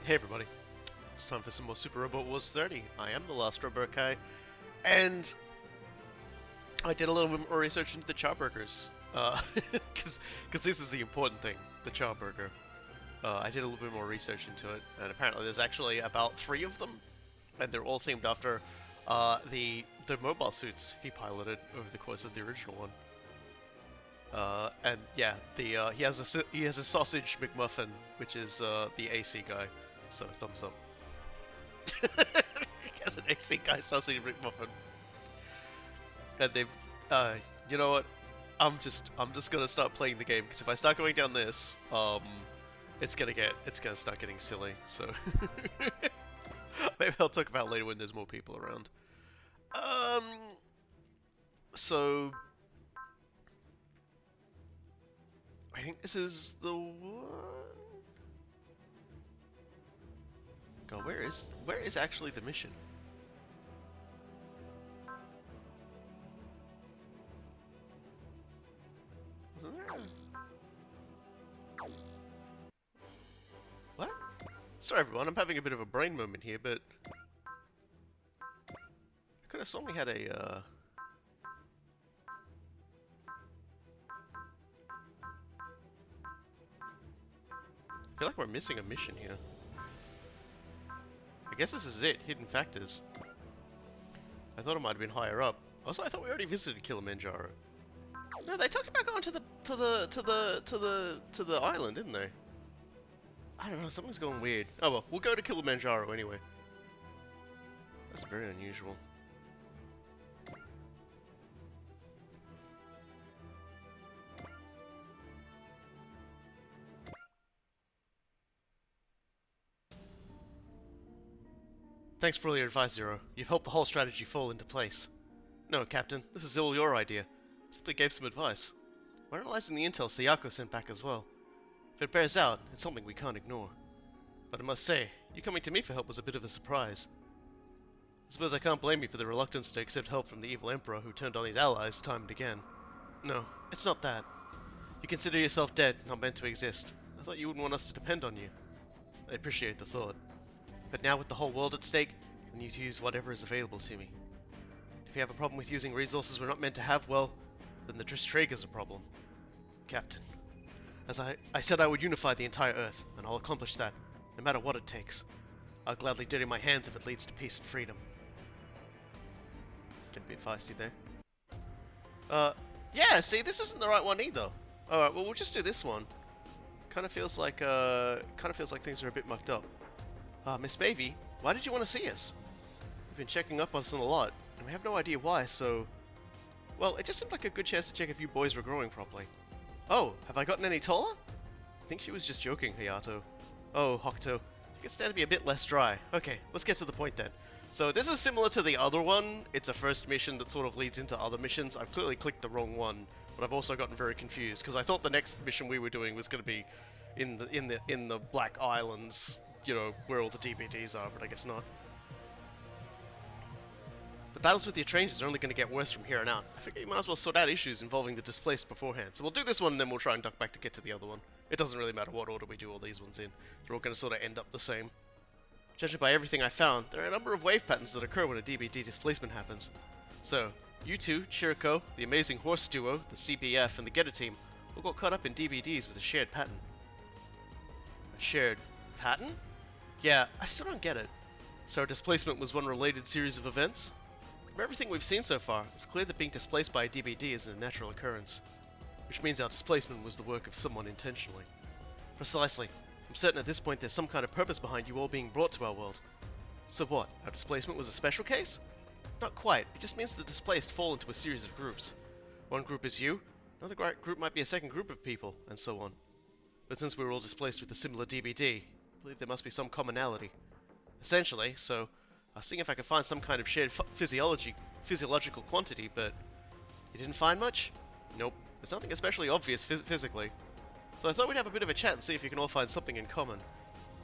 Hey everybody, it's time for some more Super Robot Wars 30. I am the last Robot Kai, and I did a little bit more research into the Charburgers, because this is the important thing, the Charburger. I did a little bit more research into it, and apparently there's actually about 3 of them, and they're all themed after the mobile suits he piloted over the course of the original one. And yeah, he has a sausage McMuffin, which is the AC guy. So thumbs up. He has an AC guy sausage McMuffin. And they've, you know what? I'm just gonna start playing the game because if I start going down this, it's gonna start getting silly. So maybe I'll talk about it later when there's more people around. So I think this is the one. God, where is actually the mission? Wasn't there? What? Sorry everyone, I'm having a bit of a brain moment here, but I could have sworn we had a I feel like we're missing a mission here. I guess this is it, Hidden Factors. I thought it might have been higher up. Also, I thought we already visited Kilimanjaro. No, they talked about going to the island, didn't they? I don't know, something's going weird. Oh well, we'll go to Kilimanjaro anyway. That's very unusual. Thanks for all your advice, Zero. You've helped the whole strategy fall into place. No, Captain, this is all your idea. I simply gave some advice. We're analyzing the intel Sayako sent back as well. If it bears out, it's something we can't ignore. But I must say, you coming to me for help was a bit of a surprise. I suppose I can't blame you for the reluctance to accept help from the evil Emperor who turned on his allies time and again. No, it's not that. You consider yourself dead, not meant to exist. I thought you wouldn't want us to depend on you. I appreciate the thought. But now with the whole world at stake, I need to use whatever is available to me. If you have a problem with using resources we're not meant to have, well, then the Distrager's a problem. Captain, as I said I would unify the entire Earth, and I'll accomplish that, no matter what it takes. I'll gladly dirty my hands if it leads to peace and freedom. Getting a bit feisty there. Yeah, see, this isn't the right one either. Alright, well, we'll just do this one. Kind of feels like things are a bit mucked up. Miss Mavie, why did you want to see us? You've been checking up on us a lot, and we have no idea why, so... Well, it just seemed like a good chance to check if you boys were growing properly. Oh, have I gotten any taller? I think she was just joking, Hayato. Oh, Hokuto, you can stand to be a bit less dry. Okay, let's get to the point then. So this is similar to the other one. It's a first mission that sort of leads into other missions. I've clearly clicked the wrong one, but I've also gotten very confused, because I thought the next mission we were doing was going to be in the Black Islands, you know, where all the DVDs are, but I guess not. The battles with the Etrangers are only going to get worse from here on out. I figure you might as well sort out issues involving the displaced beforehand. So we'll do this one and then we'll try and duck back to get to the other one. It doesn't really matter what order we do all these ones in. They're all going to sort of end up the same. Judging by everything I found, there are a number of wave patterns that occur when a DBD displacement happens. So, you two, Chiriko, the amazing horse duo, the CBF, and the Getter team all got caught up in DBDs with a shared pattern. A shared pattern? Yeah, I still don't get it. So our displacement was one related series of events? From everything we've seen so far, it's clear that being displaced by a DBD isn't a natural occurrence. Which means our displacement was the work of someone intentionally. Precisely. I'm certain at this point there's some kind of purpose behind you all being brought to our world. So what, our displacement was a special case? Not quite, it just means the displaced fall into a series of groups. One group is you, another group might be a second group of people, and so on. But since we were all displaced with a similar DBD, I believe there must be some commonality. Essentially, so I was seeing if I could find some kind of shared physiological quantity, but you didn't find much? Nope. There's nothing especially obvious physically. So I thought we'd have a bit of a chat and see if you can all find something in common.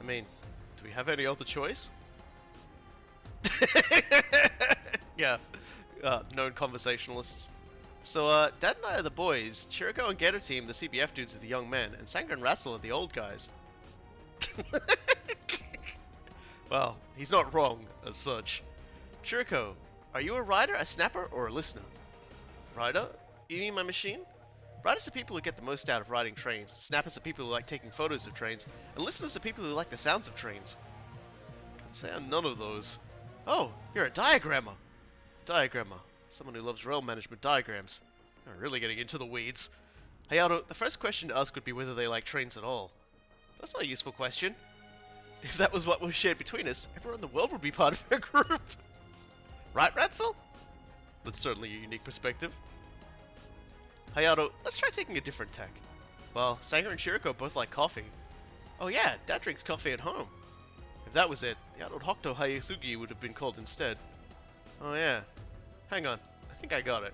I mean, do we have any other choice? Yeah, known conversationalists. So, Dad and I are the boys, Chiriko and Getter team, the CBF dudes are the young men, and Sangha and Rassel are the old guys. Well, he's not wrong, as such. Chiriko, are you a rider, a snapper, or a listener? Rider? You mean my machine? Riders are people who get the most out of riding trains. Snappers are people who like taking photos of trains. And listeners are people who like the sounds of trains. Can't say I'm none of those. Oh, you're a diagrammer. Diagrammer. Someone who loves rail management diagrams. I'm really getting into the weeds. Hayato, the first question to ask would be whether they like trains at all. That's not a useful question. If that was what was shared between us, everyone in the world would be part of our group. Right, Ratzel? That's certainly a unique perspective. Hayato, let's try taking a different tack. Well, Sanger and Chiriko both like coffee. Oh yeah, Dad drinks coffee at home. If that was it, the adult Hokuto Hayasugi would have been called instead. Oh yeah. Hang on, I think I got it.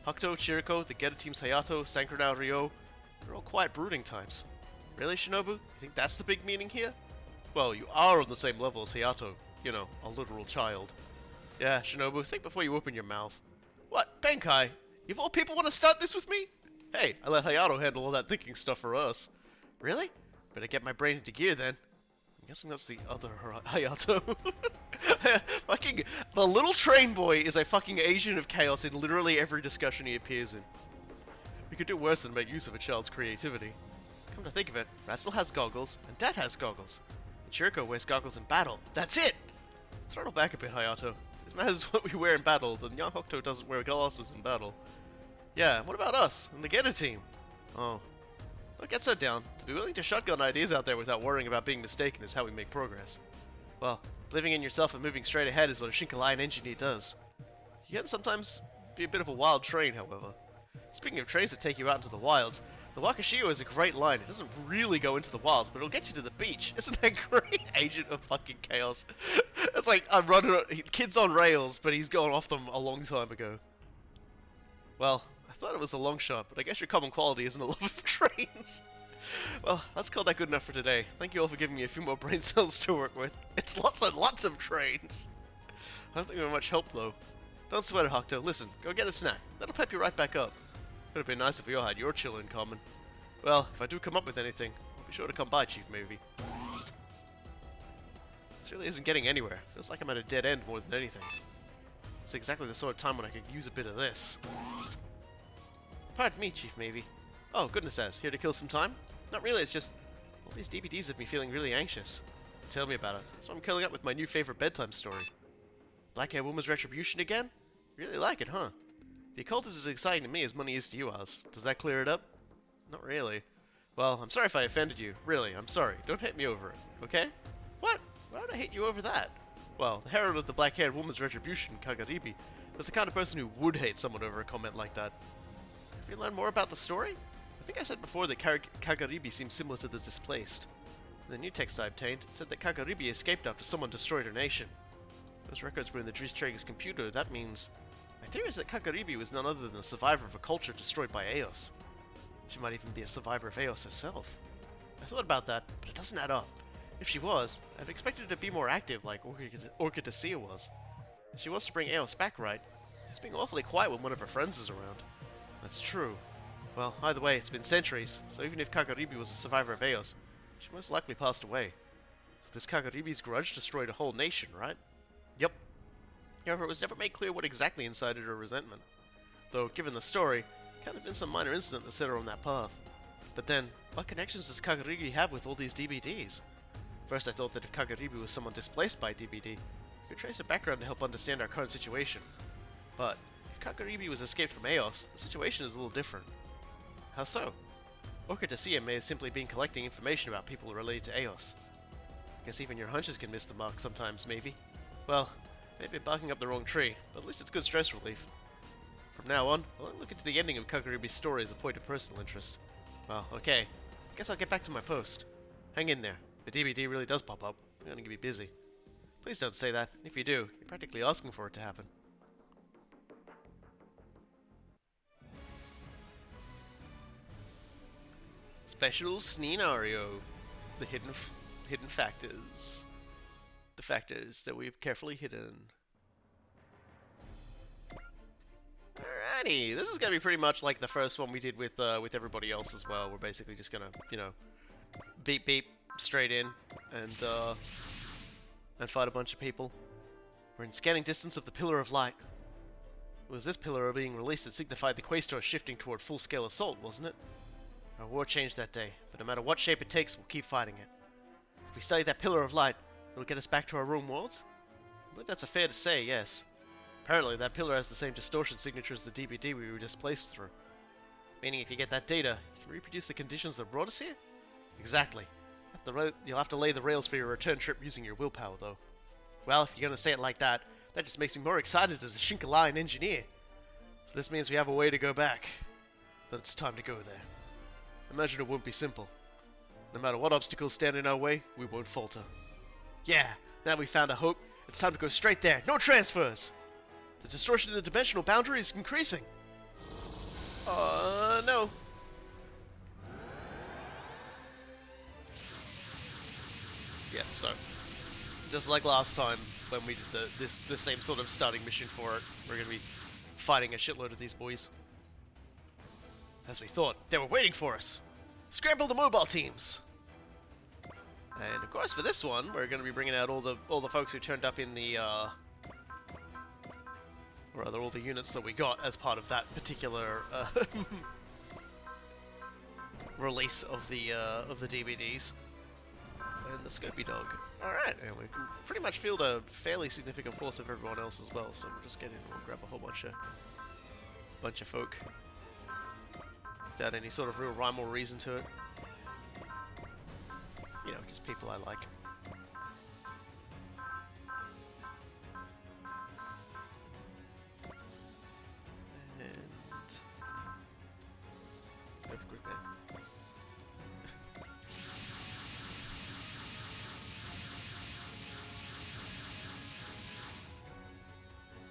Hokuto, Chiriko, the Geta team's Hayato, Sankrudao, Ryo, they're all quiet brooding types. Really, Shinobu? You think that's the big meaning here? Well, you are on the same level as Hayato. You know, a literal child. Yeah, Shinobu, think before you open your mouth. What, Benkai? You of all people want to start this with me? Hey, I let Hayato handle all that thinking stuff for us. Really? Better get my brain into gear then. I'm guessing that's the other Hayato. Fucking, the little train boy is a fucking agent of chaos in literally every discussion he appears in. We could do worse than make use of a child's creativity. Come to think of it, Ratzel has goggles, and Dad has goggles. And Chiriko wears goggles in battle. That's it! Throttle back a bit, Hayato. If it matters what we wear in battle, then young Hokuto doesn't wear glasses in battle. Yeah, and what about us, and the Geta team? Oh. Don't get so down. To be willing to shotgun ideas out there without worrying about being mistaken is how we make progress. Well, believing in yourself and moving straight ahead is what a Shinkalaian engineer does. You can sometimes be a bit of a wild train, however. Speaking of trains that take you out into the wilds, the Wakashio is a great line. It doesn't really go into the wilds, but it'll get you to the beach. Isn't that great? Agent of fucking chaos. It's like, I'm running, kid's on rails, but he's gone off them a long time ago. Well, I thought it was a long shot, but I guess your common quality isn't a love of trains. Well, let's call that good enough for today. Thank you all for giving me a few more brain cells to work with. It's lots and lots of trains. I don't think we're much help, though. Don't sweat it, Hokuto. Listen, go get a snack. That'll pep you right back up. Would have been nice if we all had your chill in common. Well, if I do come up with anything, I'll be sure to come by, Chief Movie. This really isn't getting anywhere. Feels like I'm at a dead end more than anything. It's exactly the sort of time when I could use a bit of this. Pardon me, Chief Maybe. Oh, goodness says, here to kill some time? Not really, it's just all these DVDs have me feeling really anxious. Tell me about it. So I'm curling up with my new favorite bedtime story. Black-haired woman's retribution again? Really like it, huh? The occult is as exciting to me as money is to you, Oz. Does that clear it up? Not really. Well, I'm sorry if I offended you. Really, I'm sorry. Don't hate me over it, okay? What? Why would I hate you over that? Well, the herald of the black-haired woman's retribution, Kagaribi, was the kind of person who would hate someone over a comment like that. Have you learned more about the story? I think I said before that Kagaribi seems similar to the displaced. In the new text I obtained, it said that Kagaribi escaped after someone destroyed her nation. Those records were in the Dristrager's computer. That means... My theory is that Kagaribi was none other than a survivor of a culture destroyed by Eos. She might even be a survivor of Eos herself. I thought about that, but it doesn't add up. If she was, I'd expected her to be more active like Orchidacea was. If she wants to bring Eos back right, she's being awfully quiet when one of her friends is around. That's true. Well, either way, it's been centuries, so even if Kagaribi was a survivor of Eos, she most likely passed away. So this Kagaribi's grudge destroyed a whole nation, right? Yep. However, it was never made clear what exactly incited her resentment. Though, given the story, it can't have been some minor incident that set her on that path. But then, what connections does Kagaribi have with all these DBDs? First I thought that if Kagaribi was someone displaced by DBD, we could trace her background to help understand our current situation. But, if Kagaribi was escaped from Eos, the situation is a little different. How so? Orchidacea may have simply been collecting information about people related to Eos. Guess even your hunches can miss the mark sometimes, maybe. Well, maybe I'm barking up the wrong tree, but at least it's good stress relief. From now on, I'll look into the ending of Kagaribi's story as a point of personal interest. Well, okay. Guess I'll get back to my post. Hang in there. If the DVD really does pop up, I'm gonna be busy. Please don't say that. If you do, you're practically asking for it to happen. Special scenario. The hidden factors. The factors that we've carefully hidden. Alrighty, this is gonna be pretty much like the first one we did with everybody else as well. We're basically just gonna, you know, beep beep straight in, and and fight a bunch of people. We're in scanning distance of the Pillar of Light. It was this pillar being released that signified the Quaestor shifting toward full-scale assault, wasn't it? Our war changed that day, but no matter what shape it takes, we'll keep fighting it. If we study that Pillar of Light, it'll get us back to our room worlds? I believe that's fair to say, yes. Apparently, that pillar has the same distortion signature as the DBD we were displaced through. Meaning if you get that data, you can reproduce the conditions that brought us here? Exactly. You'll have to lay the rails for your return trip using your willpower, though. Well, if you're gonna say it like that, that just makes me more excited as a Shinkalayan engineer. This means we have a way to go back. But it's time to go there. Imagine it won't be simple. No matter what obstacles stand in our way, we won't falter. Yeah, now we found a hope. It's time to go straight there. No transfers! The distortion in the dimensional boundary is increasing. No. Yeah, so just like last time when we did the same sort of starting mission for it, we're gonna be fighting a shitload of these boys. As we thought, they were waiting for us. Scramble the mobile teams. And of course, for this one, we're gonna be bringing out all the folks who turned up in the or rather, all the units that we got as part of that particular release of the DVDs. And the Scopy Dog. Alright, and we can pretty much field a fairly significant force of everyone else as well, so we'll just get in and we'll grab a whole bunch of folk. Without any sort of real rhyme or reason to it. You know, just people I like. And... Let's go for group A.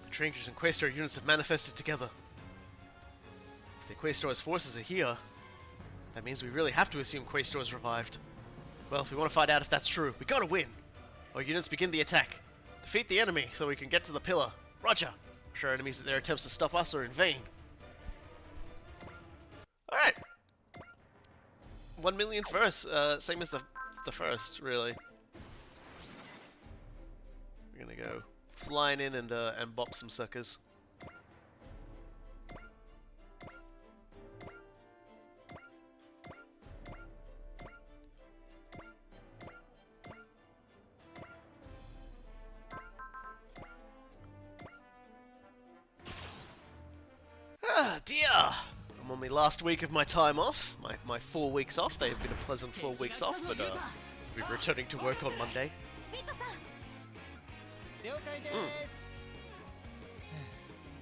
Etrangers and Quaestor units have manifested together. If the Quaestor's forces are here, that means we really have to assume Quaestor's revived. Well, if we want to find out if that's true, we gotta win! Our units begin the attack. Defeat the enemy so we can get to the pillar. Roger! I'm sure enemies that their attempts to stop us are in vain. Alright! 1 millionth verse, same as the first, really. We're gonna go flying in and bop some suckers. Ah, dear! I'm on my last week of my time off, my 4 weeks off. They've been a pleasant 4 weeks off, but we'll be returning to work on Monday.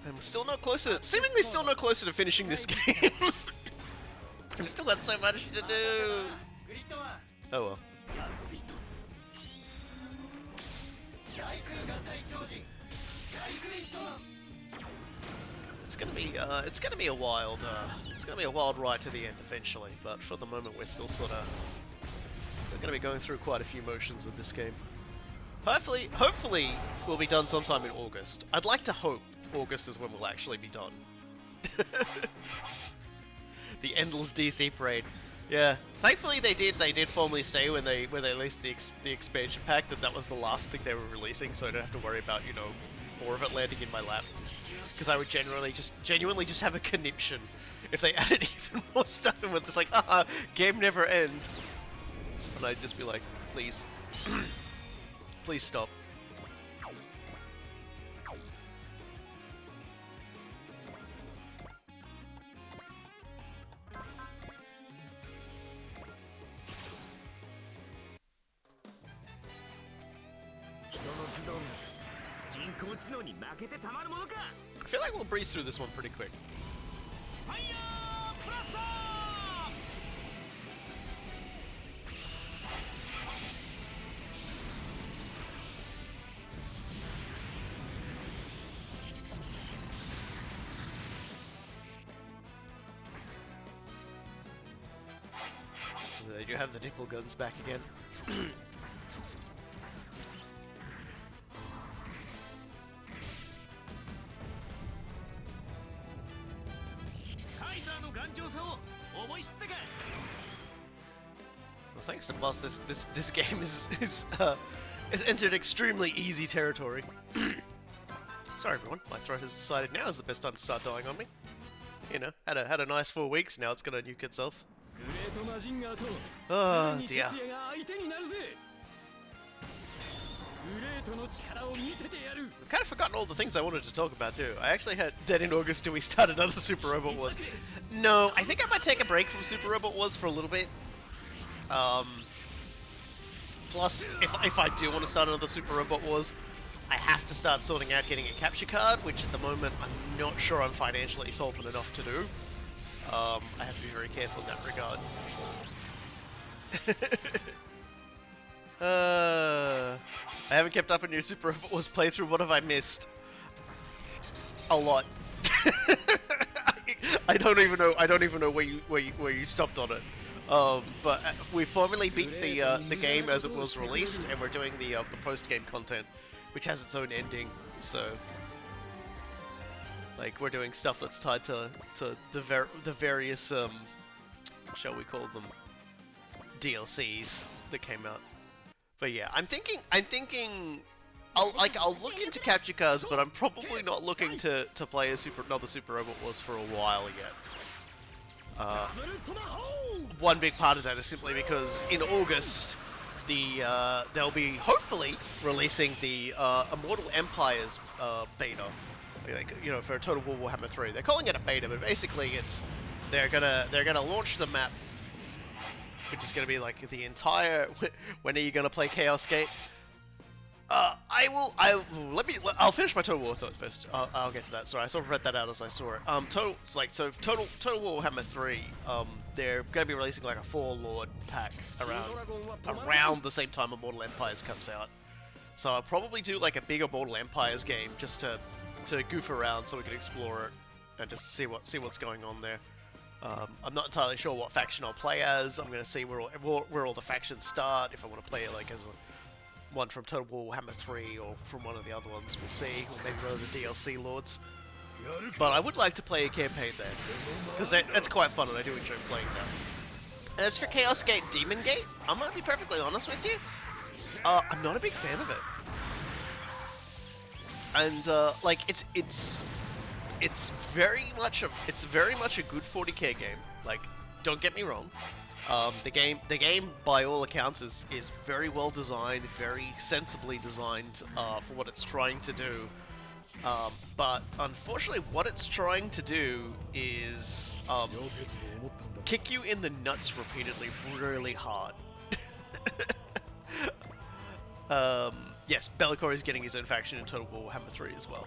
I'm still not closer, seemingly still not closer to finishing this game. I've still got so much to do. Oh well. It's gonna be a wild ride to the end eventually. But for the moment, we're still still gonna be going through quite a few motions with this game. Hopefully, we'll be done sometime in August. I'd like to hope August is when we'll actually be done. The endless DC parade. Yeah, thankfully they did formally stay when they released the expansion pack. That was the last thing they were releasing, so I don't have to worry about, you know, more of it landing in my lap. Because I would genuinely just have a conniption if they added even more stuff and was just like, haha, game never ends. And I'd just be like, please. Please stop. I feel like we'll breeze through this one pretty quick. They do have the nipple guns back again. Well, thanks to boss, this game is has entered extremely easy territory. Sorry everyone, my throat has decided now is the best time to start dying on me. You know, had a nice 4 weeks, now it's gonna nuke itself. Oh dear. I've kind of forgotten all the things I wanted to talk about too. I actually had Dead in August till we start another Super Robot Wars. No, I think I might take a break from Super Robot Wars for a little bit. Plus, if I do want to start another Super Robot Wars, I have to start sorting out getting a capture card, which at the moment I'm not sure I'm financially solvent enough to do. I have to be very careful in that regard. I haven't kept up on your Super Robot Wars playthrough. What have I missed? A lot. I don't even know. I don't even know where you stopped on it. But we formally beat the game as it was released, and we're doing the post-game content, which has its own ending. So, like, we're doing stuff that's tied to the various shall we call them, DLCs that came out. But yeah, I'm thinking I'll look into capture cards, but I'm probably not looking to play another Super Robot Wars for a while yet. One big part of that is simply because in August they'll be hopefully releasing the Immortal Empires beta, like, you know, for Total War Warhammer 3. They're calling it a beta, but basically they're gonna launch the map, which is gonna be like the entire. When are you gonna play Chaos Gate? I'll finish my Total War thought first. I'll get to that. Sorry, I sort of read that out as I saw it. Total War Warhammer 3. They're going to be releasing like a 4-Lord pack around the same time Immortal Empires comes out. So I'll probably do like a bigger Immortal Empires game just to goof around so we can explore it and just see what's going on there. I'm not entirely sure what faction I'll play as. I'm going to see where all the factions start. If I want to play it like as one from Total War Warhammer 3 or from one of the other ones, we'll see. Or maybe one of the DLC lords. But I would like to play a campaign there, because that's quite fun and I do enjoy playing that. As for Chaos Gate Demon Gate, I'm going to be perfectly honest with you. I'm not a big fan of it. And like it's very much a good 40k game. Like, don't get me wrong. The game by all accounts is very well designed, very sensibly designed for what it's trying to do. But unfortunately, what it's trying to do is kick you in the nuts repeatedly, really hard. Yes, Bellicor is getting his own faction in Total War Warhammer 3 as well.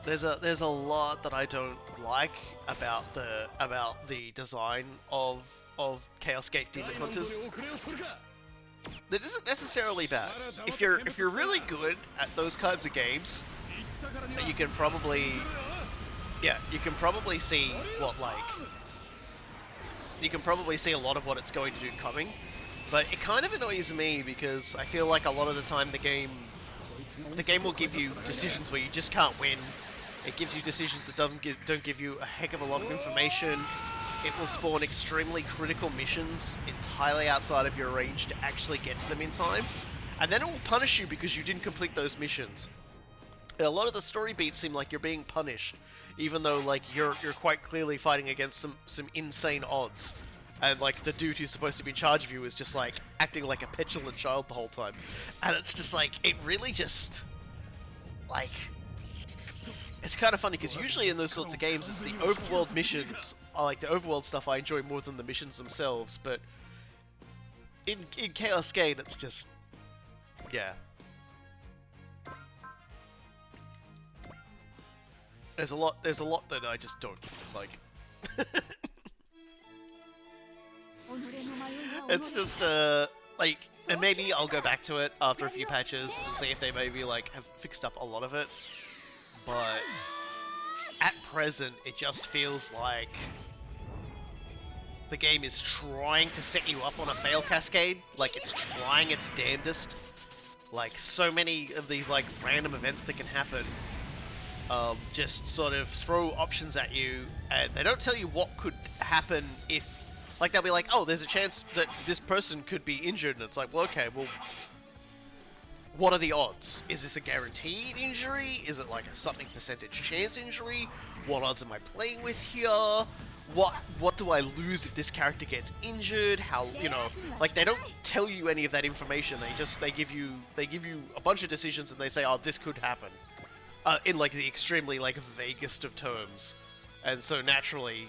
There's a lot that I don't like about the design of Chaos Gate Demon Hunters. That isn't necessarily bad. If you're really good at those kinds of games, you can probably see a lot of what it's going to do coming. But it kind of annoys me because I feel like a lot of the time the game will give you decisions where you just can't win. It gives you decisions that don't give you a heck of a lot of information. It will spawn extremely critical missions entirely outside of your range to actually get to them in time. And then it will punish you because you didn't complete those missions. And a lot of the story beats seem like you're being punished, even though like you're quite clearly fighting against some insane odds. And like the dude who's supposed to be in charge of you is just like acting like a petulant child the whole time. And it's just like, it really just like, it's kind of funny because usually in those sorts of games it's the overworld missions, like the overworld stuff I enjoy more than the missions themselves, but in Chaos Gate it's just, yeah. There's a lot that I just don't like. It's just like, and maybe I'll go back to it after a few patches and see if they maybe like have fixed up a lot of it. But at present, it just feels like the game is trying to set you up on a fail cascade. Like, it's trying its damnedest. Like, so many of these like random events that can happen just sort of throw options at you, and they don't tell you what could happen if, like, they'll be like, oh, there's a chance that this person could be injured, and it's like, well, okay, well, what are the odds? Is this a guaranteed injury? Is it like a something percentage chance injury? What odds am I playing with here? What do I lose if this character gets injured? How, you know, like they don't tell you any of that information. They give you a bunch of decisions and they say, oh, this could happen, in like the extremely like vaguest of terms, and so naturally,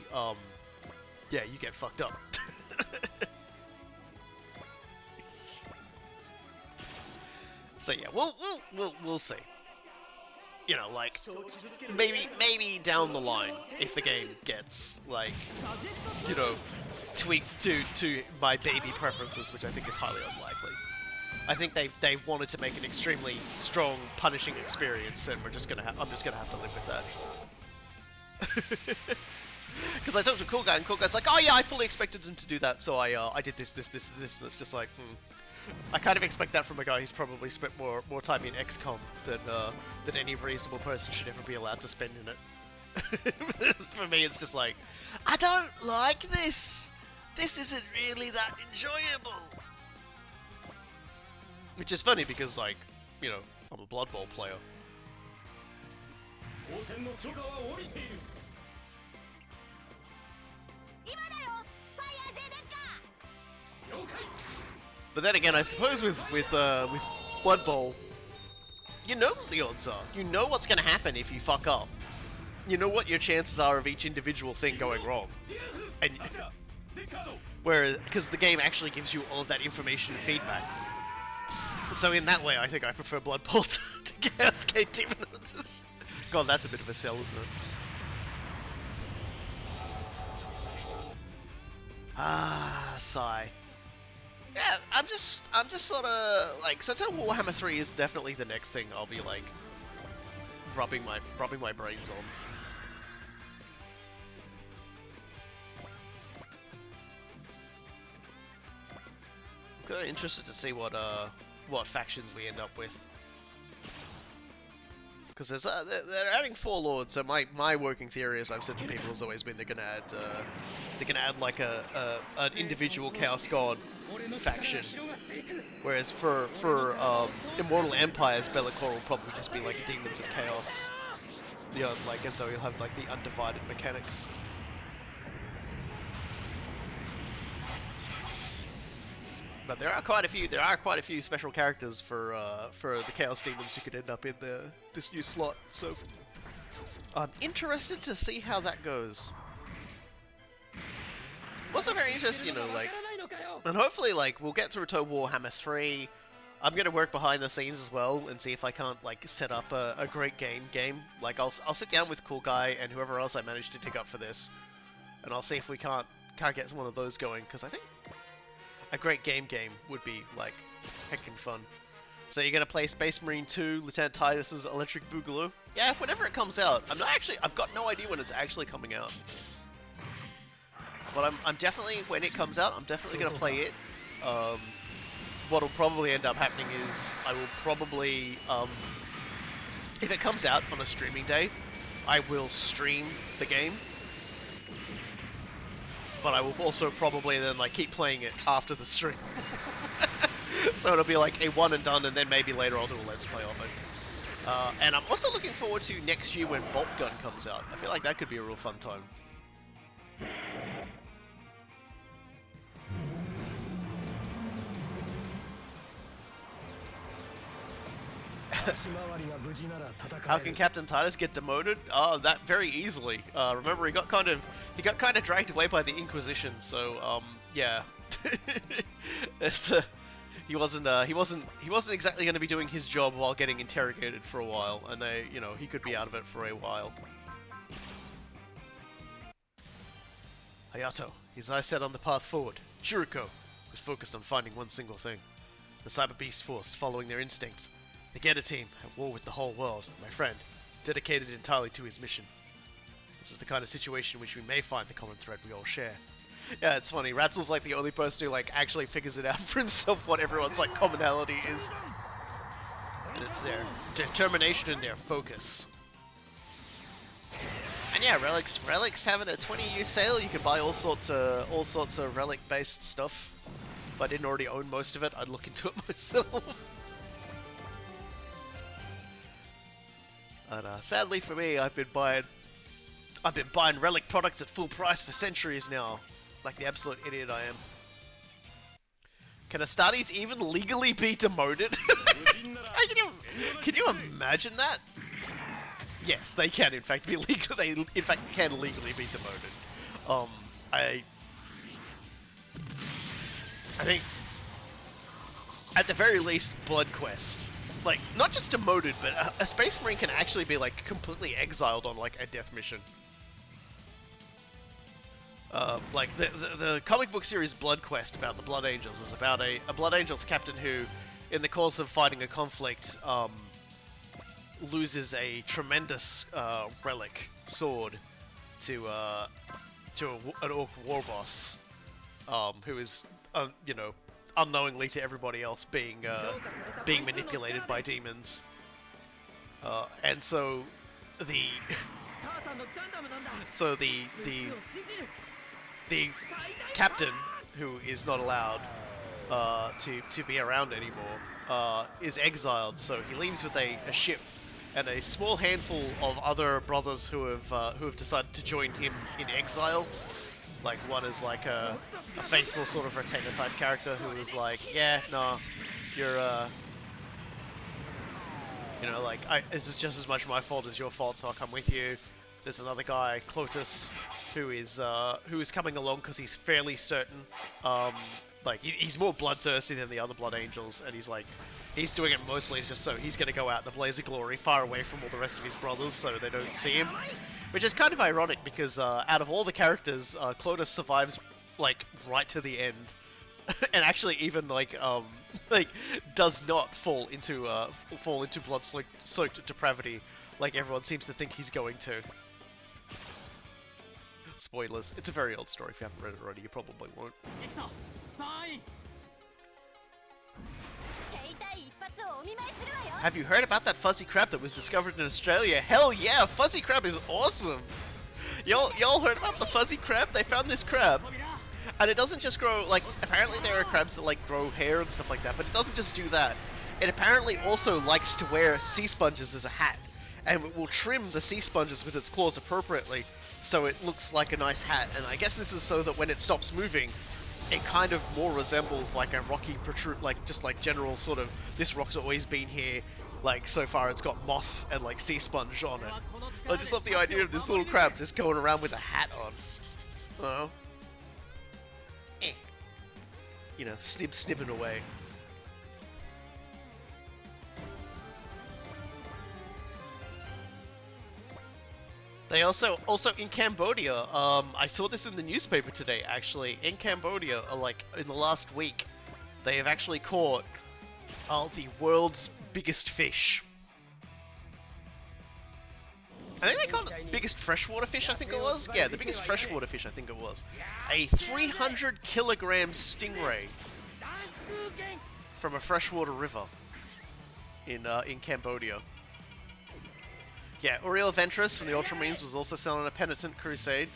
yeah, you get fucked up. So yeah, we'll see. You know, like maybe down the line, if the game gets like, you know, tweaked to my baby preferences, which I think is highly unlikely. I think they've wanted to make an extremely strong, punishing experience, and I'm just gonna have to live with that. Because I talked to Cool Guy, and Cool Guy's like, oh yeah, I fully expected him to do that, so I did this, and it's just like, I kind of expect that from a guy who's probably spent more time in XCOM than any reasonable person should ever be allowed to spend in it. For me, it's just like, I don't like this. This isn't really that enjoyable. Which is funny because, like, you know, I'm a Blood Bowl player. But then again, I suppose with Blood Bowl, you know what the odds are. You know what's going to happen if you fuck up. You know what your chances are of each individual thing going wrong. And whereas, because the game actually gives you all of that information and feedback. So in that way, I think I prefer Blood Bowl to Chaos Gate Demon Hunters. God, that's a bit of a sell, isn't it? Ah, sigh. Yeah, I'm just sort of like, so Warhammer 3 is definitely the next thing I'll be like rubbing my brains on. I'm kind of interested to see what factions we end up with, because they're adding 4 lords. So my working theory, as I've said to people, has always been they're gonna add like an individual Chaos God faction, whereas for Immortal Empire's Be'lakor will probably just be like Demons of Chaos, and so you'll have like the undivided mechanics. But there are quite a few special characters for the Chaos Demons who could end up in this new slot. So I'm interested to see how that goes. Also very interested, you know, like, and hopefully, like, we'll get through to Warhammer 3. I'm gonna work behind the scenes as well and see if I can't, like, set up a great game. Like, I'll sit down with Cool Guy and whoever else I manage to dig up for this, and I'll see if we can't get one of those going, because I think a great game would be, like, heckin' fun. So you're gonna play Space Marine 2, Lieutenant Titus's Electric Boogaloo? Yeah, whenever it comes out. I've got no idea when it's actually coming out. But I'm definitely, when it comes out, I'm definitely going to play it. What'll probably end up happening is I will probably, if it comes out on a streaming day, I will stream the game. But I will also probably then like keep playing it after the stream. So it'll be like a one and done, and then maybe later I'll do a let's play of it. And I'm also looking forward to next year when Bolt Gun comes out. I feel like that could be a real fun time. How can Captain Titus get demoted? Oh, that very easily. Remember, he got kind of dragged away by the Inquisition. So, yeah, he wasn't exactly going to be doing his job while getting interrogated for a while, and he could be out of it for a while. Hayato, his eyes set on the path forward. Shuriko was focused on finding one single thing: the Cyber Beast Force, following their instincts. The Geta team, at war with the whole world, my friend, dedicated entirely to his mission. This is the kind of situation in which we may find the common thread we all share. Yeah, it's funny, Ratzel's like the only person who like actually figures it out for himself what everyone's like commonality is. And it's their determination and their focus. And yeah, Relic's having a 20-year sale. You can buy all sorts of Relic-based stuff. If I didn't already own most of it, I'd look into it myself. But sadly for me, I've been buying relic products at full price for centuries now, like the absolute idiot I am. Can Astartes even legally be demoted? Can you imagine that? Yes, they can in fact be legal. They in fact can legally be demoted. I think at the very least, Blood Quest, like not just demoted, but a Space Marine can actually be like completely exiled on like a death mission. Like the comic book series Blood Quest about the Blood Angels is about a Blood Angels captain who, in the course of fighting a conflict, loses a tremendous relic sword to an orc war boss, who is you know, unknowingly to everybody else being manipulated by demons, and so the the captain, who is not allowed to be around anymore, is exiled. So he leaves with a ship and a small handful of other brothers who have decided to join him in exile. Like one is like a faithful sort of retainer type character who is like, yeah, no, you're you know, like this is just as much my fault as your fault, so I'll come with you. There's another guy, Clotus, who is coming along because he's fairly certain, like he's more bloodthirsty than the other Blood Angels, and he's doing it mostly just so he's going to go out in the blaze of glory, far away from all the rest of his brothers, so they don't see him. Which is kind of ironic because out of all the characters, Clotus survives like right to the end, and actually even like does not fall into blood-soaked depravity like everyone seems to think he's going to. Spoilers. It's a very old story. If you haven't read it already, you probably won't. Have you heard about that fuzzy crab that was discovered in Australia? Hell yeah! Fuzzy crab is awesome! Y'all heard about the fuzzy crab? They found this crab, and it doesn't just grow, like, apparently there are crabs that, like, grow hair and stuff like that, but it doesn't just do that. It apparently also likes to wear sea sponges as a hat, and it will trim the sea sponges with its claws appropriately, so it looks like a nice hat. And I guess this is so that when it stops moving, it kind of more resembles like a rocky protrude, like just like general sort of, this rock's always been here, like so far it's got moss and like sea sponge on it. I just love the idea of this little crab just going around with a hat on. Oh. You know, snibbing away. They also in Cambodia, I saw this in the newspaper today actually, in Cambodia, like in the last week, they have actually caught the world's biggest fish. I think they caught it biggest freshwater fish, I think it was? Yeah, the biggest freshwater fish, I think it was. A 300 kilogram stingray from a freshwater river in Cambodia. Yeah, Uriel Ventress from the Ultramarines was also sent on a penitent crusade.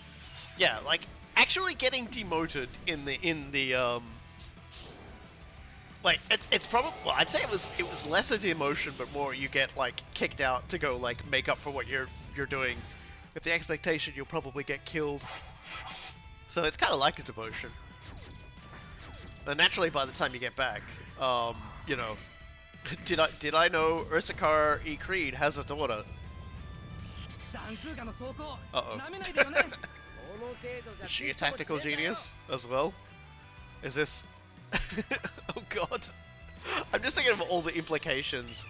Yeah, like actually getting demoted in the like it's probably, well, I'd say it was less a demotion, but more you get like kicked out to go like make up for what you're doing, with the expectation you'll probably get killed. So it's kind of like a demotion. And naturally, by the time you get back, you know, did I know Ursakar E. Creed has a daughter? Uh-oh. Is she a tactical genius as well? Is this... oh god. I'm just thinking of all the implications.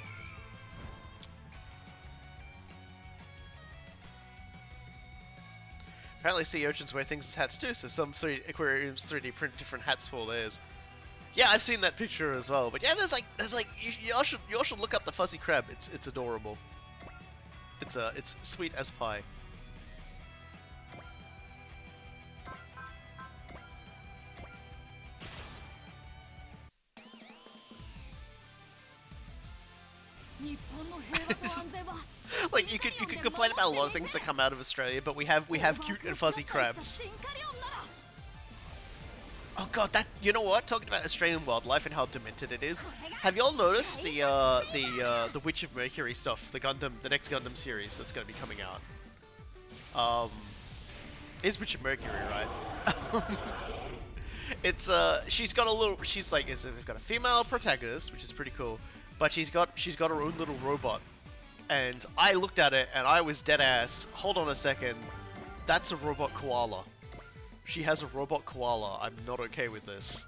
Apparently sea urchins wear things as hats too, so some aquariums 3D print different hats for theirs. Yeah, I've seen that picture as well. But yeah, there's like y'all should look up the fuzzy crab. It's adorable. It's sweet as pie. Like you could complain about a lot of things that come out of Australia, but we have cute and fuzzy crabs. Oh god, that, you know what? Talking about Australian wildlife and how demented it is. Have y'all noticed the Witch of Mercury stuff? The next Gundam series that's going to be coming out. Is Witch of Mercury, right? It's she's got a female protagonist, which is pretty cool, but she's got her own little robot. And I looked at it and I was dead ass. Hold on a second, that's a robot koala. She has a robot koala. I'm not okay with this.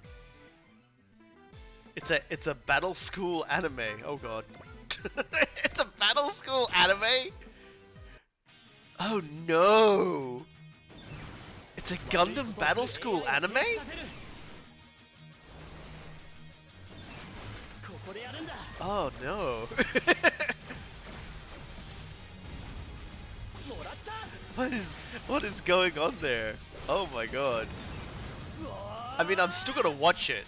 It's a battle school anime. Oh god. It's a battle school anime? Oh no. It's a Gundam battle school anime? Oh no. What is going on there? Oh my god. I mean, I'm still gonna watch it.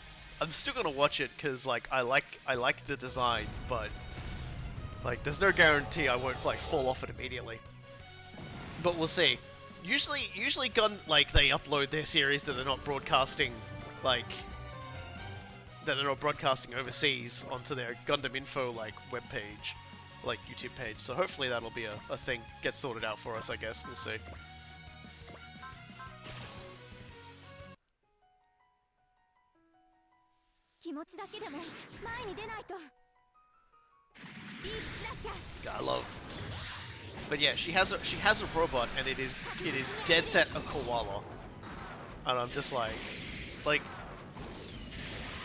Cause like I like the design, but like there's no guarantee I won't like fall off it immediately. But we'll see. Usually they upload their series that they're not broadcasting overseas onto their Gundam Info like webpage, like YouTube page. So hopefully that'll be a thing, get sorted out for us, I guess. We'll see. I love. But yeah, she has a robot, and it is dead set a koala, and I'm just like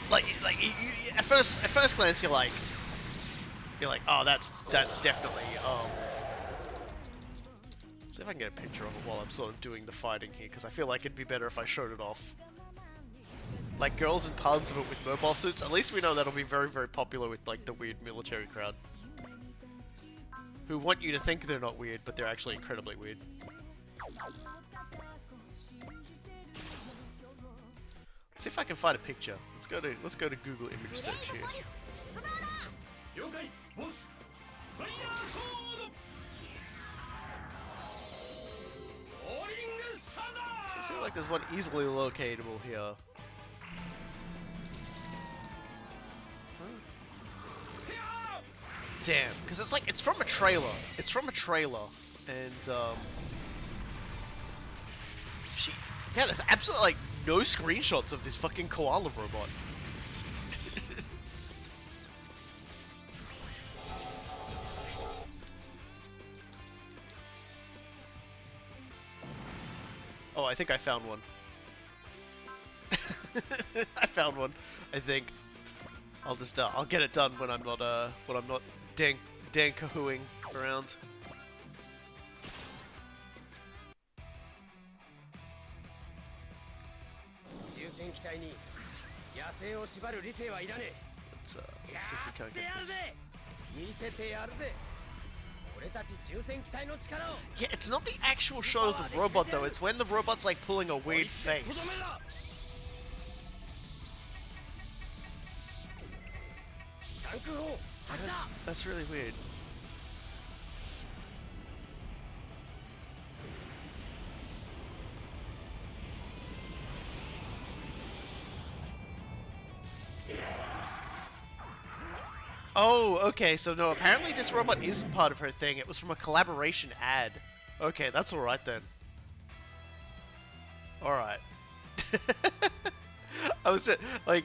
at first glance you're like, oh, that's definitely see if I can get a picture of it while I'm sort of doing the fighting here, because I feel like it'd be better if I showed it off. Like girls in parts of it with mobile suits, at least we know that'll be very, very popular with like the weird military crowd. Who want you to think they're not weird, but they're actually incredibly weird. Let's see if I can find a picture. Let's go to Google image search here. So it seems like there's one easily locatable here. Damn, because it's from a trailer. It's from a trailer, and there's absolutely like no screenshots of this fucking koala robot. Oh, I think I found one. I found one. I think I'll just I'll get it done when I'm not Dan kahooing around. Let's see if we can't get this. Yeah, it's not the actual shot of the robot though, it's when the robot's like pulling a weird face. That's really weird. Oh, okay, so no, apparently this robot isn't part of her thing. It was from a collaboration ad. Okay, that's alright then. Alright. I was like,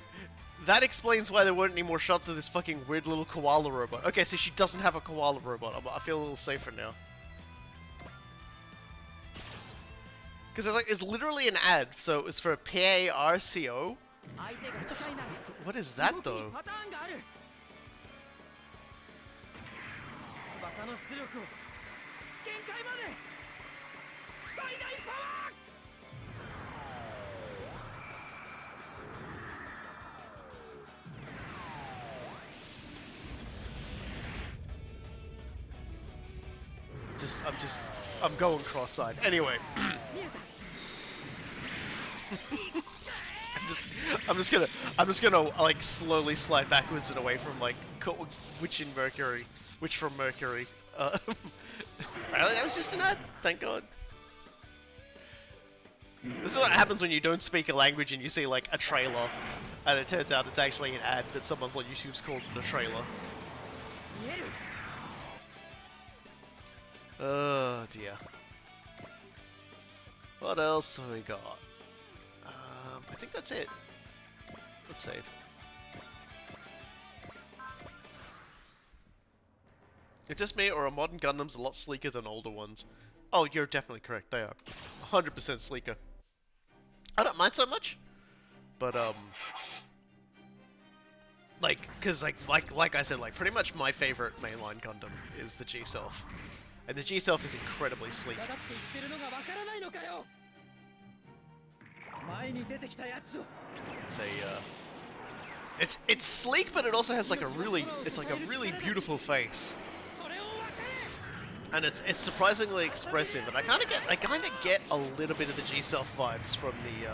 that explains why there weren't any more shots of this fucking weird little koala robot. Okay, so she doesn't have a koala robot. I feel a little safer now. Because it's literally an ad, so it was for PARCO. What is that though? I'm going cross-eyed. Anyway. I'm just gonna like slowly slide backwards and away from like Witch from Mercury. Apparently that was just an ad. Thank God. This is what happens when you don't speak a language and you see like a trailer, and it turns out it's actually an ad that someone's on YouTube's called a trailer. Oh dear. What else have we got? I think that's it. Let's save. It's just me, or are modern Gundams a lot sleeker than older ones? Oh, you're definitely correct. They are 100% sleeker. I don't mind so much, but like, cause like I said, like pretty much my favorite mainline Gundam is the G-Self, and the G-Self is incredibly sleek. It's sleek, but it also has like a really beautiful face. And it's surprisingly expressive, and I kind of get a little bit of the G-Self vibes from the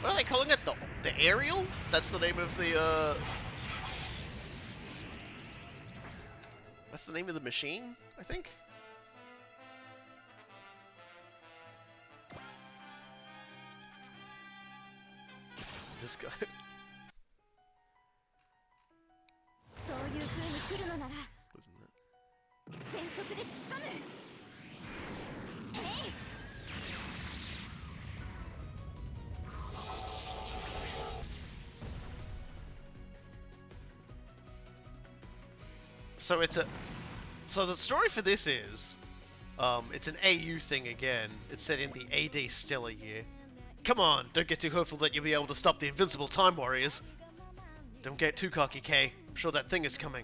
what are they calling it? The Aerial? That's the name of the that's the name of the machine, I think. This guy. Wasn't it? So the story for this is, it's an AU thing again. It's set in the AD Stellar year. Come on, don't get too hopeful that you'll be able to stop the invincible Time Warriors. Don't get too cocky, Kay. I'm sure that thing is coming.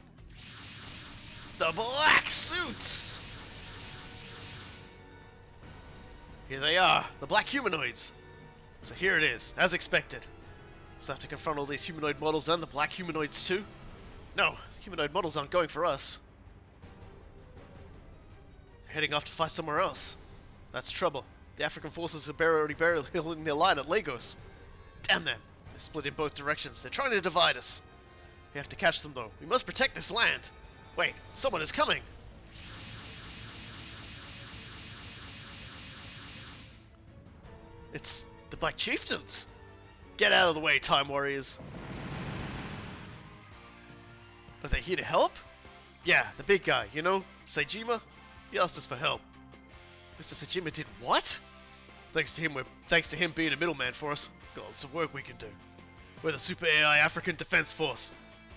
The black suits! Here they are, the black humanoids. So here it is, as expected. So I have to confront all these humanoid models and the black humanoids too? No, the humanoid models aren't going for us. They're heading off to fight somewhere else. That's trouble. The African forces are already holding their line at Lagos. Damn them. They're split in both directions. They're trying to divide us. We have to catch them though. We must protect this land. Wait, someone is coming! It's the Black Chieftains! Get out of the way, Time Warriors! Are they here to help? Yeah, the big guy, you know? Seijima? He asked us for help. Mr. Seijima did what? Thanks to him being a middleman for us. Got some work we can do. We're the Super AI African Defense Force.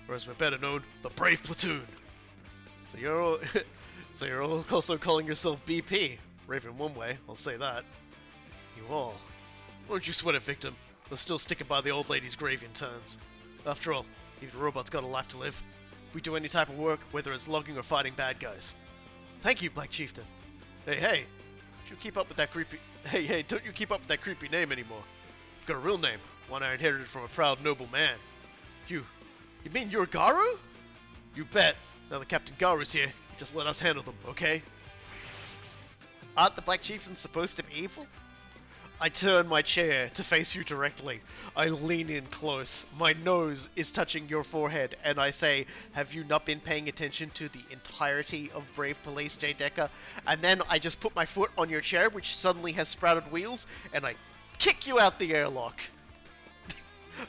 Or as we're better known, the Brave Platoon. So you're all also calling yourself BP. Brave in one way, I'll say that. You all. Won't you sweat it, victim? We're still sticking by the old lady's grave in turns. After all, even a robot's got a life to live. We do any type of work, whether it's logging or fighting bad guys. Thank you, Black Chieftain. Hey, don't you keep up with that creepy name anymore. I've got a real name, one I inherited from a proud noble man. You mean you're Garu? You bet. Now that Captain Garu's here, just let us handle them, okay? Aren't the Black Chieftains supposed to be evil? I turn my chair to face you directly. I lean in close. My nose is touching your forehead, and I say, have you not been paying attention to the entirety of Brave Police, J. Decker? And then I just put my foot on your chair, which suddenly has sprouted wheels, and I kick you out the airlock.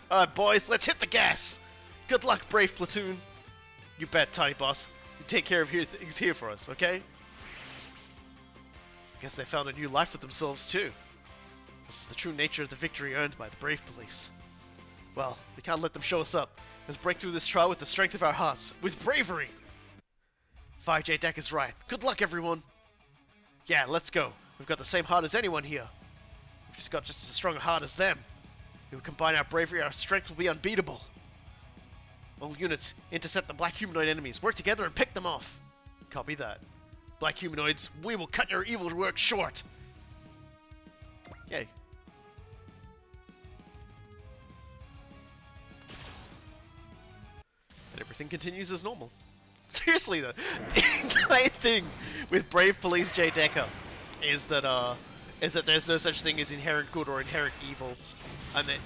Alright, boys, let's hit the gas! Good luck, Brave Platoon! You bet, Tiny Boss. You take care of things here for us, okay? Guess they found a new life for themselves, too. This is the true nature of the victory earned by the Brave Police. Well, we can't let them show us up. Let's break through this trial with the strength of our hearts. With bravery! 5J Deck is right. Good luck, everyone! Yeah, let's go. We've got the same heart as anyone here. We've just got just as strong a heart as them. If we combine our bravery, our strength will be unbeatable. All units, intercept the black humanoid enemies. Work together and pick them off. Copy that. Black humanoids, we will cut your evil work short. Yay. And everything continues as normal. Seriously though, the entire thing with Brave Police J. Decker is that there's no such thing as inherent good or inherent evil, and that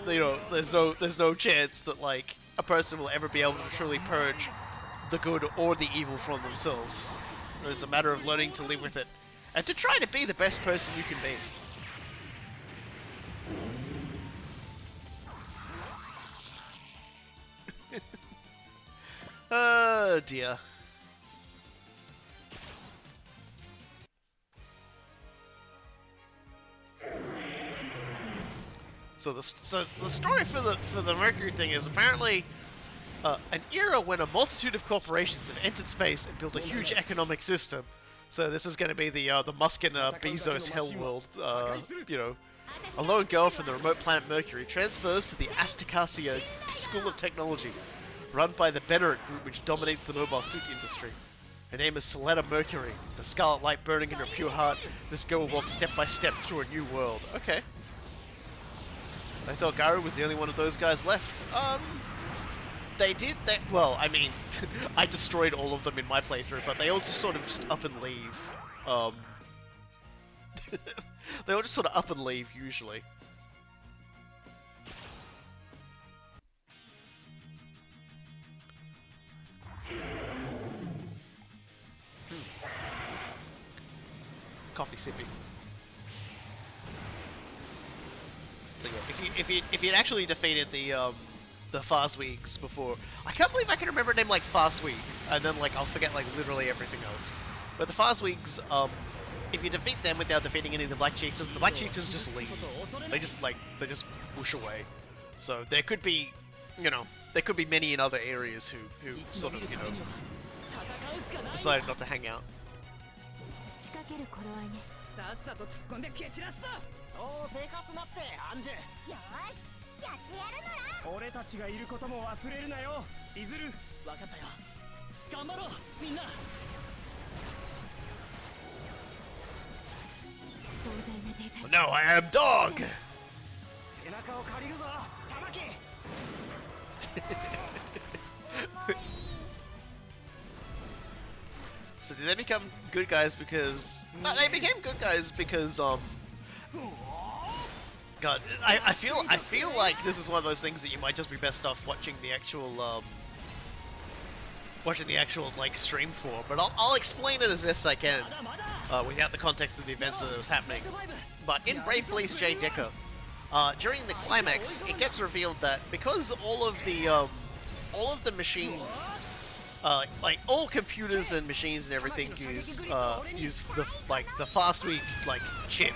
you know there's no chance that like a person will ever be able to truly purge the good or the evil from themselves. It's a matter of learning to live with it and to try to be the best person you can be. Oh dear. So the story for the Mercury thing is apparently an era when a multitude of corporations have entered space and built a huge economic system. So this is going to be the Musk and Bezos hell world. You know, a lone girl from the remote planet Mercury transfers to the Astacasia School of Technology, run by the Bennett Group, which dominates the mobile suit industry. Her name is Soletta Mercury. With the scarlet light burning in her pure heart, this girl will walk step by step through a new world. Okay. I thought Garu was the only one of those guys left. They did that. Well, I mean, I destroyed all of them in my playthrough, but they all just sort of just up and leave. They all just sort of up and leave usually. Coffee sipping. So yeah, if you'd actually defeated the Fazweeks before, I can't believe I can remember a name like Fazweek, and then like I'll forget like literally everything else. But the Fazweeks, if you defeat them without defeating any of the Black Chieftains, the Black Chieftains just leave. They just push away. So there could be, you know, there could be many in other areas who sort of, you know, decided not to hang out. No, I am dog! So did they become good guys because... No, they became good guys because, God, I feel like this is one of those things that you might just be best off watching the actual, like, stream for, but I'll explain it as best I can, without the context of the events that was happening. But in Brave Police J. Decker, during the climax, it gets revealed that because all of the machines, like all computers and machines and everything use the Fastweek like chip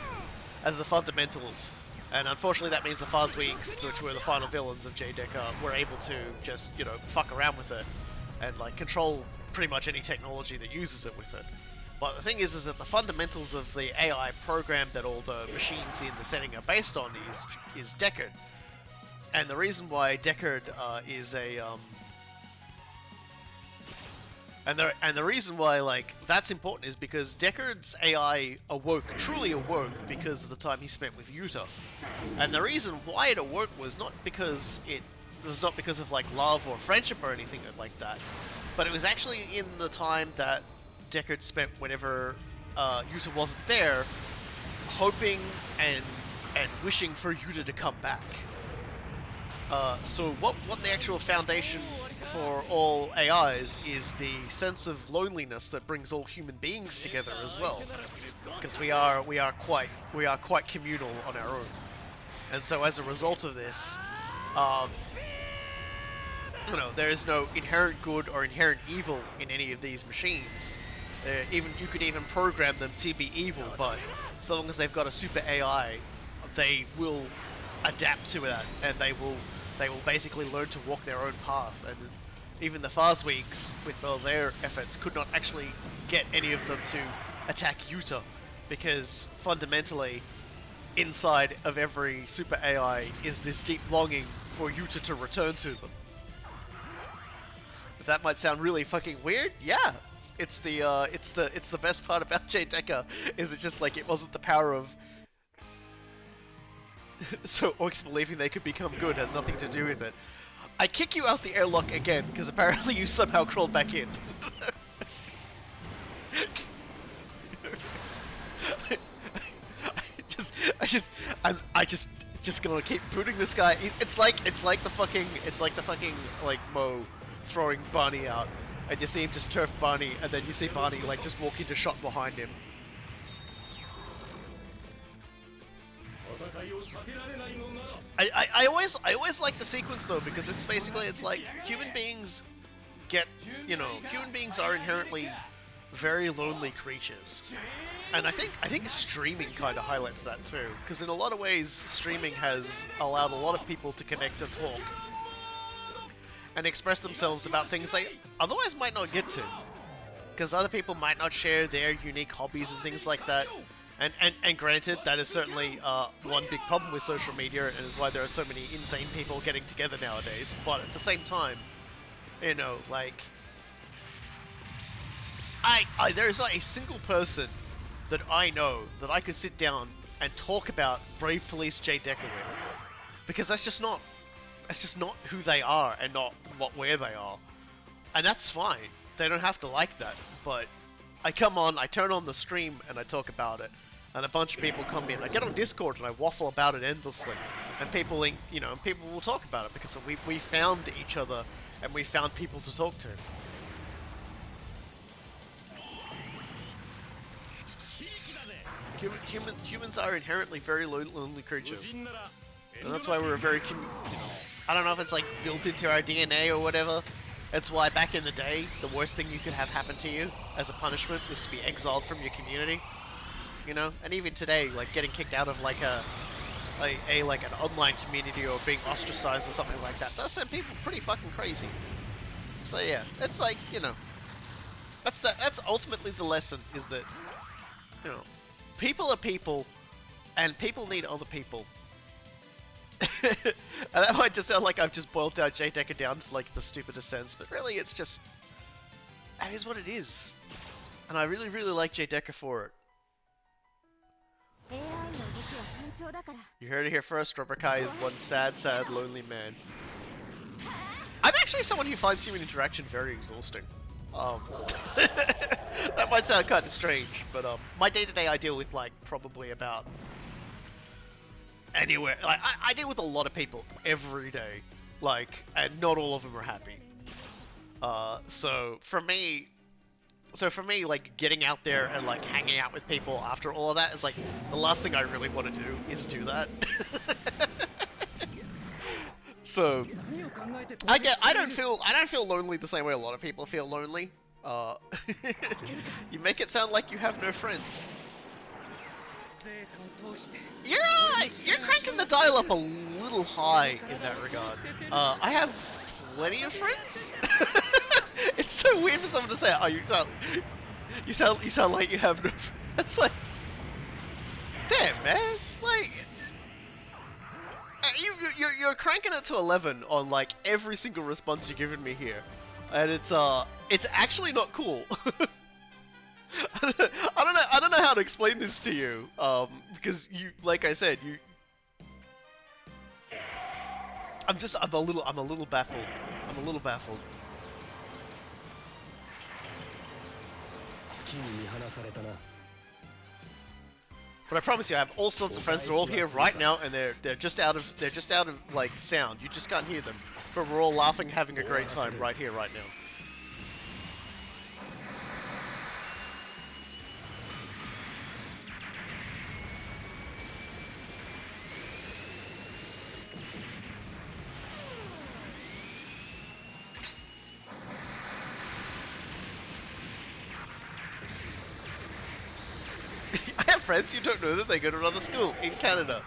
as the fundamentals, and unfortunately that means the Fazweeks, which were the final villains of J. Decker, were able to just, you know, fuck around with it and like control pretty much any technology that uses it with it. But the thing is that the fundamentals of the AI program that all the machines in the setting are based on is Deckard. And the reason why Deckard is a and the reason why like that's important is because Deckard's AI truly awoke because of the time he spent with Yuta. And the reason why it awoke was not because of like love or friendship or anything like that, but it was actually in the time that Deckard spent whenever Yuta wasn't there, hoping and wishing for Yuta to come back. So what the actual foundation for all AIs is the sense of loneliness that brings all human beings together as well, because we are quite communal on our own, and so as a result of this, you know, there is no inherent good or inherent evil in any of these machines. Even you could even program them to be evil, but so long as they've got a super AI, they will adapt to that, and they will basically learn to walk their own path. And even the Fazweeks, with all their efforts, could not actually get any of them to attack Yuta, because fundamentally, inside of every super AI is this deep longing for Yuta to return to them. If that might sound really fucking weird, yeah. It's the best part about J. Decker, is it just like it wasn't the power of so orcs believing they could become good has nothing to do with it. I kick you out the airlock again because apparently you somehow crawled back in. I just gonna keep booting this guy. It's like the fucking like Mo throwing Barney out, and you see him just turf Barney, and then you see Barney like just walk into shot behind him. I always like the sequence though, because it's basically, it's like human beings get, you know, human beings are inherently very lonely creatures. And I think streaming kind of highlights that too, because in a lot of ways, streaming has allowed a lot of people to connect and talk and express themselves about things they otherwise might not get to, because other people might not share their unique hobbies and things like that. And granted, that is certainly one big problem with social media, and is why there are so many insane people getting together nowadays. But at the same time, you know, like, there is not a single person that I know that I could sit down and talk about Brave Police J Decker with, because that's just not who they are, and not where they are, and that's fine. They don't have to like that, but I come on, I turn on the stream, and I talk about it, and a bunch of people come in. I get on Discord and I waffle about it endlessly, and people, you know, people will talk about it because we found each other, and we found people to talk to. Humans are inherently very lonely creatures, and that's why we're a very, you know, I don't know if it's like built into our DNA or whatever. That's why back in the day, the worst thing you could have happen to you as a punishment was to be exiled from your community. You know, and even today, like getting kicked out of like like an online community or being ostracized or something like that, does send people pretty fucking crazy. So yeah, it's like, you know, that's ultimately the lesson, is that, you know, people are people, and people need other people. And that might just sound like I've just boiled down J Decker down to like the stupidest sense, but really it's just, that is what it is. And I really, really like J Decker for it. You heard it here first, Rubber Kai is one sad, sad, lonely man. I'm actually someone who finds human interaction very exhausting. That might sound kind of strange, but my day-to-day I deal with like probably about anywhere. Like I deal with a lot of people every day, like, and not all of them are happy. So for me, like, getting out there and like hanging out with people after all of that is like the last thing I really want to do is do that. So I don't feel lonely the same way a lot of people feel lonely. You make it sound like you have no friends. You're cranking the dial up a little high in that regard. I have plenty of friends. It's so weird for someone to say, "Oh, you sound like you have no friends." It's like, damn, man, like, you're cranking it to 11 on like every single response you've given me here, and it's actually not cool. I don't know how to explain this to you, because you, like I said, I'm a little baffled. I'm a little baffled. But I promise you, I have all sorts of friends that are all here right now, and they're just out of like sound. You just can't hear them, but we're all laughing, having a great time right here, right now. I have friends who don't know that they go to another school in Canada.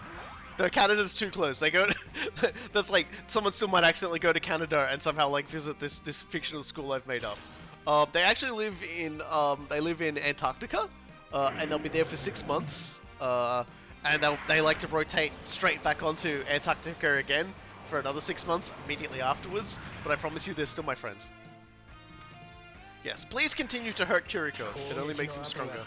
No, Canada's too close. They go to, that's like, someone still might accidentally go to Canada and somehow like visit this fictional school I've made up. They actually live in Antarctica, and they'll be there for 6 months. And they like to rotate straight back onto Antarctica again for another 6 months immediately afterwards. But I promise you, they're still my friends. Yes, please continue to hurt Kiriko. It only makes him stronger.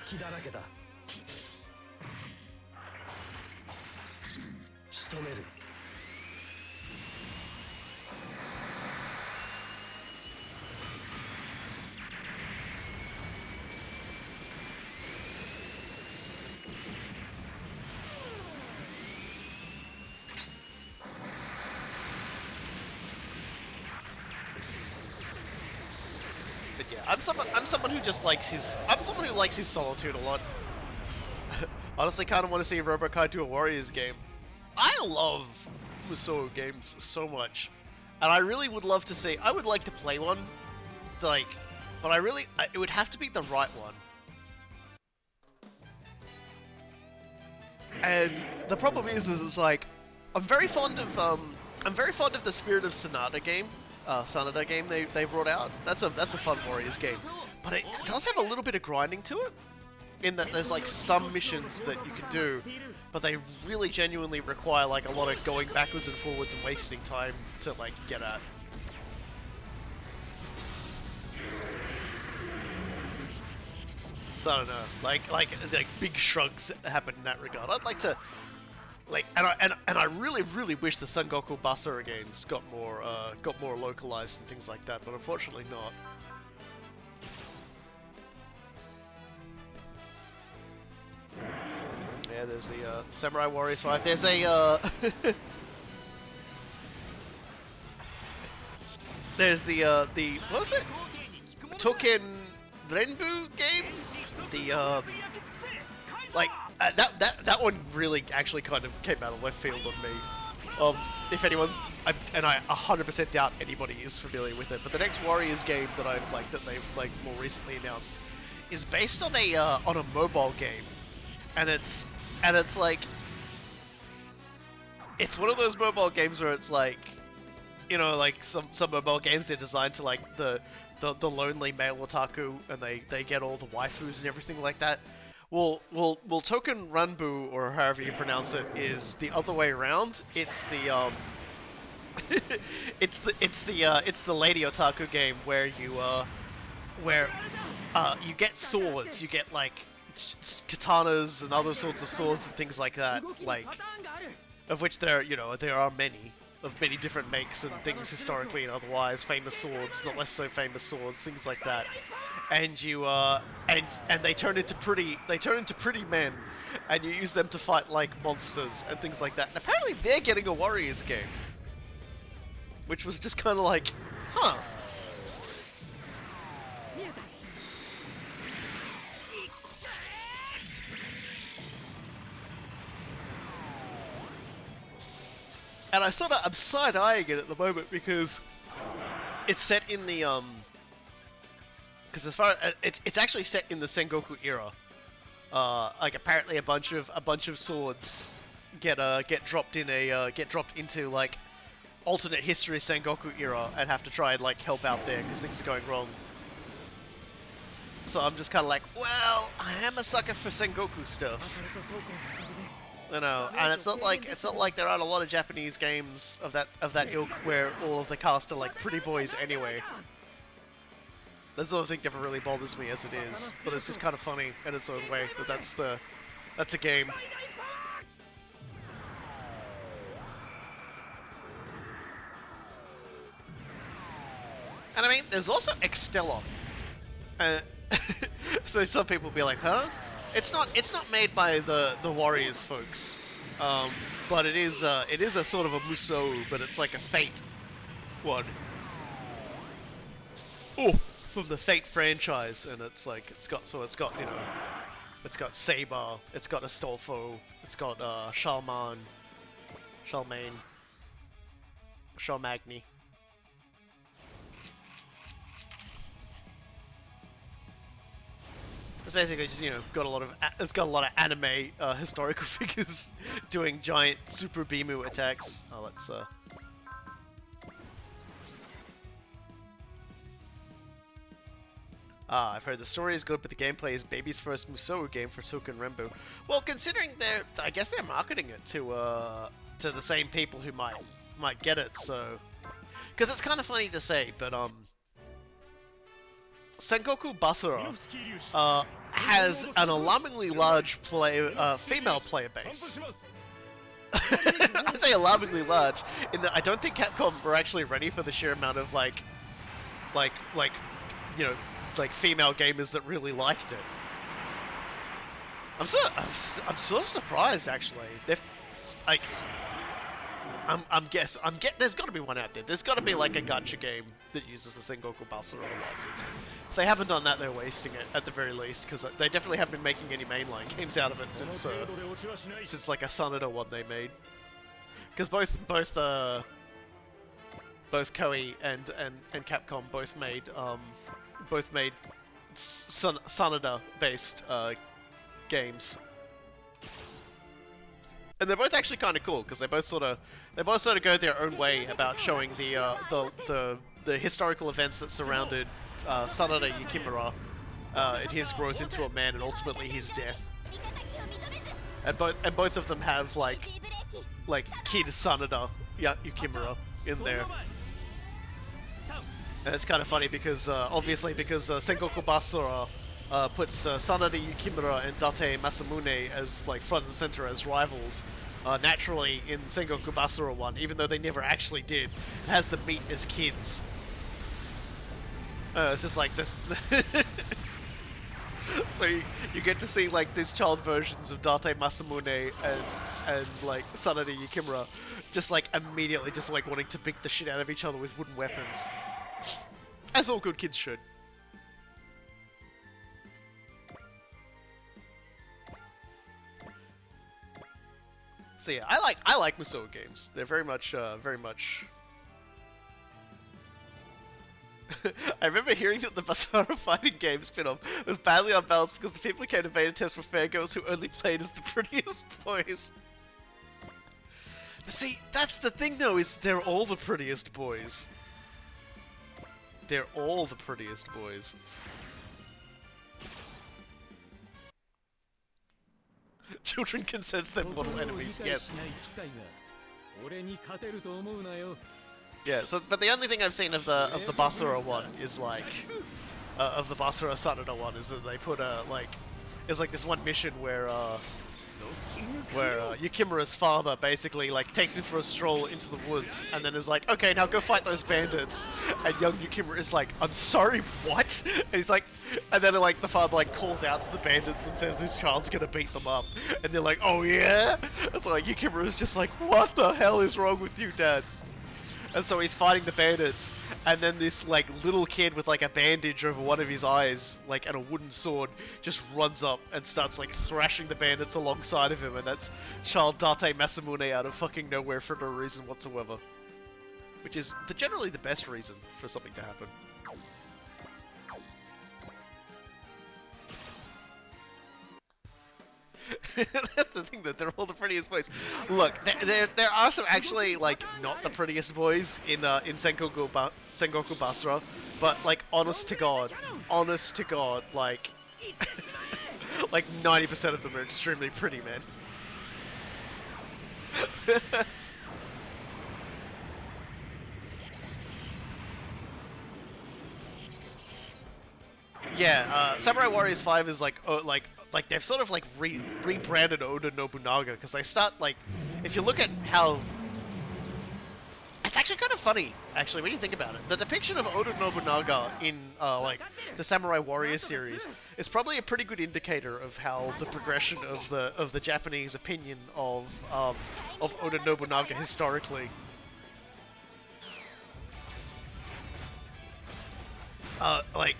But yeah, I'm someone who just likes his solitude a lot. Honestly, kind of want to see Robokai do a Warriors game. I love Musou games so much, and I really would love to see. I would like to play one, like, but it would have to be the right one. And the problem is it's like, I'm very fond of the Spirit of Sanada game they brought out. That's a fun Warriors game, but it does have a little bit of grinding to it, in that there's like some missions that you can do, but they really genuinely require like a lot of going backwards and forwards and wasting time to like get at. So I don't know, like big shrugs happen in that regard. I'd like to, like, and I really wish the Son Goku Basara games got more localized and things like that, but unfortunately not. Yeah, there's the Samurai Warriors 5. There's a there's the what was it? Token Renbu game? The like that one really actually kind of came out of left field on me. If anyone's, and I 100% doubt anybody is familiar with it, but the next Warriors game that they've like more recently announced is based on a mobile game, and it's like, it's one of those mobile games where it's like, you know, like some mobile games, they're designed to like the lonely male otaku, and they get all the waifus and everything like that. Well, Token Ranbu, or however you pronounce it, is the other way around. It's the it's the lady otaku game where you get swords, you get like katanas and other sorts of swords and things like that, like, of which there are many. Of many different makes and things, historically and otherwise, famous swords, not less so famous swords, things like that. And you and they turn into pretty men, and you use them to fight like monsters and things like that. And apparently they're getting a Warriors game, which was just kind of like, huh. And I'm side-eyeing it at the moment because it's set in the because as far it's actually set in the Sengoku era. Like apparently a bunch of swords get dropped into like alternate history Sengoku era and have to try and like help out there because things are going wrong. So I'm just kind of like, well, I am a sucker for Sengoku stuff. You know, and it's not like there aren't a lot of Japanese games of that ilk where all of the cast are like pretty boys anyway. That sort of thing never really bothers me as it is, but it's just kind of funny in its own way that that's a game. And I mean, there's also Extella. So some people will be like, huh? It's not made by the Warriors folks, but it is a sort of a Musou, but it's like a Fate one. Oh, from the Fate franchise, and it's got Saber, it's got Astolfo, it's got Charlemagne, Charmagny. It's basically just, got a lot of anime historical figures doing giant super Bimu attacks. Oh, let's I've heard the story is good, but the gameplay is baby's first Musou game for Token Renbu. Well, considering I guess they're marketing it to the same people who might get it, so, because it's kind of funny to say, but Sengoku Basara has an alarmingly large female player base. I say alarmingly large in that I don't think Capcom were actually ready for the sheer amount of like female gamers that really liked it. I'm sort of surprised actually. There's got to be one out there. There's got to be like a gacha game that uses the Sengoku Basara license. If they haven't done that, they're wasting it at the very least, because they definitely haven't been making any mainline games out of it since like a Sanada one they made. Because both both Koei and Capcom both made Sanada based games. And they're both actually kind of cool because they both sort of go their own way about showing the historical events that surrounded Sanada Yukimura and his growth into a man and ultimately his death. And both of them have like kid Sanada Yukimura in there. And it's kind of funny because obviously because Sengoku Basara puts Sanada Yukimura and Date Masamune as like front and center as rivals. Naturally, in Sengoku Basara 1, even though they never actually did, it has them meet as kids. It's just like this. So you get to see like these child versions of Date Masamune and like Sanada Yukimura, just like immediately just like wanting to beat the shit out of each other with wooden weapons, as all good kids should. So yeah, I like Musou games. They're very much. I remember hearing that the Basara fighting game spin-off was badly unbalanced because the people who came to beta test were fangirls who only played as the prettiest boys. But see, that's the thing though, is they're all the prettiest boys. They're all the prettiest boys. Children can sense their mortal enemies, yes. Yeah, so but the only thing I've seen of the Basara one is like of the Basara Sanada one is that they put it's like this one mission where Yukimura's father basically like takes him for a stroll into the woods and then is like, okay, now go fight those bandits. And young Yukimura is like, I'm sorry, what? And he's like, and then like the father like calls out to the bandits and says this child's gonna beat them up. And they're like, oh yeah? And so like Yukimura's just like, what the hell is wrong with you, Dad? And so he's fighting the bandits, and then this like little kid with like a bandage over one of his eyes, like and a wooden sword, just runs up and starts like thrashing the bandits alongside of him, and that's child Date Masamune out of fucking nowhere for no reason whatsoever. Which is generally the best reason for something to happen. That's the thing, that they're all the prettiest boys. Look, there are some actually like not the prettiest boys in Sengoku Basara, but like honest to god, like like 90% of them are extremely pretty, man. Yeah, Samurai Warriors 5 is like like they've sort of like rebranded Oda Nobunaga because they start like, if you look at how, it's actually kind of funny actually when you think about it. The depiction of Oda Nobunaga in like the Samurai Warrior series is probably a pretty good indicator of how the progression of the Japanese opinion of Oda Nobunaga historically. Like.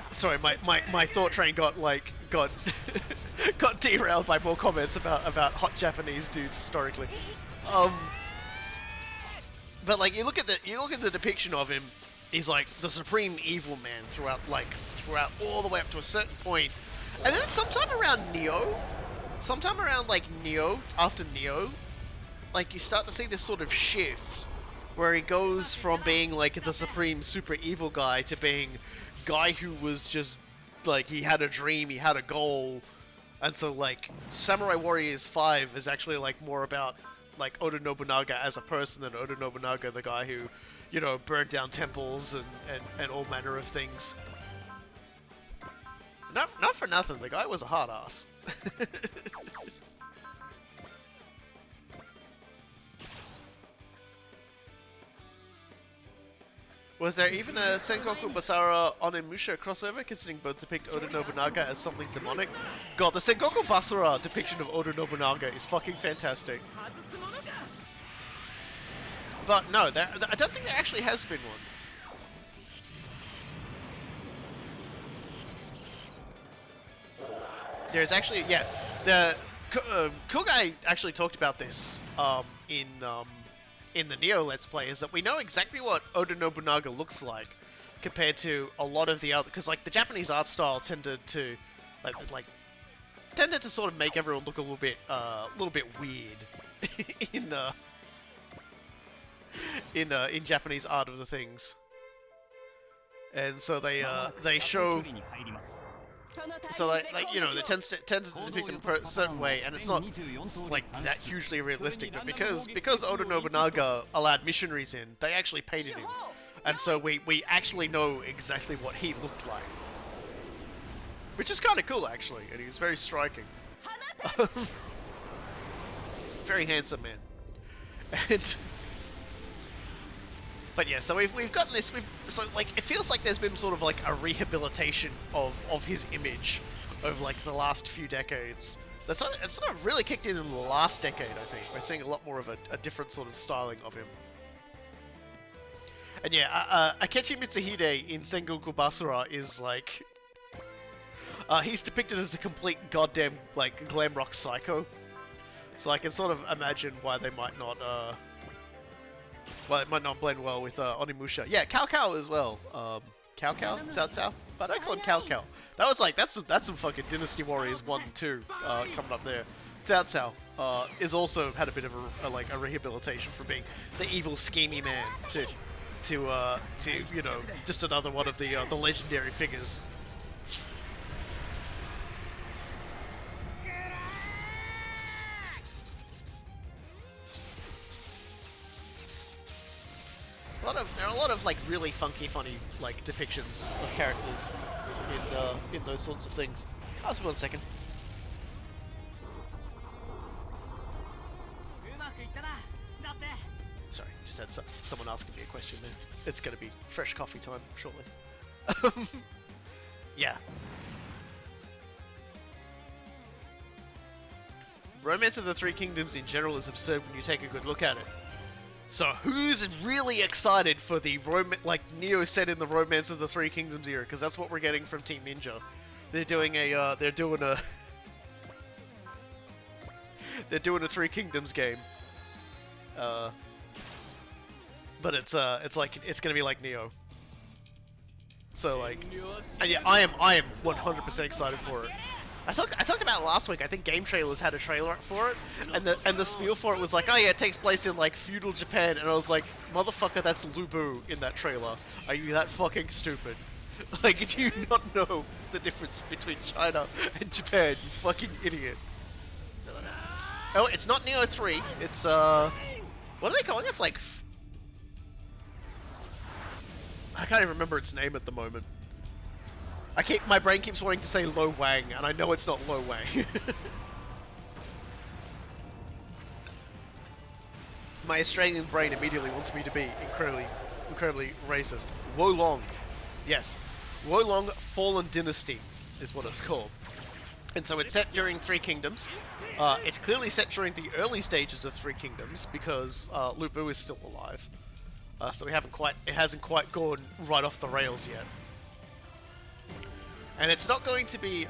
Sorry, my thought train got got derailed by more comments about hot Japanese dudes historically. But like you look at the depiction of him, he's like the supreme evil man throughout all the way up to a certain point, and then sometime around like Neo, after Neo, like you start to see this sort of shift where he goes from being like the supreme super evil guy to being guy who was just like, he had a dream, he had a goal. And so like Samurai Warriors 5 is actually like more about like Oda Nobunaga as a person than Oda Nobunaga the guy who, you know, burned down temples and all manner of things. Not for nothing, the guy was a hard ass. Was there even a Sengoku Basara Onimusha crossover, considering both depict Oda Nobunaga as something demonic? God, the Sengoku Basara depiction of Oda Nobunaga is fucking fantastic. But no, I don't think there actually has been one. There's actually, yeah, the Kogai actually talked about this in in the Neo Let's Play is that we know exactly what Oda Nobunaga looks like compared to a lot of the other, because like the Japanese art style tended to sort of make everyone look a little bit weird in Japanese art of the things, and so they show. So like you know, it tends to depict him a certain way, and it's not like that hugely realistic. But because Oda Nobunaga allowed missionaries in, they actually painted him, and so we actually know exactly what he looked like, which is kind of cool actually, and he's very striking, very handsome man, and. But yeah, so we've gotten this. So like it feels like there's been sort of like a rehabilitation of his image over like the last few decades. It's sort of really kicked in the last decade. I think we're seeing a lot more of a different sort of styling of him. And yeah, Akechi Mitsuhide in Sengoku Basara is like he's depicted as a complete goddamn like glam rock psycho. So I can sort of imagine why they might not. Well, it might not blend well with Onimusha. Yeah, Cao Cao as well. Cao Cao? Cao Cao? But I call him Cao Cao. That was like, that's some fucking Dynasty Warriors 1 and 2 coming up there. Cao Cao is also had a bit of a rehabilitation for being the evil, schemy man to you know, just another one of the legendary figures. There are a lot of like really funky, funny like depictions of characters in those sorts of things. Just 1 second. Sorry, just had someone asking me a question there. It's gonna be fresh coffee time shortly. Yeah. Romance of the Three Kingdoms in general is absurd when you take a good look at it. So who's really excited for the Neo set in the Romance of the Three Kingdoms era? Because that's what we're getting from Team Ninja. They're doing a Three Kingdoms game. But it's gonna be like Neo. So like, and yeah, I am 100% excited for it. I talked about it last week. I think Game Trailers had a trailer up for it, and the spiel for it was like, oh yeah, it takes place in like feudal Japan, and I was like, motherfucker, that's Lu Bu in that trailer. Are you that fucking stupid? Like, do you not know the difference between China and Japan, you fucking idiot? Oh, it's not Neo 3. It's what are they calling it? It's like I can't even remember its name at the moment. My brain keeps wanting to say Lo Wang, and I know it's not Lo Wang. My Australian brain immediately wants me to be incredibly racist. Wo Long. Yes. Wo Long Fallen Dynasty is what it's called. And so it's set during Three Kingdoms. It's clearly set during the early stages of Three Kingdoms, because Lu Bu is still alive. So it hasn't quite gone right off the rails yet. And it's not going to be,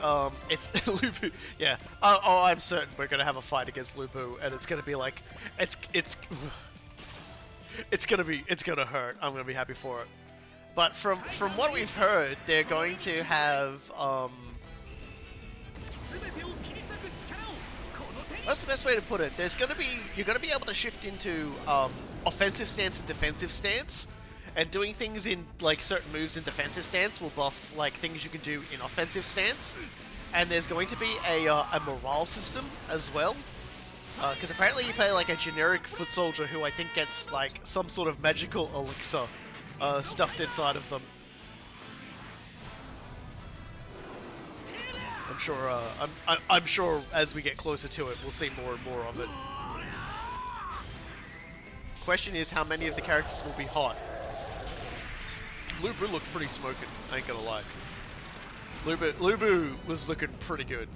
it's Lu Bu, yeah. Oh, I'm certain we're going to have a fight against Lu Bu, and it's going to be like, it's going to hurt. I'm going to be happy for it. But from what we've heard, they're going to have, what's the best way to put it? You're going to be able to shift into, offensive stance and defensive stance. And doing things in, like, certain moves in defensive stance will buff, like, things you can do in offensive stance. And there's going to be a morale system as well. Because apparently you play, like, a generic foot soldier who I think gets, like, some sort of magical elixir stuffed inside of them. I'm sure as we get closer to it, we'll see more and more of it. Question is, how many of the characters will be hot? Lu Bu looked pretty smoking, I ain't gonna lie. Lu Bu was looking pretty good.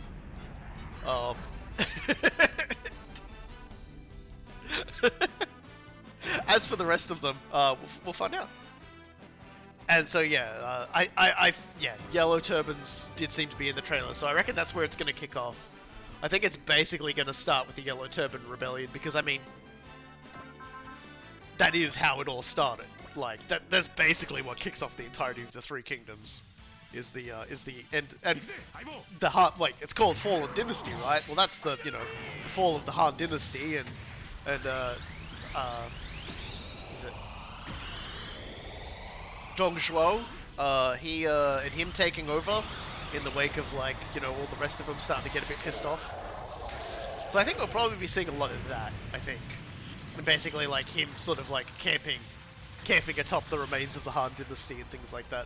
As for the rest of them, we'll find out. And so yeah, yeah, yellow turbans did seem to be in the trailer, so I reckon that's where it's gonna kick off. I think it's basically gonna start with the Yellow Turban Rebellion, because I mean, that is how it all started. Like that's basically what kicks off the entirety of the Three Kingdoms, is the and the Han, like it's called Fallen Dynasty, right? Well, that's the the fall of the Han Dynasty, and is it Zhong Zhuo? He and him taking over in the wake of like all the rest of them starting to get a bit pissed off. So I think we'll probably be seeing a lot of that. I think, and basically like him sort of like camping atop the remains of the Han Dynasty and things like that.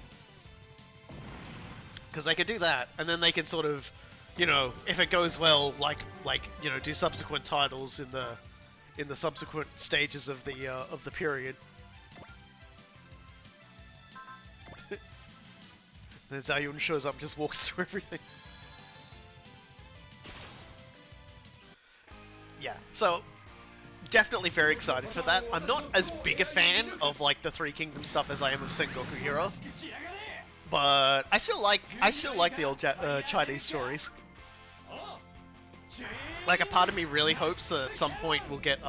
Because they can do that, and then they can sort of, if it goes well, like do subsequent titles in the subsequent stages of the period. Then Zayun shows up and just walks through everything. Yeah, so definitely very excited for that. I'm not as big a fan of like the Three Kingdoms stuff as I am of Sengoku Hero, but I still like the old Chinese stories. Like a part of me really hopes that at some point we'll get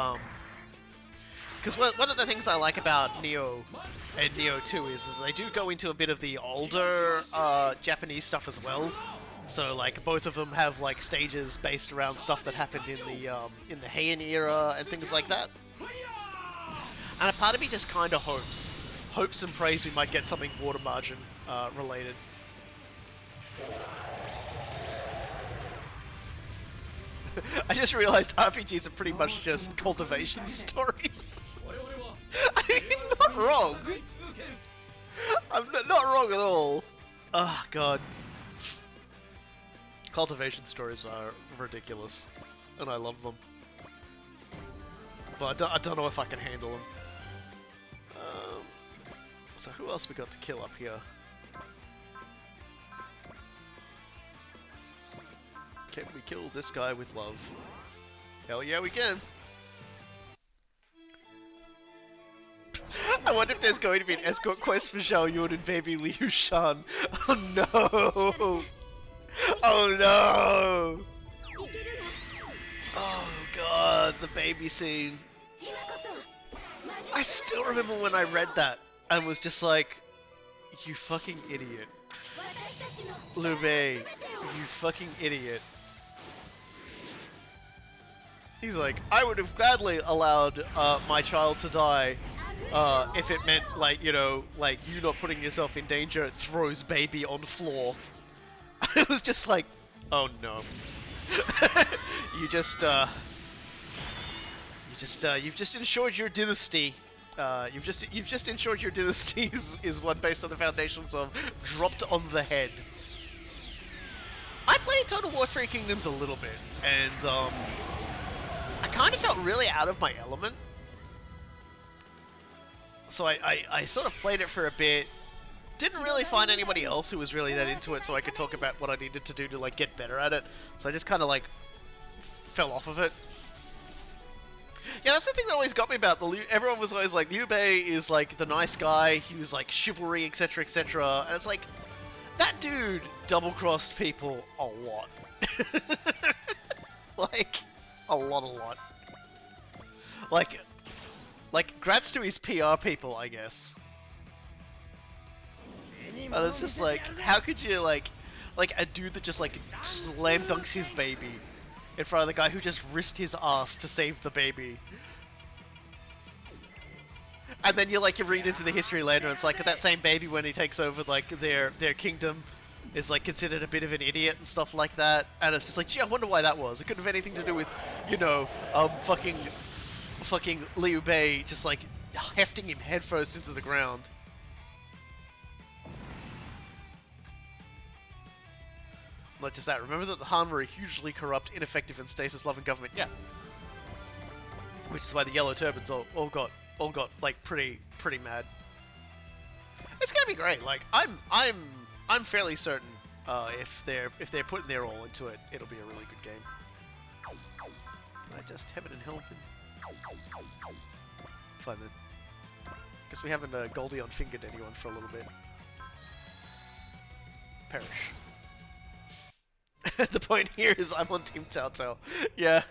because one of the things I like about Neo and Neo 2 is they do go into a bit of the older Japanese stuff as well. So like both of them have like stages based around stuff that happened in the Heian era and things like that. And a part of me just kind of hopes and prays we might get something water margin related. I just realized RPGs are pretty much just cultivation stories. I mean, not wrong. I'm not wrong at all. Oh god. Cultivation stories are ridiculous, and I love them. But I don't know if I can handle them. So who else we got to kill up here? Can we kill this guy with love? Hell yeah, we can! I wonder if there's going to be an escort quest for Zhao Yun and baby Liu Shan. Oh no! Oh no! Oh god, the baby scene. I still remember when I read that and was just like, you fucking idiot. Liu Bei, you fucking idiot. He's like, I would have gladly allowed my child to die if it meant, like, like you not putting yourself in danger. Throws baby on floor. It was just like, oh no. You've just ensured your dynasty. You've just ensured your dynasty is one based on the foundations of dropped on the head. I played Total War Three Kingdoms a little bit, and I kind of felt really out of my element. So I sort of played it for a bit. Didn't really find anybody else who was really that into it, so I could talk about what I needed to do to like get better at it. So I just kind of like fell off of it. Yeah, that's the thing that always got me about everyone was always like, Liu Bei is like the nice guy, he was like chivalry, etc, etc, and it's like, that dude double-crossed people a lot. Like, a lot. Like, grats to his PR people, I guess. And it's just like, how could you like a dude that just like slam dunks his baby in front of the guy who just risked his ass to save the baby. And then you read into the history later, and it's like that same baby, when he takes over like their kingdom, is like considered a bit of an idiot and stuff like that. And it's just like, gee, I wonder why that was. It couldn't have anything to do with, fucking Liu Bei just like hefting him headfirst into the ground. Not just that, remember that the Han were a hugely corrupt, ineffective, and stasis-loving government. Yeah. Which is why the Yellow Turbans all got like pretty mad. It's gonna be great. Like I'm fairly certain if they're putting their all into it, it'll be a really good game. Can I just heaven and help him? Fine then. Guess we haven't Goldion fingered anyone for a little bit. Perish. The point here is I'm on Team Cao Cao. Yeah.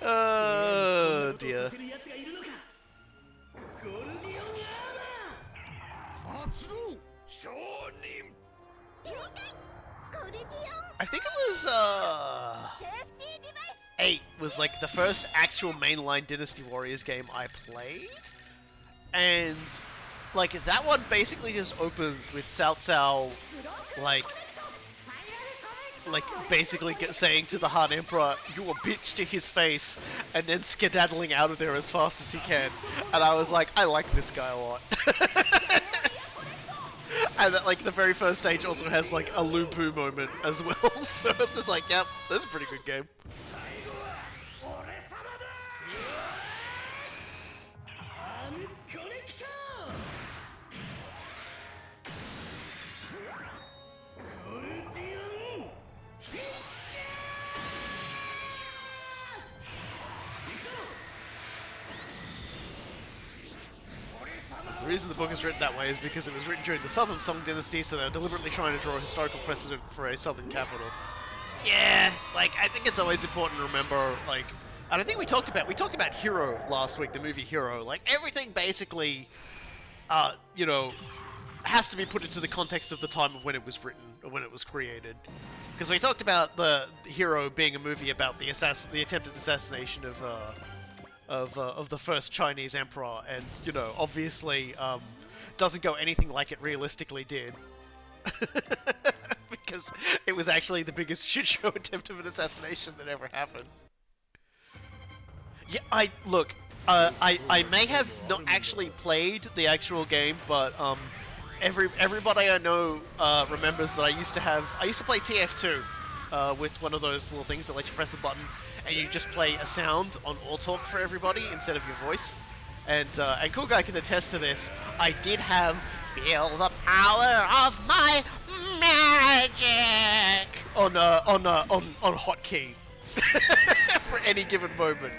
Oh dear. I think it was 8 was like the first actual mainline Dynasty Warriors game I played, and like that one basically just opens with Cao Cao like basically saying to the Han Emperor, "You a bitch" to his face, and then skedaddling out of there as fast as he can. And I was like, I like this guy a lot. And that, like, the very first stage also has like a Lupu moment as well, so it's just like, yep, that's a pretty good game. The reason the book is written that way is because it was written during the Southern Song Dynasty, so they're deliberately trying to draw a historical precedent for a Southern capital. Yeah, like, I think it's always important to remember, like, and I think we talked about Hero last week, the movie Hero. Like, everything basically, you know, has to be put into the context of the time of when it was written, or when it was created. Because we talked about the Hero being a movie about the attempted assassination of the first Chinese emperor, and, you know, obviously doesn't go anything like it realistically did. Because it was actually the biggest shitshow attempt of an assassination that ever happened. Yeah, I may have not actually played the actual game, but everybody I know remembers that I used to play TF2 with one of those little things that let you press a button and you just play a sound on Autalk for everybody instead of your voice. And Cool Guy can attest to this. I did have "Feel the Power of My Magic" on hotkey for any given moment.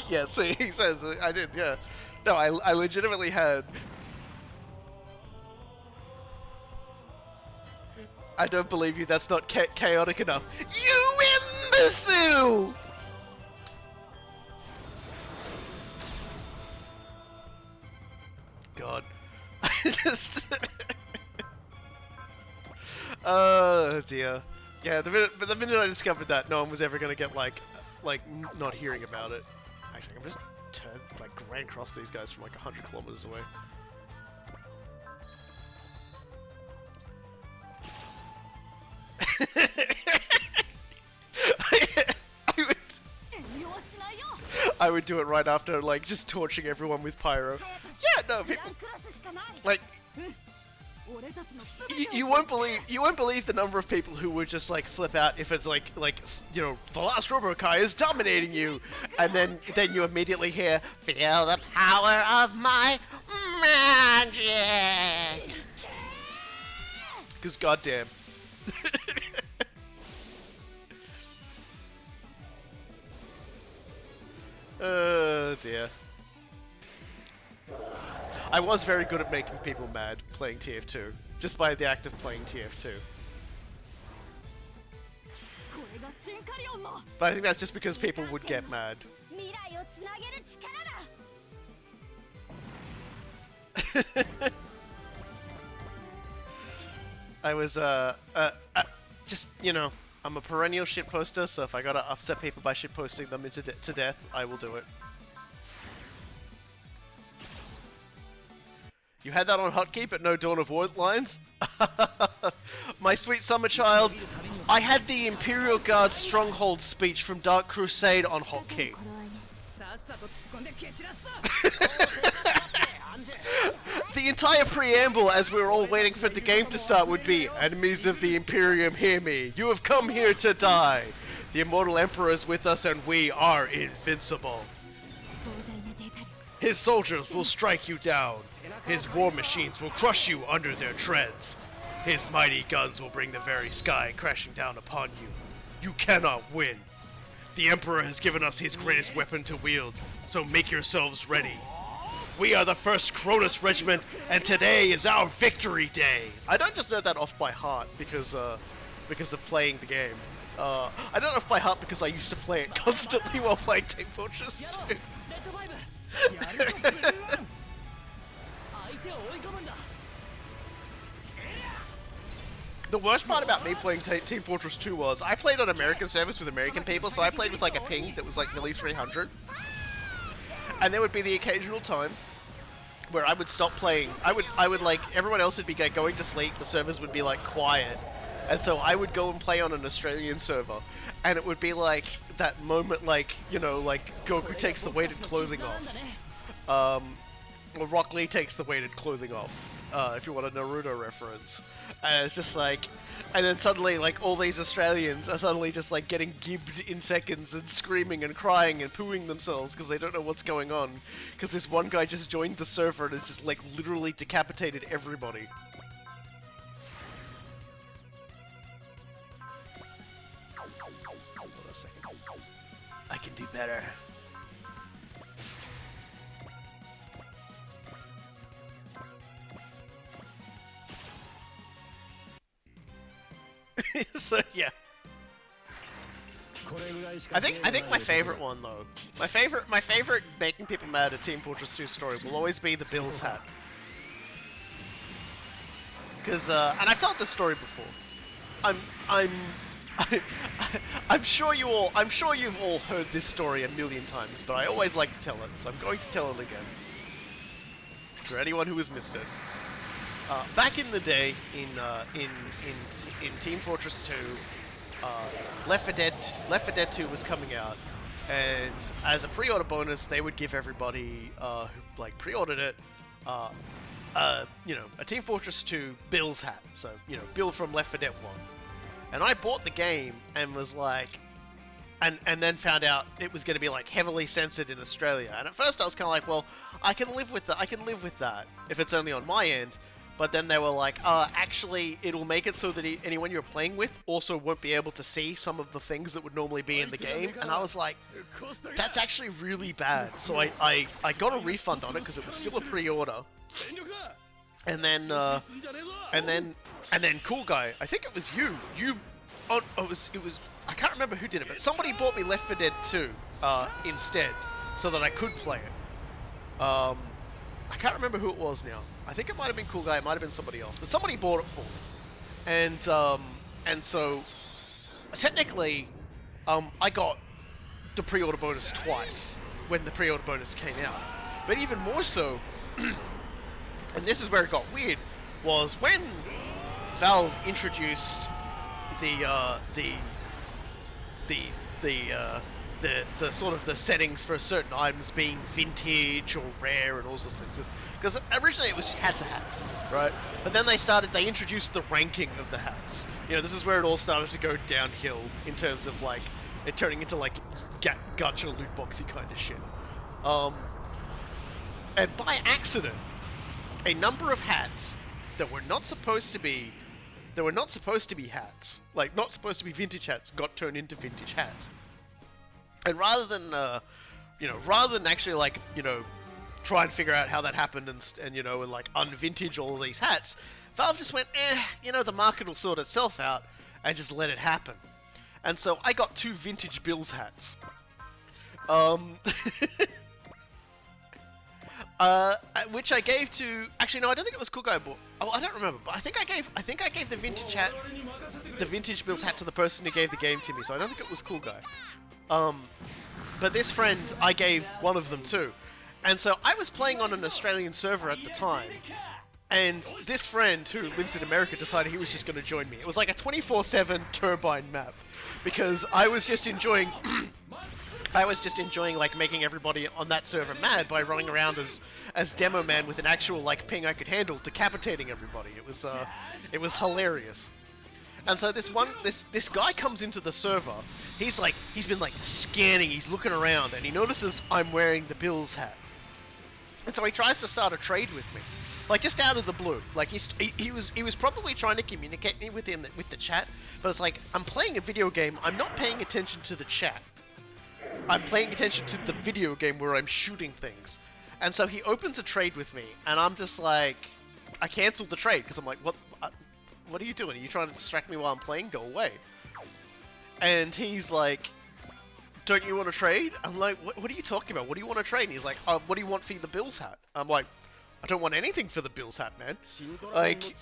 Yeah, see, he says I did. Yeah, no, I legitimately had. I don't believe you. That's not chaotic enough. You imbecile! God. Just. Oh dear. Yeah, the minute I discovered that, no one was ever gonna get like not hearing about it. Actually, I'm just ran across these guys from like 100 kilometers away. I would do it right after, like, just torching everyone with pyro. Yeah, no, like, you won't believe the number of people who would just like flip out if it's like you know, the last Robokai is dominating you, and then you immediately hear "Feel the power of my magic," because goddamn. Oh dear. I was very good at making people mad playing TF2, just by the act of playing TF2. But I think that's just because people would get mad. I was, just, you know, I'm a perennial shitposter, so if I gotta upset people by shitposting them to death, I will do it. You had that on hotkey, but no Dawn of War lines? My sweet summer child, I had the Imperial Guard Stronghold speech from Dark Crusade on hotkey. The entire preamble as we were all waiting for the game to start would be, "Enemies of the Imperium, hear me. You have come here to die. The Immortal Emperor is with us and we are invincible. His soldiers will strike you down. His war machines will crush you under their treads. His mighty guns will bring the very sky crashing down upon you. You cannot win. The Emperor has given us his greatest weapon to wield, so make yourselves ready. We are the 1st Cronus Regiment, and today is our victory day." I don't just know that off by heart because because of playing the game. I don't know if by heart because I used to play it constantly while playing Team Fortress 2. The worst part about me playing Team Fortress 2 was I played on American servers with American people, so I played with like a ping that was like nearly 300. And there would be the occasional time where I would stop playing. I would like, everyone else would be going to sleep, the servers would be like quiet. And so I would go and play on an Australian server, and it would be like that moment, like, you know, like Goku takes the weighted clothing off. Or Rock Lee takes the weighted clothing off, if you want a Naruto reference. And it's just like, and then suddenly, like, all these Australians are suddenly just like getting gibbed in seconds and screaming and crying and pooing themselves because they don't know what's going on. Because this one guy just joined the server and has just like literally decapitated everybody. Hold on a second. I can do better. So yeah, I think my favorite one though, my favorite making people mad at Team Fortress 2 story will always be the Bills hat. Because and I've told this story before. I'm sure you've all heard this story a million times, but I always like to tell it, so I'm going to tell it again for anyone who has missed it. Back in the day, in Team Fortress 2, Left 4 Dead 2 was coming out, and as a pre-order bonus, they would give everybody who like pre-ordered it, you know, a Team Fortress 2 Bill's hat. So, you know, Bill from Left 4 Dead 1. And I bought the game and was like, and then found out it was going to be like heavily censored in Australia. And at first I was kind of like, well, I can live with that if it's only on my end. But then they were like, actually, it'll make it so that anyone you're playing with also won't be able to see some of the things that would normally be in the game. And I was like, that's actually really bad. So I got a refund on it because it was still a pre-order. And then Cool Guy, I think it was you. It was I can't remember who did it, but somebody bought me Left 4 Dead 2 instead, so that I could play it. I can't remember who it was now. I think it might have been Cool Guy, it might have been somebody else, but somebody bought it for me. And so, technically, I got the pre-order bonus twice when the pre-order bonus came out. But even more so, and this is where it got weird, was when Valve introduced the sort of the settings for certain items being vintage or rare and all sorts of things. Because originally it was just hats, right? But then they introduced the ranking of the hats. You know, this is where it all started to go downhill in terms of like it turning into like gacha loot boxy kind of shit. And by accident, a number of hats that were not supposed to be hats, like not supposed to be vintage hats, got turned into vintage hats. And rather than actually like, you know, try and figure out how that happened and you know, and like unvintage all of these hats, Valve just went, you know, the market will sort itself out, and just let it happen. And so I got 2 vintage Bills hats. Which I gave to, actually no, I don't think it was Cool Guy bought. Oh, I don't remember, but I think I gave the vintage hat, the vintage Bills hat to the person who gave the game to me. So I don't think it was Cool Guy. But this friend, I gave one of them to. And so I was playing on an Australian server at the time, and this friend who lives in America decided he was just going to join me. It was like a 24/7 turbine map, because I was just enjoying like making everybody on that server mad by running around as demo man with an actual like ping I could handle, decapitating everybody. It was hilarious. And so this guy comes into the server. He's been like scanning, he's looking around, and he notices I'm wearing the Bills hat. And so he tries to start a trade with me, like just out of the blue. Like he was probably trying to communicate me with the chat, but it's like, I'm playing a video game. I'm not paying attention to the chat. I'm paying attention to the video game where I'm shooting things. And so he opens a trade with me, and I'm just like, I cancelled the trade because I'm like, what? what are you doing? Are you trying to distract me while I'm playing? Go away. And he's like, don't you want to trade? I'm like, what are you talking about? What do you want to trade? And he's like, what do you want for the Bills hat? I'm like, I don't want anything for the Bills hat, man. Like,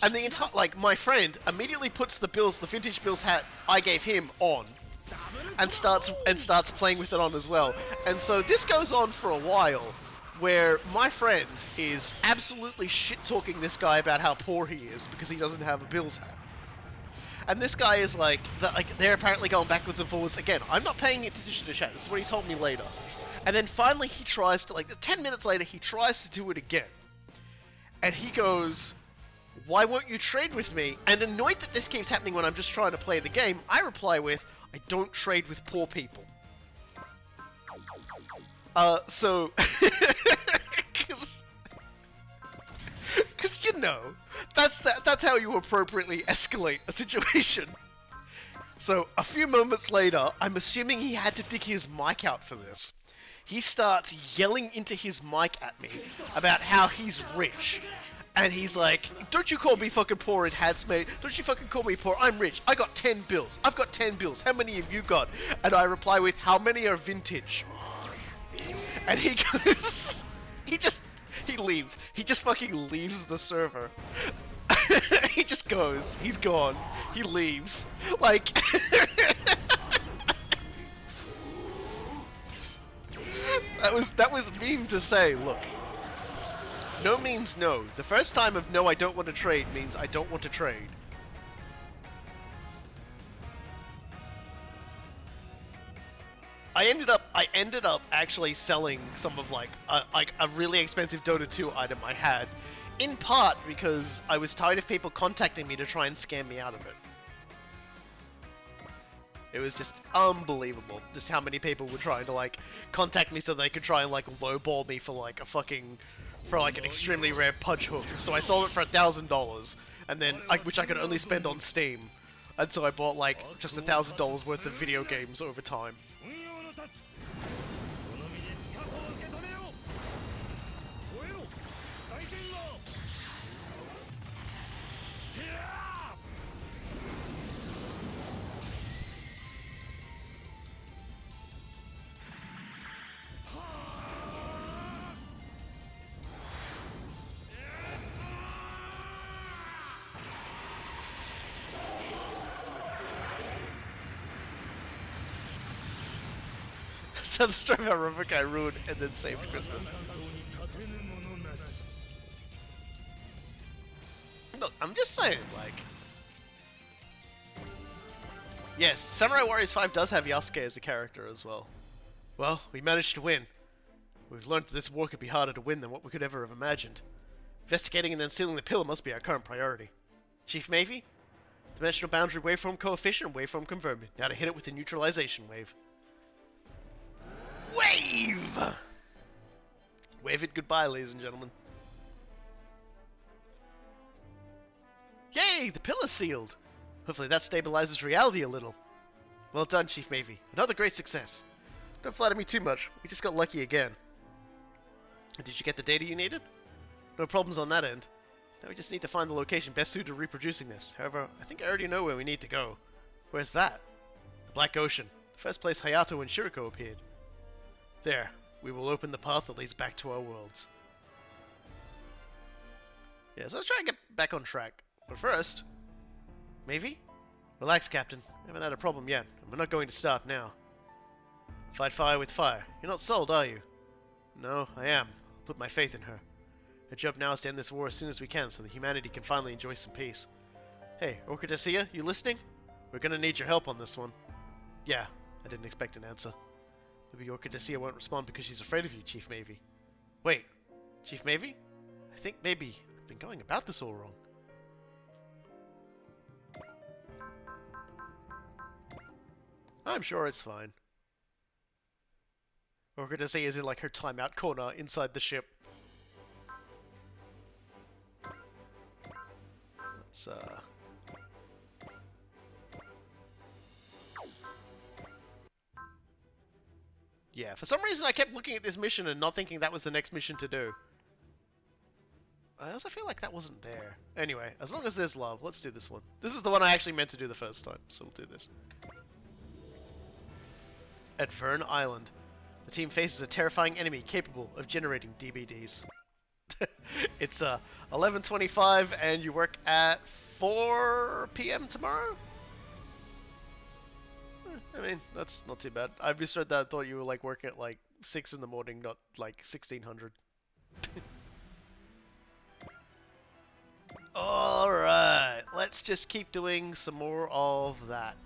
and the entire, like, my friend immediately puts the vintage Bills hat I gave him on, and starts playing with it on as well. And so this goes on for a while, where my friend is absolutely shit-talking this guy about how poor he is because he doesn't have a Bills hat. And this guy is like, they're apparently going backwards and forwards. Again, I'm not paying attention to chat. This is what he told me later. And then finally he tries to, like, 10 minutes later, he tries to do it again. And he goes, why won't you trade with me? And annoyed that this keeps happening when I'm just trying to play the game, I reply with, I don't trade with poor people. So... Because, you know, that's how you appropriately escalate a situation. So, a few moments later, I'm assuming he had to dig his mic out for this. He starts yelling into his mic at me about how he's rich. And he's like, don't you call me fucking poor in hats, mate. Don't you fucking call me poor. I'm rich. I got 10 bills. I've got 10 bills. How many have you got? And I reply with, how many are vintage? And he goes... He leaves. He just fucking leaves the server. He just goes. He's gone. He leaves. Like... That was mean to say, look. No means no. The first time of no, I don't want to trade means I don't want to trade. I ended up actually selling some of like a really expensive Dota 2 item I had, in part because I was tired of people contacting me to try and scam me out of it. It was just unbelievable, just how many people were trying to like contact me so they could try and like lowball me for like an extremely rare pudge hook. So I sold it for $1,000, and then which I could only spend on Steam, and so I bought like just $1,000 worth of video games over time. So the story about Rebecca I ruined and then saved Christmas. Look, I'm just saying, like... Yes, Samurai Warriors 5 does have Yasuke as a character as well. Well, we managed to win. We've learned that this war could be harder to win than what we could ever have imagined. Investigating and then sealing the pillar must be our current priority. Chief Mavie? Dimensional boundary waveform coefficient, waveform confirmed. Now to hit it with the neutralization wave. Wave! Wave it goodbye, ladies and gentlemen. Yay! The pillar's sealed! Hopefully that stabilizes reality a little. Well done, Chief Mavie. Another great success. Don't flatter me too much. We just got lucky again. Did you get the data you needed? No problems on that end. Now we just need to find the location best suited to reproducing this. However, I think I already know where we need to go. Where's that? The Black Ocean. The first place Hayato and Shiriko appeared. There. We will open the path that leads back to our worlds. Yeah, so let's try and get back on track. But first... Mavie? Relax, Captain. I haven't had a problem yet, and we're not going to start now. Fight fire with fire. You're not sold, are you? No, I am. I'll put my faith in her. Our job now is to end this war as soon as we can, so that humanity can finally enjoy some peace. Hey, Orchidacia, you listening? We're gonna need your help on this one. Yeah, I didn't expect an answer. Maybe Orchidacia won't respond because she's afraid of you, Chief Mavie. Wait, Chief Mavie? I think maybe I've been going about this all wrong. I'm sure it's fine. Orchidacia is in like her timeout corner inside the ship. Let's yeah, for some reason I kept looking at this mission and not thinking that was the next mission to do. I also feel like that wasn't there. Anyway, as long as there's love, let's do this one. This is the one I actually meant to do the first time, so we'll do this. At Vern Island, the team faces a terrifying enemy capable of generating DVDs. It's 11:25 and you work at 4 p.m. tomorrow? I mean, that's not too bad. I misread that. I thought you were like working at like 6 in the morning, not like 1600. Alright, let's just keep doing some more of that.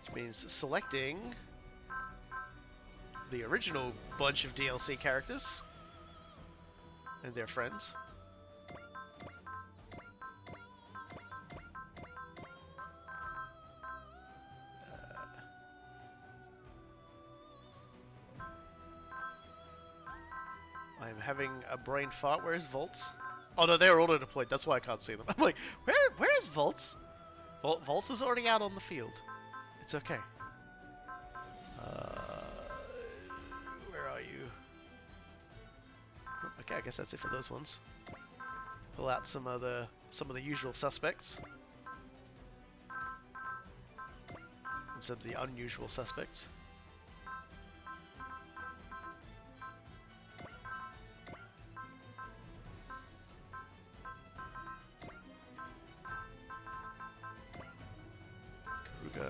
Which means selecting the original bunch of DLC characters and their friends. I'm having a brain fart. Where's Volts? Oh no, they're auto deployed. That's why I can't see them. I'm like, where's Volts? Volts is already out on the field. It's okay. Where are you? Okay, I guess that's it for those ones. Pull out some of the usual suspects instead of the unusual suspects.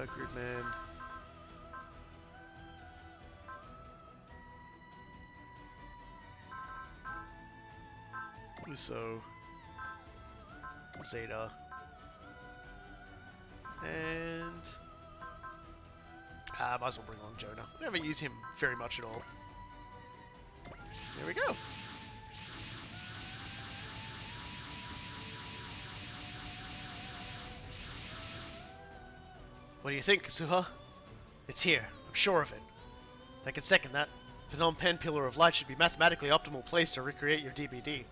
Gridman. Uso. Zeta. And... might as well bring on Jonah. We haven't used him very much at all. There we go. What do you think, Kazuha? It's here. I'm sure of it. I can second that. The Phnom Penh Pillar of Light should be mathematically optimal place to recreate your DBD.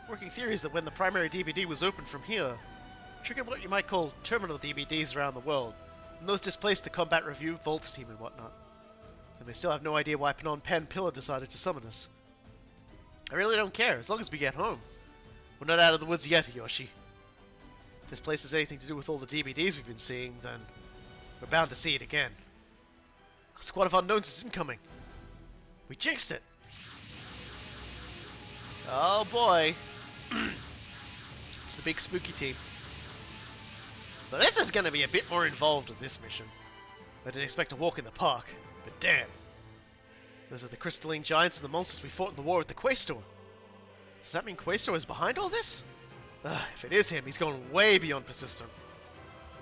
Working theory is that when the primary DBD was opened from here, triggered what you might call terminal DBDs around the world, and those displaced the combat review, Volts team and whatnot. And they still have no idea why Phnom Penh Pillar decided to summon us. I really don't care, as long as we get home. We're not out of the woods yet, Yoshi. If this place has anything to do with all the DBDs we've been seeing, then we're bound to see it again. A squad of unknowns is incoming. We jinxed it. Oh boy. It's the big spooky team. So this is going to be a bit more involved with this mission. I didn't expect a walk in the park, but damn. Those are the crystalline giants and the monsters we fought in the war with the Quaestor. Does that mean Quaestor is behind all this? If it is him, he's going way beyond persistent.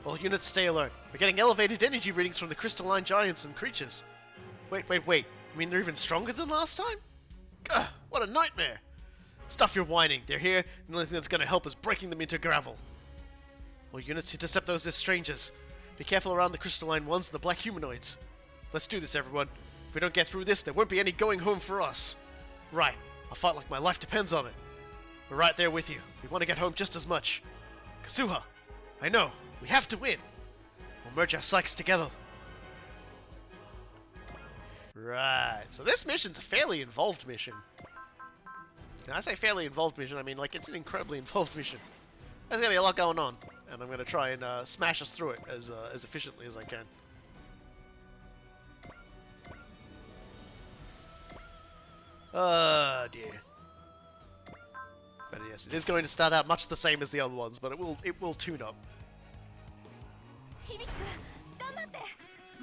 All units stay alert. We're getting elevated energy readings from the crystalline giants and creatures. Wait. You mean they're even stronger than last time? Ugh, what a nightmare. Stuff you're whining. They're here, and the only thing that's going to help is breaking them into gravel. All units intercept those as strangers. Be careful around the crystalline ones and the black humanoids. Let's do this, everyone. If we don't get through this, there won't be any going home for us. Right. I'll fight like my life depends on it. We're right there with you. We want to get home just as much. Kazuha, I know. We have to win. We'll merge our psyches together. Right. So this mission's a fairly involved mission. When I say fairly involved mission, I mean like it's an incredibly involved mission. There's going to be a lot going on, and I'm going to try and smash us through it as efficiently as I can. Oh dear. But yes, it is going to start out much the same as the other ones, but it will tune up.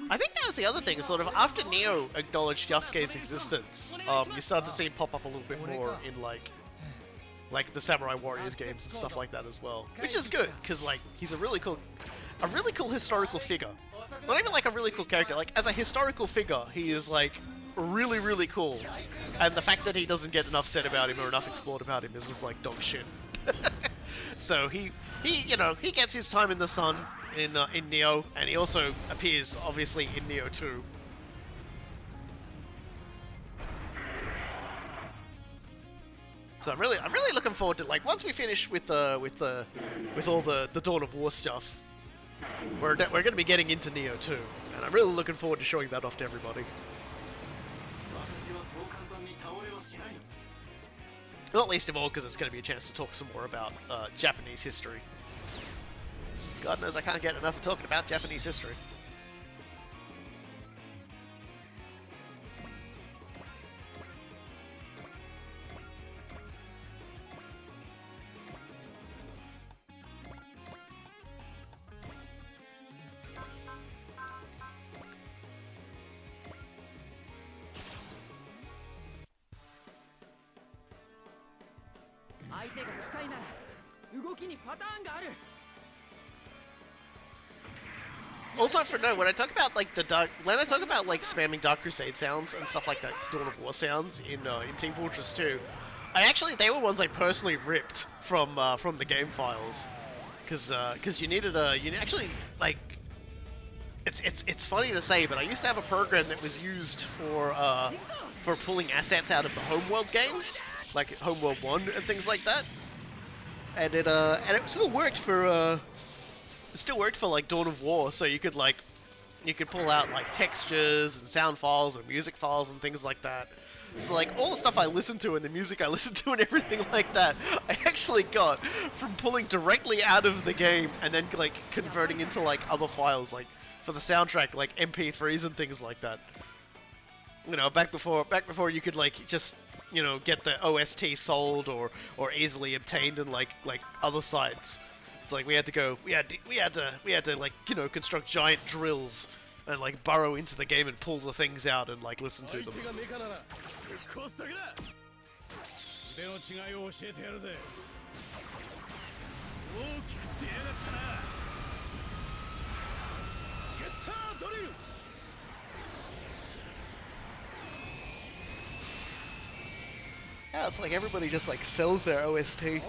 I think that was the other thing, sort of after Neo acknowledged Yasuke's existence, you start to see him pop up a little bit more in like the Samurai Warriors games and stuff like that as well, which is good because like he's a really cool historical figure. Not even like a really cool character, like as a historical figure, he is like really cool. And the fact that he doesn't get enough said about him or enough explored about him is just like dog shit. So he gets his time in the sun in Neo, and he also appears obviously in Neo 2. So I'm really looking forward to like once we finish with all the Dawn of War stuff, we're going to be getting into Neo 2, and I'm really looking forward to showing that off to everybody. Not least of all because it's going to be a chance to talk some more about Japanese history. God knows I can't get enough of talking about Japanese history. Also, for no, when I talk about like spamming Dark Crusade sounds and stuff like that, Dawn of War sounds in Team Fortress 2, they were ones I personally ripped from the game files, because you needed actually like it's funny to say, but I used to have a program that was used for pulling assets out of the Homeworld games, like Homeworld 1 and things like that, and it still worked for. It still worked for like Dawn of War, so you could pull out like textures and sound files and music files and things like that. So like all the stuff I listened to and the music I listened to and everything like that, I actually got from pulling directly out of the game and then like converting into like other files, like for the soundtrack, like MP3s and things like that. You know, back before you could like just get the OST sold or easily obtained in like other sites. It's like we had to like construct giant drills and like burrow into the game and pull the things out and like listen to them. Yeah, it's like everybody just like sells their OST.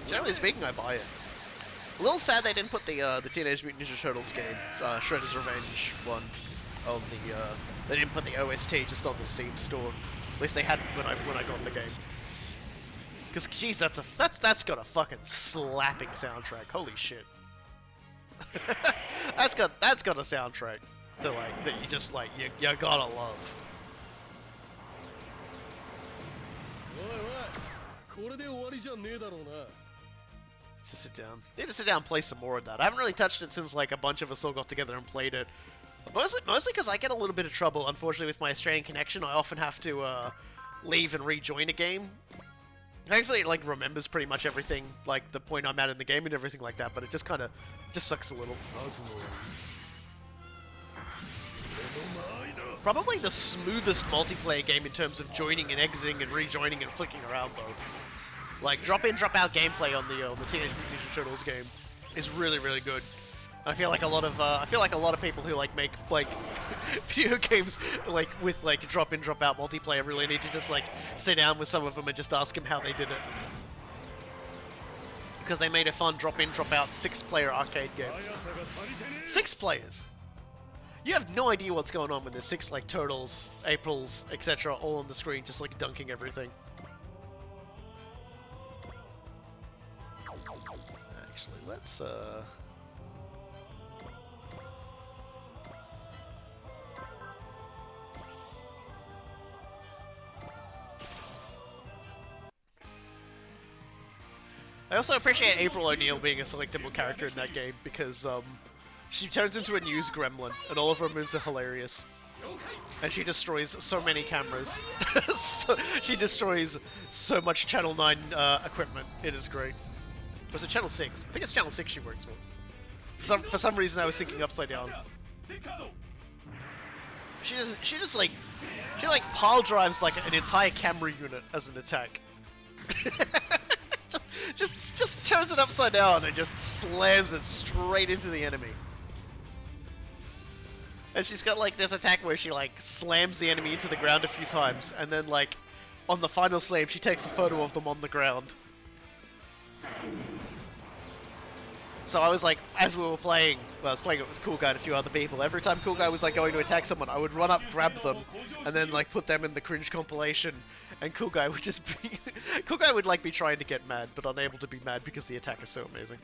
Generally speaking, I buy it. A little sad they didn't put the Teenage Mutant Ninja Turtles game, Shredder's Revenge one, on the. They didn't put the OST just on the Steam store. At least they hadn't when I got the game. Because geez, that's got a fucking slapping soundtrack. Holy shit. that's got a soundtrack to like that you just like you gotta love. To sit down. Need to sit down and play some more of that. I haven't really touched it since like a bunch of us all got together and played it. Mostly because I get a little bit of trouble, unfortunately, with my Australian connection. I often have to leave and rejoin a game. Thankfully, it like remembers pretty much everything, like the point I'm at in the game and everything like that. But it just sucks a little. Probably the smoothest multiplayer game in terms of joining and exiting and rejoining and flicking around though. Like drop in, drop out gameplay on the Teenage Mutant Ninja Turtles game is really, really good. I feel like a lot of people who like make like video games like with like drop in, drop out multiplayer really need to just like sit down with some of them and just ask them how they did it, because they made a fun drop in, drop out 6-player arcade game. 6 players. You have no idea what's going on when there's 6 like turtles, Aprils, etc. all on the screen, just like dunking everything. Actually, let's I also appreciate April O'Neil being a selectable character in that game because she turns into a news gremlin and all of her moves are hilarious. And she destroys so many cameras. She destroys so much Channel 9 equipment. It is great. Was it Channel 6? I think it's Channel 6 she works with. For some reason I was thinking Upside Down. She pile drives like an entire camera unit as an attack. just turns it upside down and just slams it straight into the enemy. And she's got like this attack where she like slams the enemy into the ground a few times, and then like on the final slam she takes a photo of them on the ground. So I was like, as we were playing, well, I was playing it with Cool Guy and a few other people, every time Cool Guy was like going to attack someone, I would run up, grab them, and then like put them in the cringe compilation, and Cool Guy would just be... Cool Guy would like be trying to get mad, but unable to be mad because the attack is so amazing.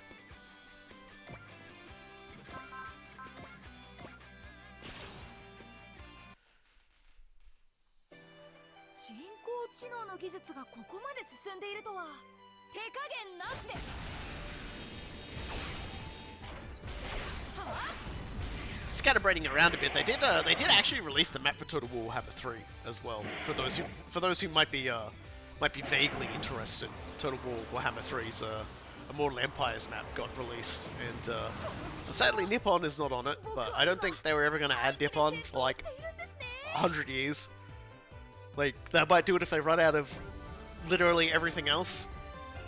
知能の技術がここまで進んでいるとは手加減なしです。 Scatterbraiding around a bit, they did actually release the map for Total War Warhammer 3 as well. For those who might be vaguely interested, Total War Warhammer 3's Immortal Empires map got released, and sadly Nippon is not on it. But I don't think they were ever going to add Nippon for like 100 years. Like they might do it if they run out of literally everything else.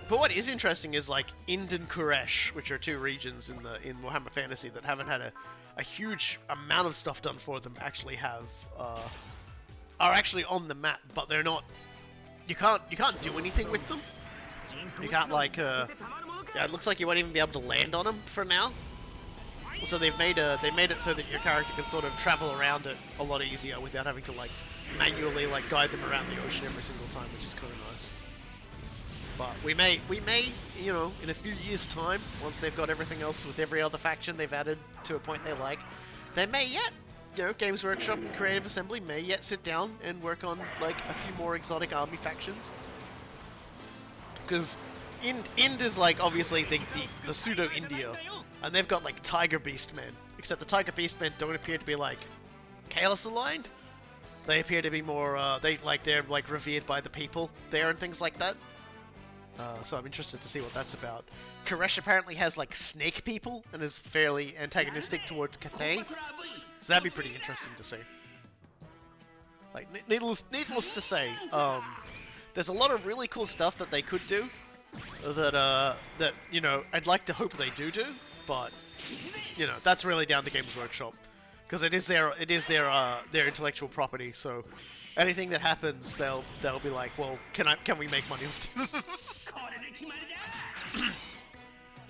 But what is interesting is like Ind and Kuresh, which are two regions in Warhammer Fantasy that haven't had a huge amount of stuff done for them, actually have are actually on the map, but they're not. You can't do anything with them. You can't like yeah, it looks like you won't even be able to land on them for now. So they made it so that your character can sort of travel around it a lot easier without having to like manually like guide them around the ocean every single time, which is kind of nice. But we may, you know, in a few years' time, once they've got everything else with every other faction they've added to a point they like, they may yet, you know, Games Workshop and Creative Assembly may yet sit down and work on like a few more exotic army factions. Because Ind is like obviously the pseudo India, and they've got like Tiger Beast Men, except the Tiger Beast Men don't appear to be like Chaos aligned. They appear to be more they're like revered by the people there and things like that. So I'm interested to see what that's about. Koresh apparently has like snake people and is fairly antagonistic towards Cathay, so that'd be pretty interesting to see. Like needless to say, there's a lot of really cool stuff that they could do that you know I'd like to hope they do, but you know that's really down to Games Workshop because it is their intellectual property. So anything that happens, they'll be like, well, can we make money with this?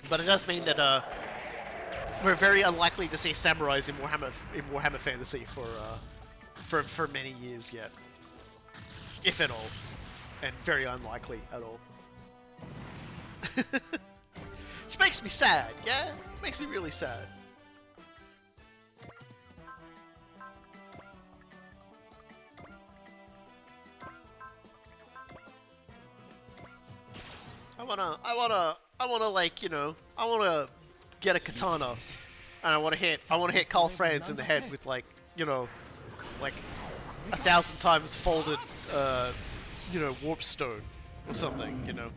But it does mean that we're very unlikely to see samurais in Warhammer Fantasy for many years yet, if at all, and very unlikely at all. Which makes me sad, yeah? It makes me really sad. I wanna like, you know, I wanna get a katana, and I wanna hit Carl Franz in the head with like, you know, like 1,000 times folded, you know, warp stone or something, you know.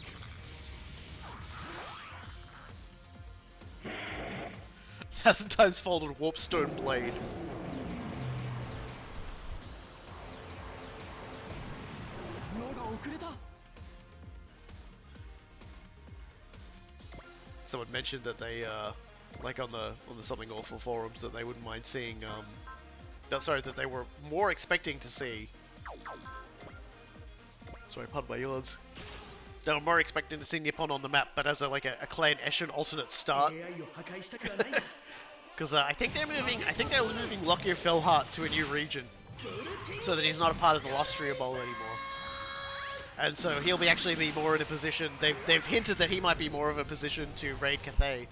1,000 times folded warp stone blade. Someone mentioned that they, like on the Something Awful forums, that they wouldn't mind seeing, that they were more expecting to see. Sorry, pardon my yawns. They were more expecting to see Nippon on the map, but as a Clan Eshin alternate start. Because I think they're moving Lockyer Fellheart to a new region, so that he's not a part of the Lostria Bowl anymore. And so he'll actually be more in a position. They've hinted that he might be more of a position to raid Cathay,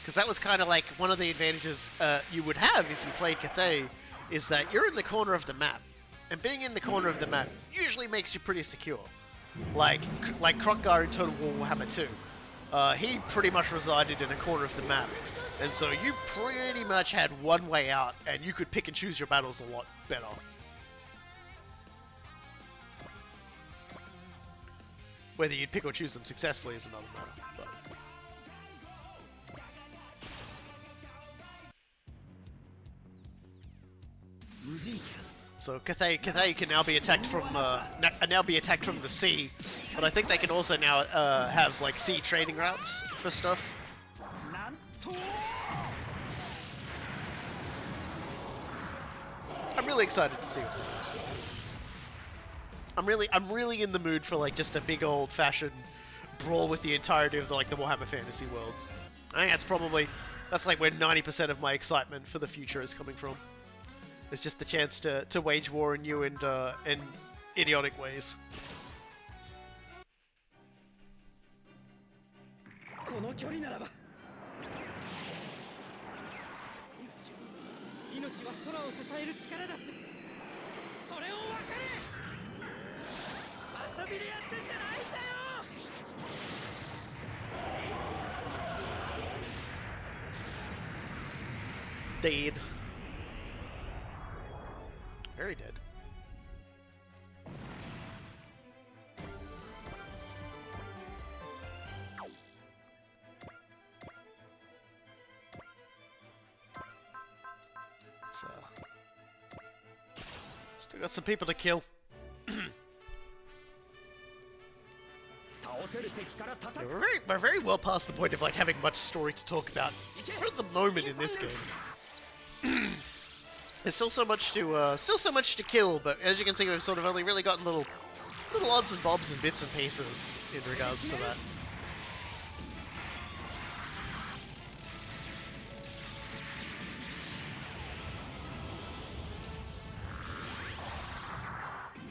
because that was kind of like one of the advantages you would have if you played Cathay, is that you're in the corner of the map, and being in the corner of the map usually makes you pretty secure. Like Krokgar in Total War Warhammer 2, he pretty much resided in a corner of the map, and so you pretty much had one way out, and you could pick and choose your battles a lot better. Whether you'd pick or choose them successfully is another matter. But so Cathay can now be attacked from the sea, but I think they can also now have like sea trading routes for stuff. I'm really excited to see what that is. I'm really in the mood for like just a big old-fashioned brawl with the entirety of the Warhammer Fantasy world. I think that's like where 90% of my excitement for the future is coming from. It's just the chance to wage war in new and idiotic ways. Dead. Very dead. So, still got some people to kill. Yeah, we're very well past the point of like having much story to talk about for the moment in this game. There's still so much to kill, but as you can see, we've sort of only really gotten little odds and bobs and bits and pieces in regards to that.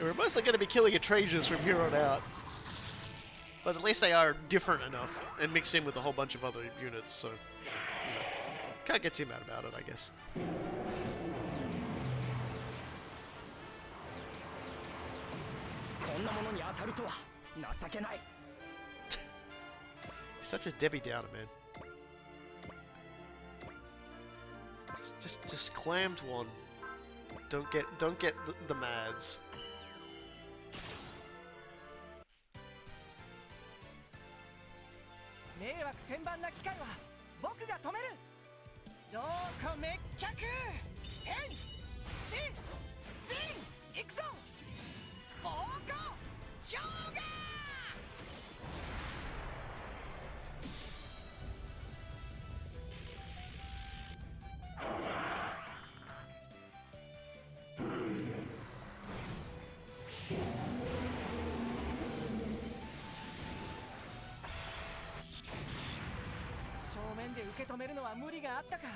And we're mostly going to be killing Etrangers from here on out. But at least they are different enough and mixed in with a whole bunch of other units, so you know, can't get too mad about it, I guess. Such a Debbie Downer, man. Just clammed one. Don't get the mads. 迷惑千万な機会は僕が止める。どうか滅却。天、地、人、行くぞ。暴行、氷河。正面で受け止めるのは無理があったか。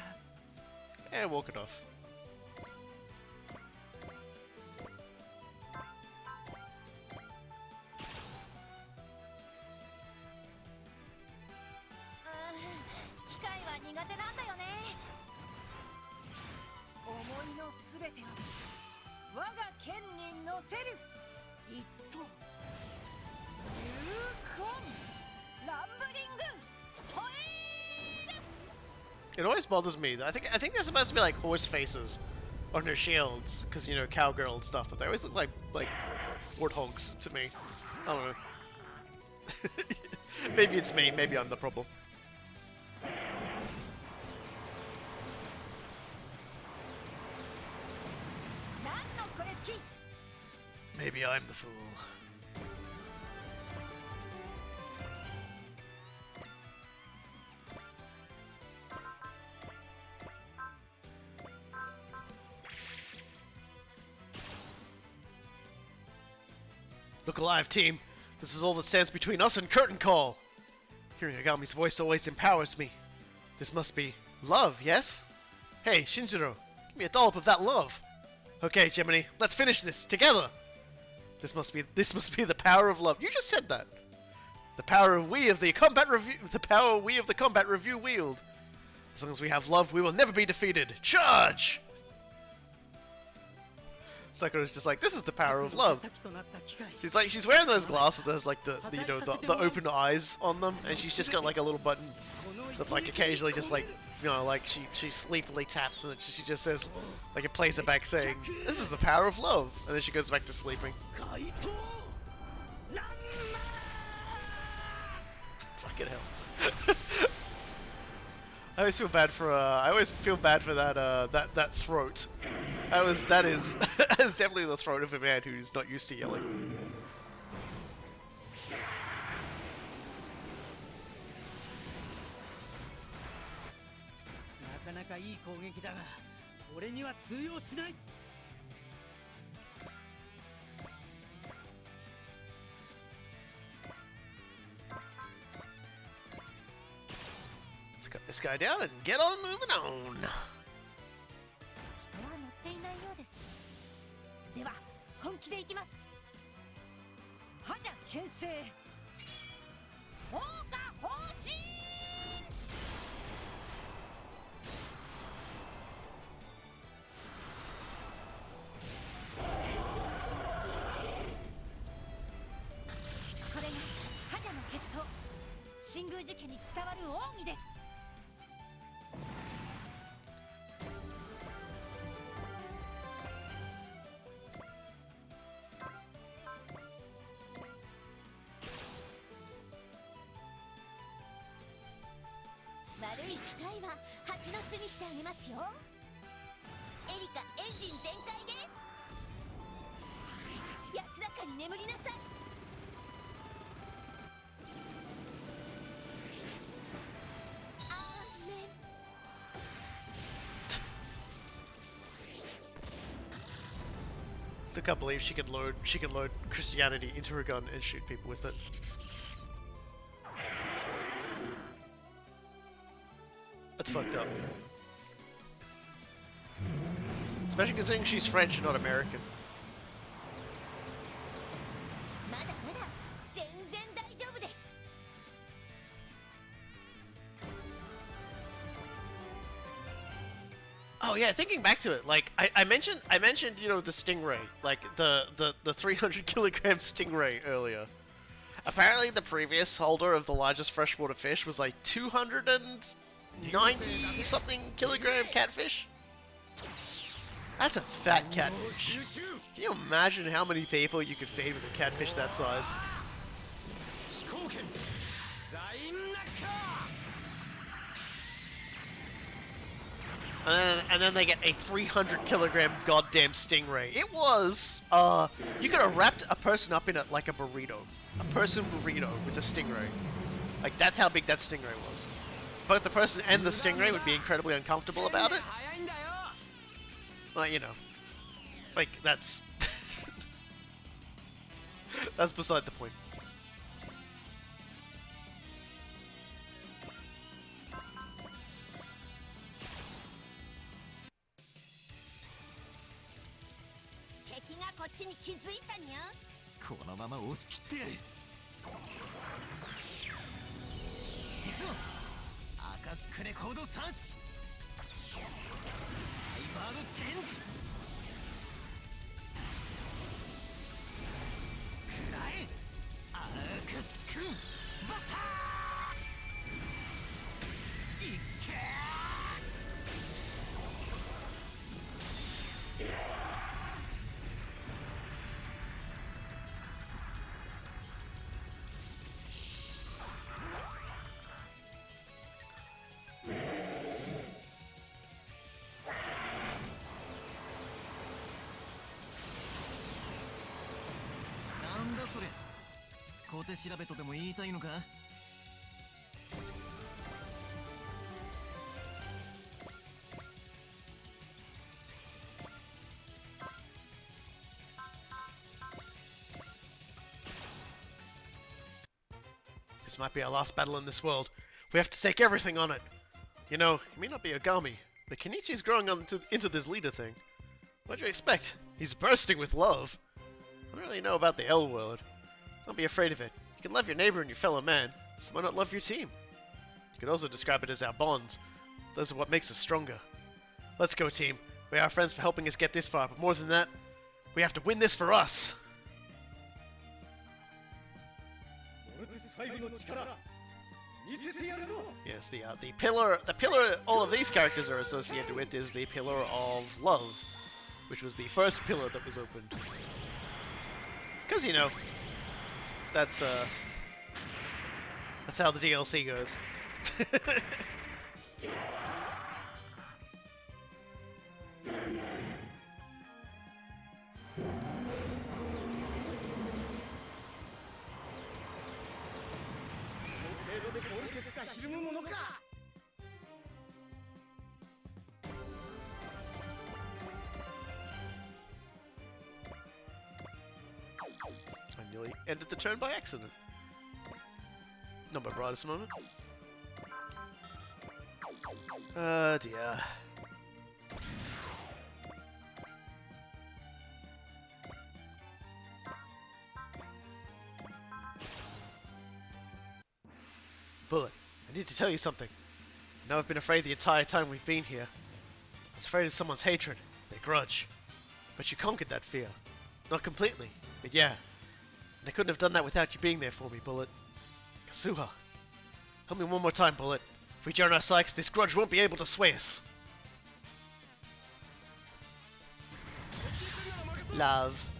Yeah, walk it off. It always bothers me. I think they're supposed to be like horse faces on their shields, because you know cowgirl and stuff, but they always look like warthogs to me. I don't know. Maybe it's me. Maybe I'm the problem. Maybe I'm the fool. Look alive, team. This is all that stands between us and curtain call. Hearing Agami's voice always empowers me. This must be love, yes? Hey, Shinjiro, give me a dollop of that love. Okay, Gemini, let's finish this together. This must be the power of love. You just said that. The power we of the combat review wield. As long as we have love, we will never be defeated. Charge! Sakura's just like, this is the power of love. She's wearing those glasses. There's like the open eyes on them, and she's just got like a little button that like occasionally just like like she sleepily taps on it. She just says like it plays it back saying, "This is the power of love," and then she goes back to sleeping. Fucking hell. I always feel bad for that throat. That is definitely the throat of a man who's not used to yelling. Let's cut this guy down and get on moving on. では本気でいきます。覇者牽制。放火方針。ルジュ家に伝わる奥義です。悪い機械は蜂の巣にしてあげますよ。エリカエンジン全開です。安らかに眠りなさい。アーメン。Still can't believe she can load Christianity into her gun and shoot people with it. That's fucked up. Especially considering she's French and not American. まだまだ全然大丈夫です。 Oh yeah, thinking back to it, like I mentioned, you know, the stingray, like the 300 kilogram stingray earlier. Apparently, the previous holder of the largest freshwater fish was like 290 something kilogram catfish. That's a fat catfish. Can you imagine how many people you could feed with a catfish that size? And then they get a 300 kilogram goddamn stingray. It was, you could have wrapped a person up in it like a burrito. A person burrito with a stingray. Like, that's how big that stingray was. Both the person and the stingray would be incredibly uncomfortable about it. Well, you know. Like, that's... that's beside the point. This might be our last battle in this world. We have to stake everything on it. You know, he may not be Ogami, but Kenichi's growing into this leader thing. What do you expect? He's bursting with love. I don't really know about the L word. Don't be afraid of it. You can love your neighbor and your fellow man, so why not love your team? You could also describe it as our bonds. Those are what makes us stronger. Let's go, team. We are our friends for helping us get this far, but more than that, we have to win this for us. Yes, the pillar all of these characters are associated with is the pillar of love, which was the first pillar that was opened. Because, you know, that's how the DLC goes. I nearly ended the turn by accident. Not my brightest moment. Oh dear. Bullet, I need to tell you something. I know I've been afraid the entire time we've been here. I was afraid of someone's hatred, their grudge. But you conquered that fear. Not completely, but yeah. And I couldn't have done that without you being there for me, Bullet. Kasuha. Help me one more time, Bullet. If we join our sights, this grudge won't be able to sway us. Love.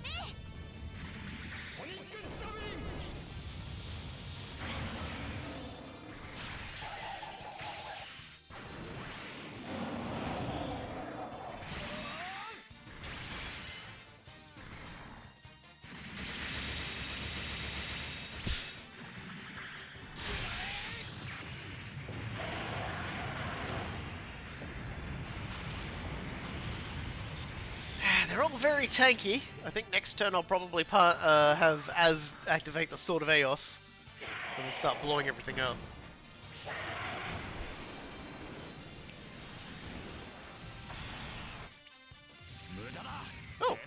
They're all very tanky. I think next turn I'll probably have Az activate the Sword of Eos and then start blowing everything up. Oh!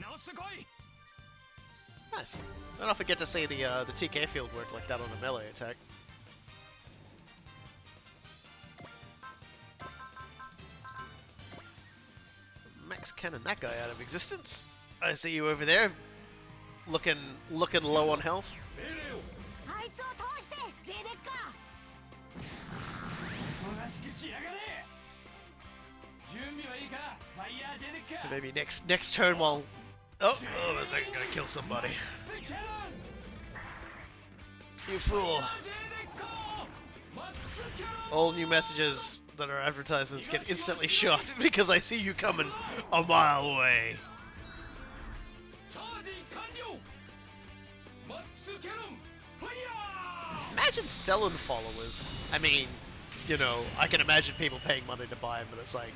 Nice. I don't forget to see the TK field work like that on a melee attack. Max cannon that guy out of existence. I see you over there, looking low on health. Maybe next turn while oh, is that gonna kill somebody? You fool! All new messages that are advertisements get instantly shot because I see you coming a mile away. Imagine selling followers. I mean, you know, I can imagine people paying money to buy them, but it's like,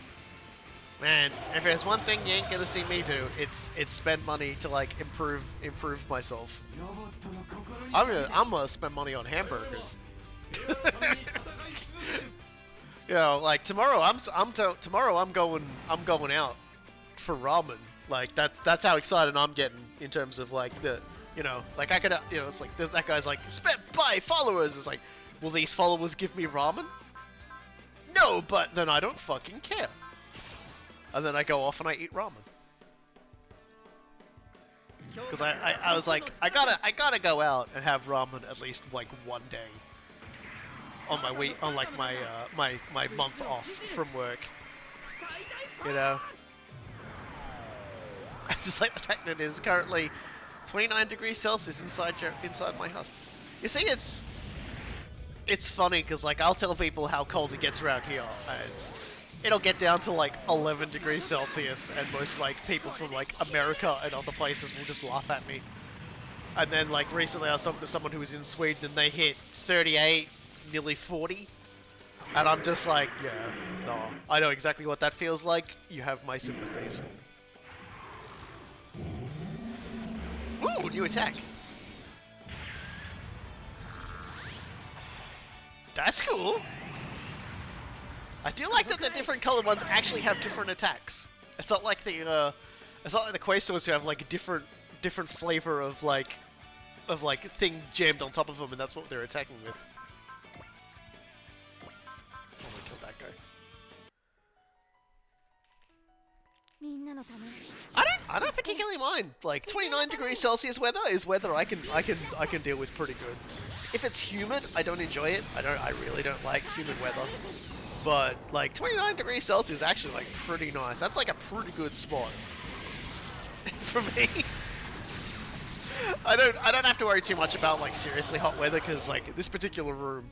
man, if there's one thing you ain't gonna see me do, it's spend money to like improve myself. I'm gonna spend money on hamburgers. You know, like tomorrow I'm going out for ramen. Like that's how excited I'm getting in terms of like the, you know, like I could, you know, it's like that guy's like buy followers. It's like, will these followers give me ramen? No, but then I don't fucking care. And then I go off and I eat ramen. Because I was like, I gotta go out and have ramen at least like one day on my week, on like my my month off from work. You know, I just like the fact that it is currently 29 degrees Celsius inside my house. You see, it's funny because like I'll tell people how cold it gets around here, and it'll get down to like 11 degrees Celsius, and most like people from like America and other places will just laugh at me. And then like recently I was talking to someone who was in Sweden and they hit 38, nearly 40, and I'm just like, yeah, no, I know exactly what that feels like. You have my sympathies. Ooh, new attack. That's cool. I do like that the different colored ones actually have different attacks. It's not like the Quasars who have like a different flavor of like thing jammed on top of them, and that's what they're attacking with. I'm gonna kill that guy. I don't particularly mind. Like 29 degrees Celsius weather is weather I can deal with pretty good. If it's humid, I don't enjoy it. I really don't like humid weather. But like 29 degrees Celsius is actually like pretty nice. That's like a pretty good spot for me. I don't have to worry too much about like seriously hot weather, because like this particular room,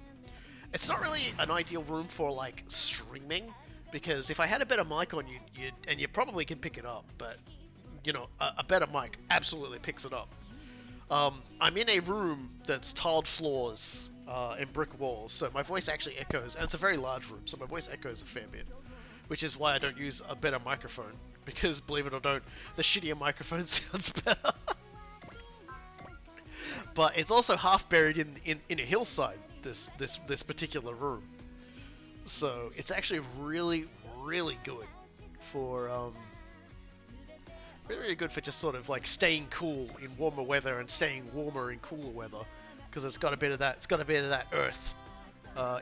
it's not really an ideal room for like streaming, because if I had a better mic on you probably can pick it up, but you know, a better mic absolutely picks it up. I'm in a room that's tiled floors and brick walls, so my voice actually echoes, and it's a very large room, so my voice echoes a fair bit, which is why I don't use a better microphone, because believe it or not, the shittier microphone sounds better. But it's also half buried in a hillside, this particular room, so it's actually really good for really good for just sort of like staying cool in warmer weather and staying warmer in cooler weather, because it's got a bit of that. It's got a bit of that earth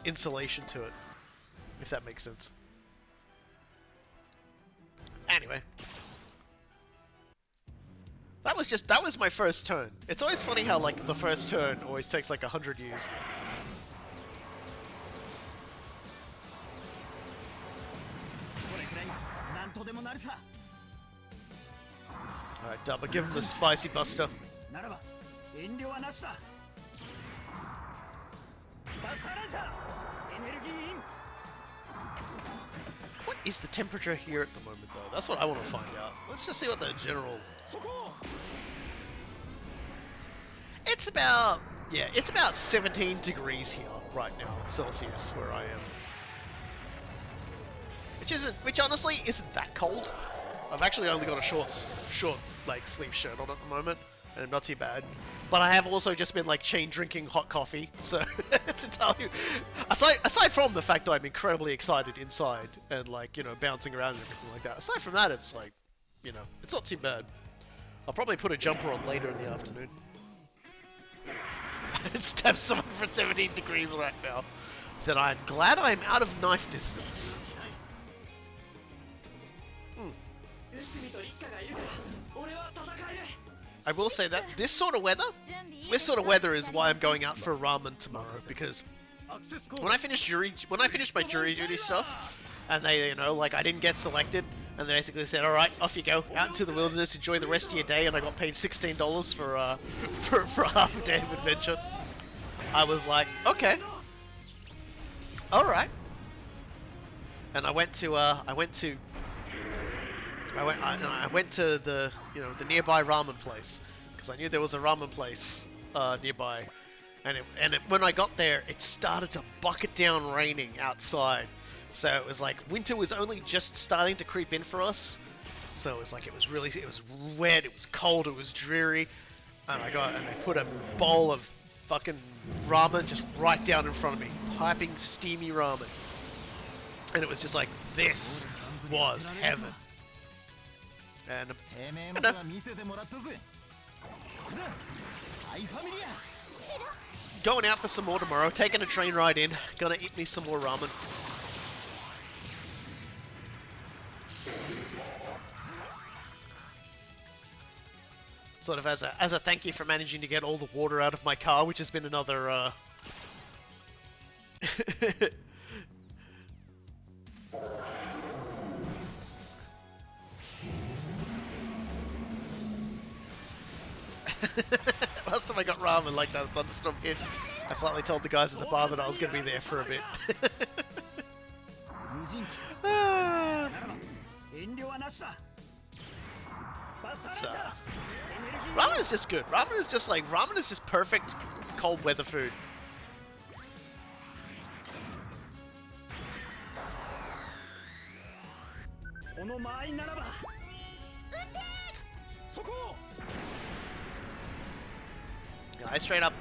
insulation to it, if that makes sense. Anyway, that was my first turn. It's always funny how like the first turn always takes like 100 years. さ Alright, Dubba, give him the spicy buster. ならば遠慮はなしだバスターランチャーエネルギーイン What is the temperature here at the moment, though? That's what I want to find out. Let's just see what the general... そこ It's about... Yeah, it's about 17 degrees here right now, Celsius, where I am. Which honestly isn't that cold. I've actually only got a short like sleeve shirt on at the moment, and not too bad. But I have also just been like chain drinking hot coffee, so to tell you, aside from the fact that I'm incredibly excited inside and like, you know, bouncing around and everything like that. Aside from that, it's like, you know, it's not too bad. I'll probably put a jumper on later in the afternoon. Stab someone for 17 degrees right now. Then I'm glad I'm out of knife distance. I will say that this sort of weather is why I'm going out for ramen tomorrow, because when I finished my jury duty stuff, and they, you know, like I didn't get selected, and they basically said, all right, off you go, out into the wilderness, enjoy the rest of your day, and I got paid $16 for half a day of adventure. I was like, okay, all right, and I went to the, you know, the nearby ramen place, because I knew there was a ramen place nearby, and when I got there, it started to bucket down raining outside, so it was like winter was only just starting to creep in for us, so it was like it was wet, it was cold, it was dreary, and they put a bowl of fucking ramen just right down in front of me, piping steamy ramen, and it was just like, this was heaven. And going out for some more tomorrow, taking a train ride in, gonna eat me some more ramen. Sort of as a thank you for managing to get all the water out of my car, which has been another Last time I got ramen like that thunderstorm hit, I flatly told the guys at the bar that I was going to be there for a bit. Ramen is just good. Ramen is just perfect cold weather food.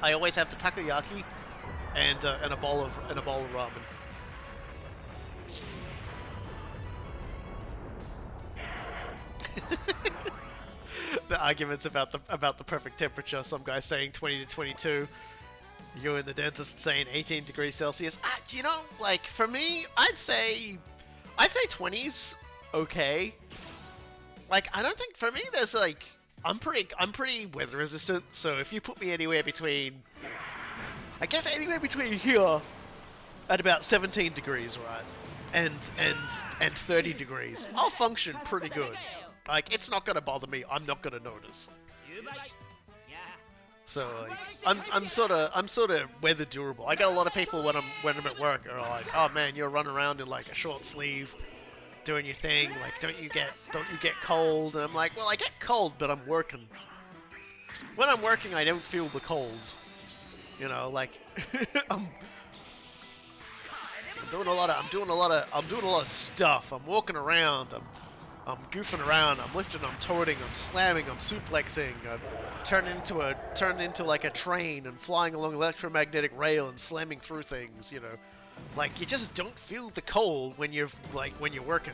I always have the takoyaki and a bowl of ramen. The arguments about the perfect temperature. Some guy saying 20 to 22. You and the dentist saying 18 degrees Celsius. You know, like for me, I'd say 20's okay. Like I don't think for me there's like I'm pretty weather resistant. So if you put me anywhere between, I guess anywhere between here at about 17 degrees, right, and 30 degrees, I'll function pretty good. Like, it's not gonna bother me. I'm not gonna notice. So like, I'm sort of weather durable. I get a lot of people when I'm at work are like, oh man, you're running around in like a short sleeve, doing your thing. Like, don't you get cold? And I'm like, well, I get cold, but I'm working. When I'm working, I don't feel the cold. You know, like I'm doing a lot of stuff. I'm walking around. I'm goofing around, I'm lifting, I'm toting, I'm slamming, I'm suplexing, I'm turning into like a train and flying along electromagnetic rail and slamming through things, you know. Like, you just don't feel the cold when you're working.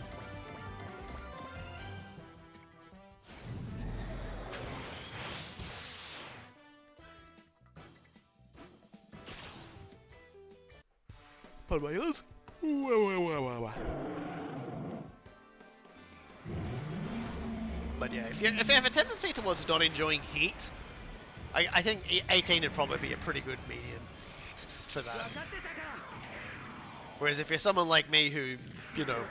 Pardon my ears. But yeah, if you have a tendency towards not enjoying heat, I think 18 would probably be a pretty good median for that. Whereas if you're someone like me who, you know,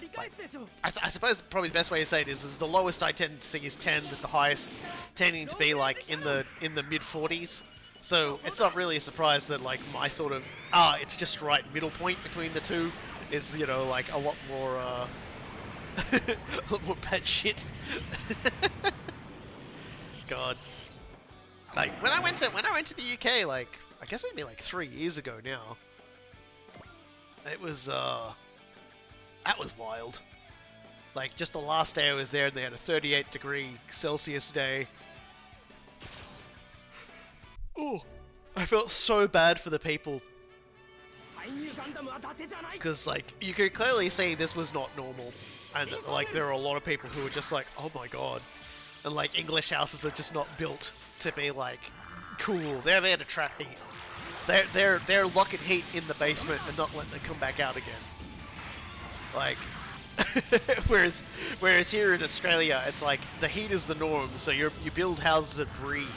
り返すでしょう。 I suppose probably the best way to say it is the lowest I tend to see is 10, with the highest tending to be like in the mid 40s. So it's not really a surprise that like my sort of it's just right middle point between the two is, you know, like a lot more a lot more bad shit. God. Like when I went to the UK, like I guess it'd be like 3 years ago now. It was that was wild. Like just the last day I was there, and they had a 38-degree Celsius day. Oh, I felt so bad for the people. Because, like, you could clearly see this was not normal. And, like, there are a lot of people who were just like, oh my god. And, like, English houses are just not built to be, like, cool. They're there to trap heat. They're locking heat in the basement and not letting it come back out again. Like, whereas here in Australia, it's like, the heat is the norm, so you build houses that breathe.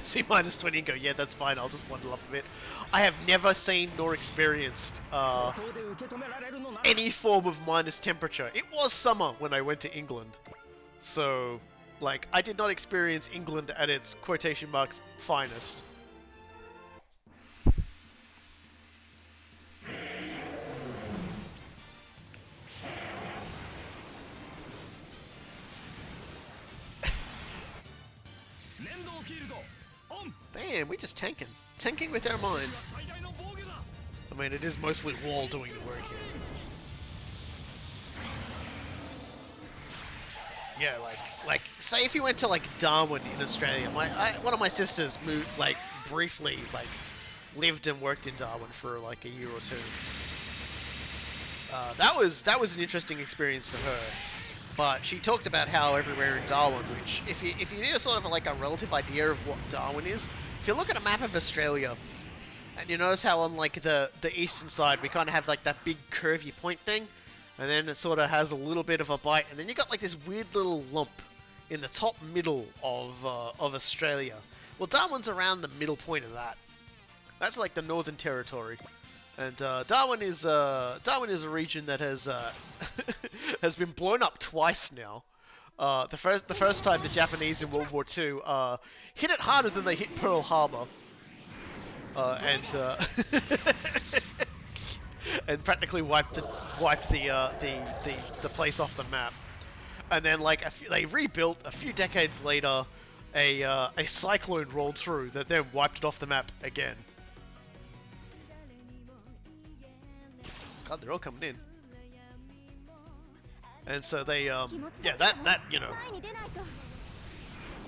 See minus 20 and go, yeah, that's fine, I'll just waddle up a bit. I have never seen nor experienced any form of minus temperature. It was summer when I went to England. So, like, I did not experience England at its quotation marks finest. Damn, we just tanking. Tanking with our mind. I mean, it is mostly wall doing the work here. Yeah, like, say if you went to, like, Darwin in Australia, one of my sisters moved, like, briefly, like, lived and worked in Darwin for, like, a year or two. That was an interesting experience for her. But she talked about how everywhere in Darwin, which, if you need a sort of like a relative idea of what Darwin is, if you look at a map of Australia, and you notice how on like the eastern side we kind of have like that big curvy point thing, and then it sort of has a little bit of a bite, and then you got like this weird little lump in the top middle of Australia. Well, Darwin's around the middle point of that. That's like the Northern Territory. And Darwin is a region that has has been blown up twice now. The first time the Japanese in World War II hit it harder than they hit Pearl Harbor, and and practically wiped the place off the map. And then like they rebuilt a few decades later. A cyclone rolled through that then wiped it off the map again. God, they're all coming in. And so they, yeah, that, you know,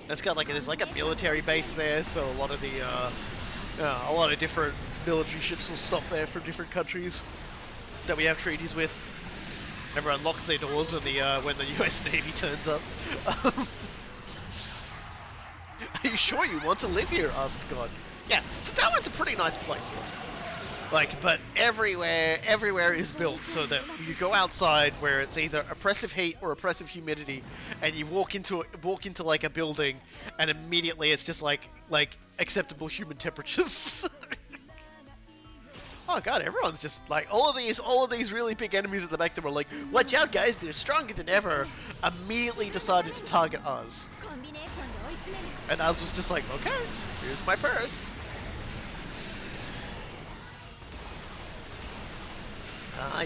that's got like, there's like a military base there, so a lot of different military ships will stop there from different countries that we have treaties with. Everyone locks their doors when the US Navy turns up. Are you sure you want to live here? Asked God. Yeah, so Darwin's a pretty nice place, though. Like, but everywhere is built so that you go outside where it's either oppressive heat or oppressive humidity, and you walk into like a building, and immediately it's just like acceptable human temperatures. Oh god, everyone's just like all of these really big enemies at the back that were like, watch out guys, they're stronger than ever, immediately decided to target us. And Oz was just like, okay, here's my purse.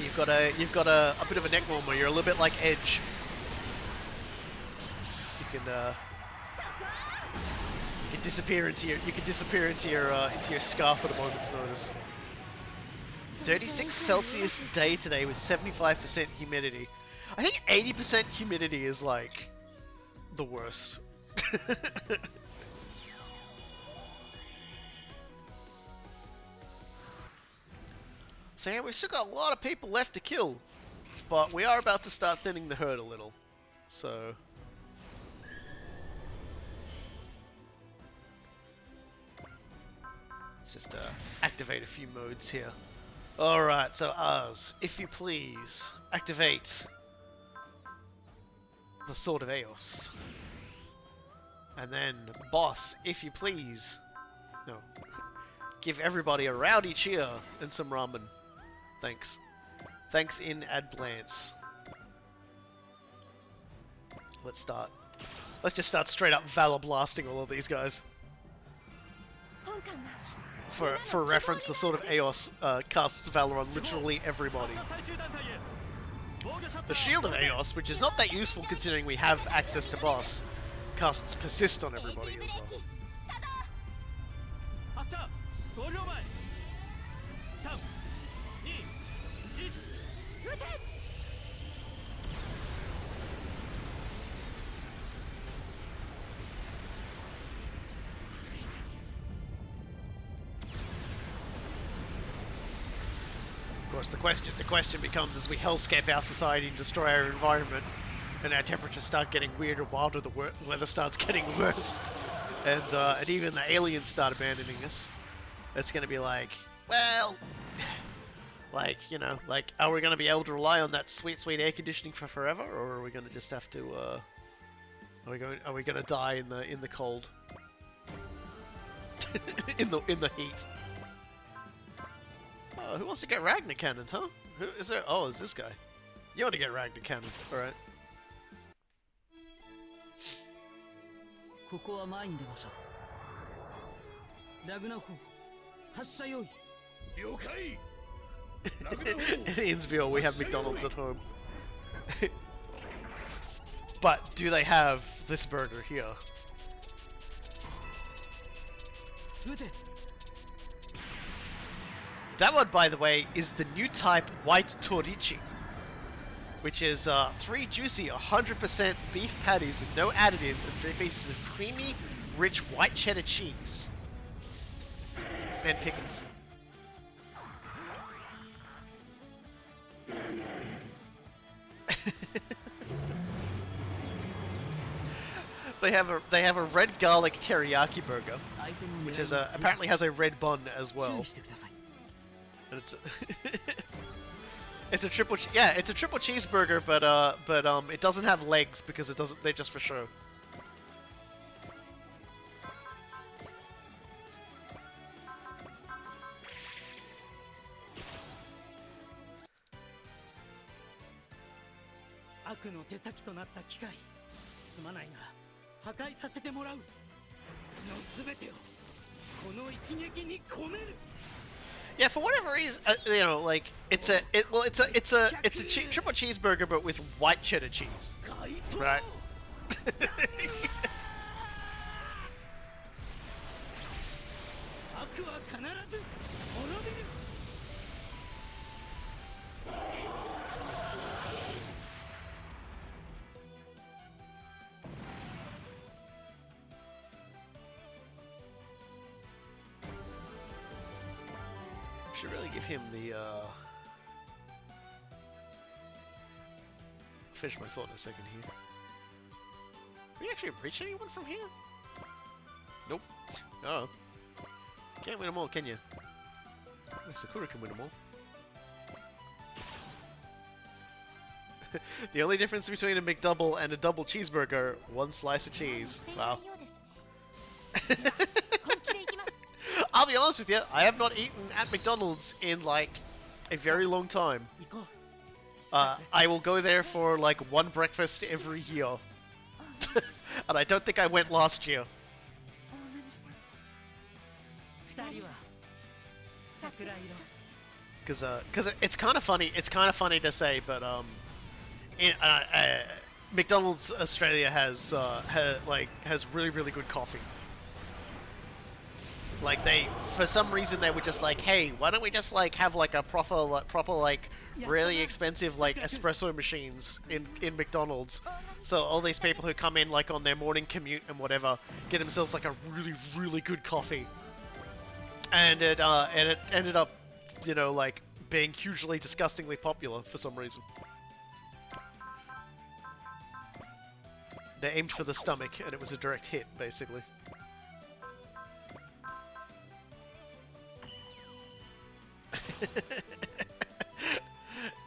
You've got a bit of a neck warmer. You're a little bit like Edge. You can disappear into your scarf at a moment's notice. 36 Celsius day today with 75% humidity. I think 80% humidity is like the worst. So yeah, we've still got a lot of people left to kill, but we are about to start thinning the herd a little. So let's just activate a few modes here. Alright, so Oz, if you please, activate the Sword of Eos. And then, boss, if you please. No. Give everybody a rowdy cheer and some ramen. Thanks. Thanks in advance. Let's start. Let's just start straight up Valor blasting all of these guys. For reference, the Sword of Eos casts Valor on literally everybody. The Shield of Eos, which is not that useful considering we have access to boss, casts Persist on everybody as well. Of course, the question becomes, as we hellscape our society and destroy our environment, and our temperatures start getting weirder, wilder, the weather starts getting worse, and even the aliens start abandoning us. It's going to be like, well, like, you know, like, are we going to be able to rely on that sweet, sweet air conditioning for forever, or are we going to just have to, are we going to die in the cold, in the heat? Who wants to get Ragnar Cannon, huh? Who is there? Oh, it's this guy. You want to get Ragnar Cannon, alright. In Innsville, we have McDonald's at home. But do they have this burger here? That one, by the way, is the new type White Torichi, which is 3 juicy 100% beef patties with no additives and 3 pieces of creamy, rich white cheddar cheese. And pickles. They have a red garlic teriyaki burger, which is apparently has a red bun as well. And it's a triple cheeseburger, but it doesn't have legs because they're just for show. Yeah, for whatever reason, you know, like it's a triple cheeseburger, but with white cheddar cheese, right? Should really give him the, finish my thought in a second here. Can we actually reach anyone from here? Nope. Oh. Can't win them all, can you? Sakura can win them all. The only difference between a McDouble and a double cheeseburger, 1 slice of cheese. Wow. I'll be honest with you, I have not eaten at McDonald's in, like, a very long time. I will go there for, like, 1 breakfast every year. And I don't think I went last year. Because it's kind of funny to say, but, McDonald's Australia has really, really good coffee. Like, for some reason they were just like, hey, why don't we just, like, have, like, a proper, like, really expensive, like, espresso machines in McDonald's. So all these people who come in, like, on their morning commute and whatever, get themselves, like, a really, really good coffee. And it ended up, you know, like, being hugely, disgustingly popular for some reason. They aimed for the stomach, and it was a direct hit, basically.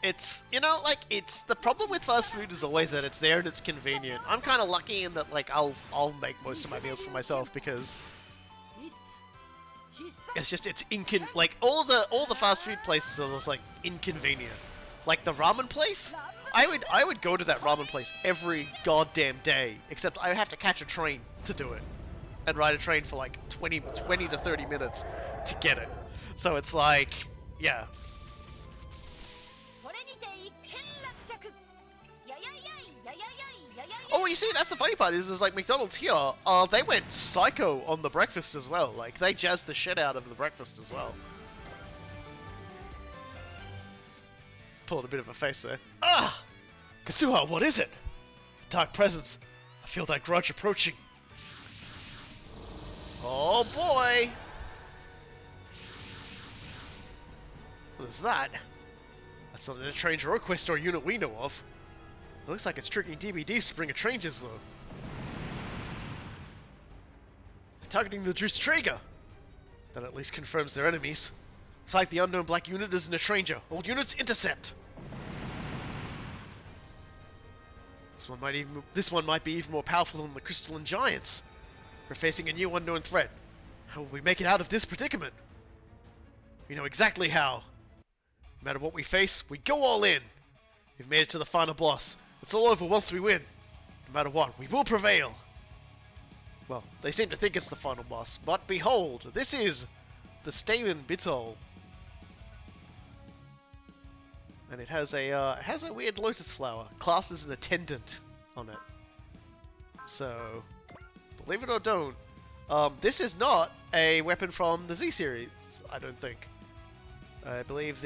It's, you know, like, it's the problem with fast food is always that it's there and it's convenient. I'm kind of lucky in that, like, I'll make most of my meals for myself because it's just like all the fast food places are just like inconvenient. Like the ramen place, I would go to that ramen place every goddamn day, except I have to catch a train to do it and ride a train for like 20 to 30 minutes to get it. So it's like, yeah. Oh, you see, that's the funny part is like McDonald's here, they went psycho on the breakfast as well. Like, they jazzed the shit out of the breakfast as well. Pulled a bit of a face there. Ah! Kasuha, what is it? Dark presence. I feel that grudge approaching. Oh boy! What is that? That's not an Etranger or quest or unit we know of. It looks like it's tricking DBDs to bring Etrangers, though. They're targeting the Etranger. That at least confirms their enemies. Fight the unknown black unit as an Etranger. All units intercept. This one might be even more powerful than the crystalline giants. We're facing a new unknown threat. How will we make it out of this predicament? We know exactly how. No matter what we face, we go all in. We've made it to the final boss. It's all over once we win. No matter what, we will prevail. Well, they seem to think it's the final boss, but behold, this is the Stamen Bitol. And it has a weird lotus flower. Class as an attendant on it. So, believe it or don't, this is not a weapon from the Z series, I don't think. I believe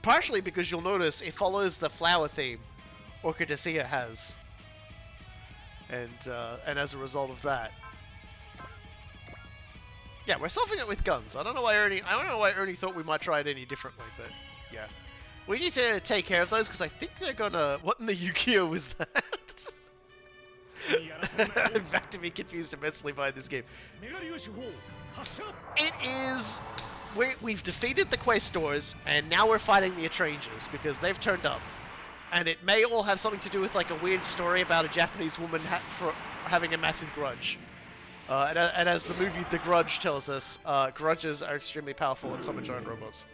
partially because you'll notice it follows the flower theme Orchidacea has, and as a result of that, yeah, we're solving it with guns. I don't know why Ernie thought we might try it any differently, but yeah, we need to take care of those because I think they're gonna. What in the Yu-Gi-Oh was that? I'm back to be confused immensely by this game. It is. We've defeated the Questors, and now we're fighting the Etrangers because they've turned up. And it may all have something to do with like a weird story about a Japanese woman for having a massive grudge. And as the movie The Grudge tells us, grudges are extremely powerful and summon giant robots.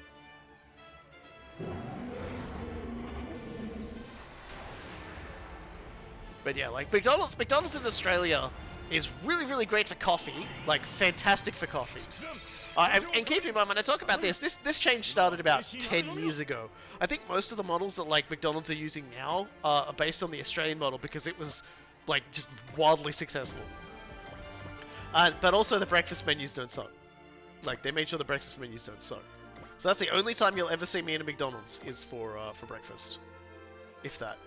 But yeah, like McDonald's in Australia is really, really great for coffee. Like, fantastic for coffee. And keep in mind, when I talk about this change started about 10 years ago. I think most of the models that like McDonald's are using now are based on the Australian model because it was like just wildly successful. But also the breakfast menus don't suck. Like, they made sure the breakfast menus don't suck. So that's the only time you'll ever see me in a McDonald's is for breakfast, if that.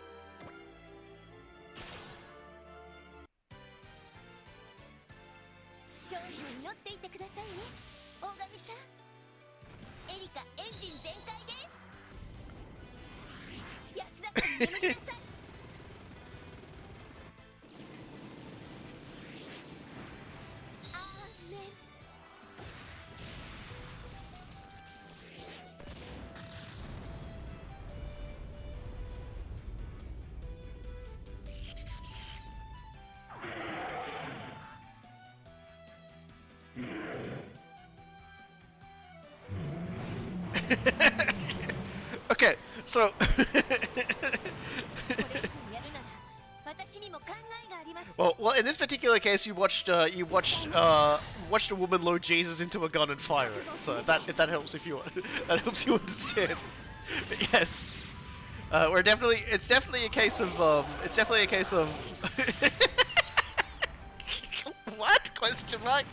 Okay, so well, in this particular case, you watched a woman load Jesus into a gun and fire it. So if that helps, that helps you understand. But yes, it's definitely a case of what? Question mark.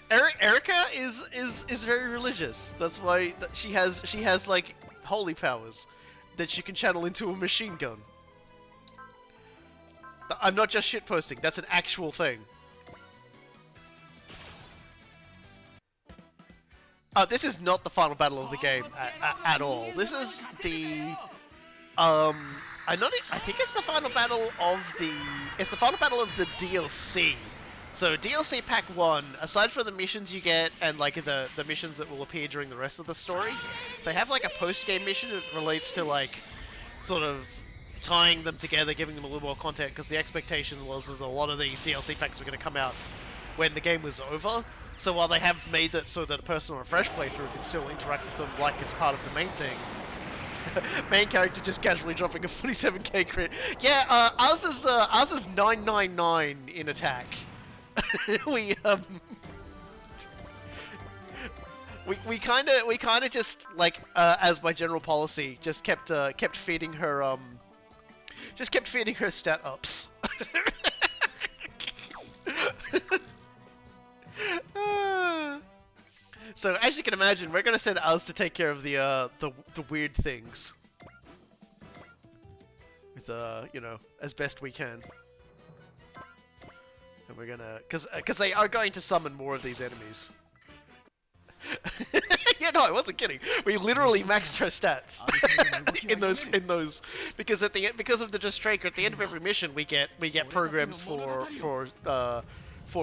Erica is very religious. That's why she has like holy powers that she can channel into a machine gun. I'm not just shitposting. That's an actual thing. This is not the final battle of the game at all. This is the I think it's the final battle of the DLC. So DLC Pack 1, aside from the missions you get and like the missions that will appear during the rest of the story, they have like a post-game mission that relates to like sort of tying them together, giving them a little more content, because the expectation was a lot of these DLC packs were going to come out when the game was over. So while they have made that so that a person on a fresh playthrough can still interact with them like it's part of the main thing, main character just casually dropping a 47k crit. Yeah, ours is 999 in attack. we kind of just like as my general policy just kept feeding her stat ups. So as you can imagine, we're gonna send us to take care of the weird things with you know, as best we can. And we're gonna, cause they are going to summon more of these enemies. Yeah, no, I wasn't kidding. We literally maxed her stats in those because because of the Distraker, at the end of every mission we get programs for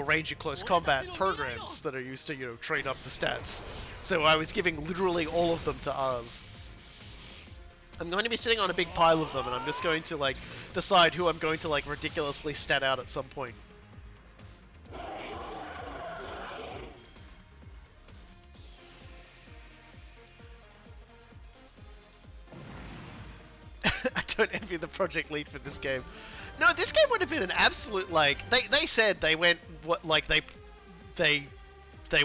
range and close combat programs that are used to, you know, trade up the stats. So I was giving literally all of them to ours. I'm going to be sitting on a big pile of them, and I'm just going to like decide who I'm going to like ridiculously stat out at some point. I don't envy the project lead for this game. No, this game would have been an absolute, like, they said they went they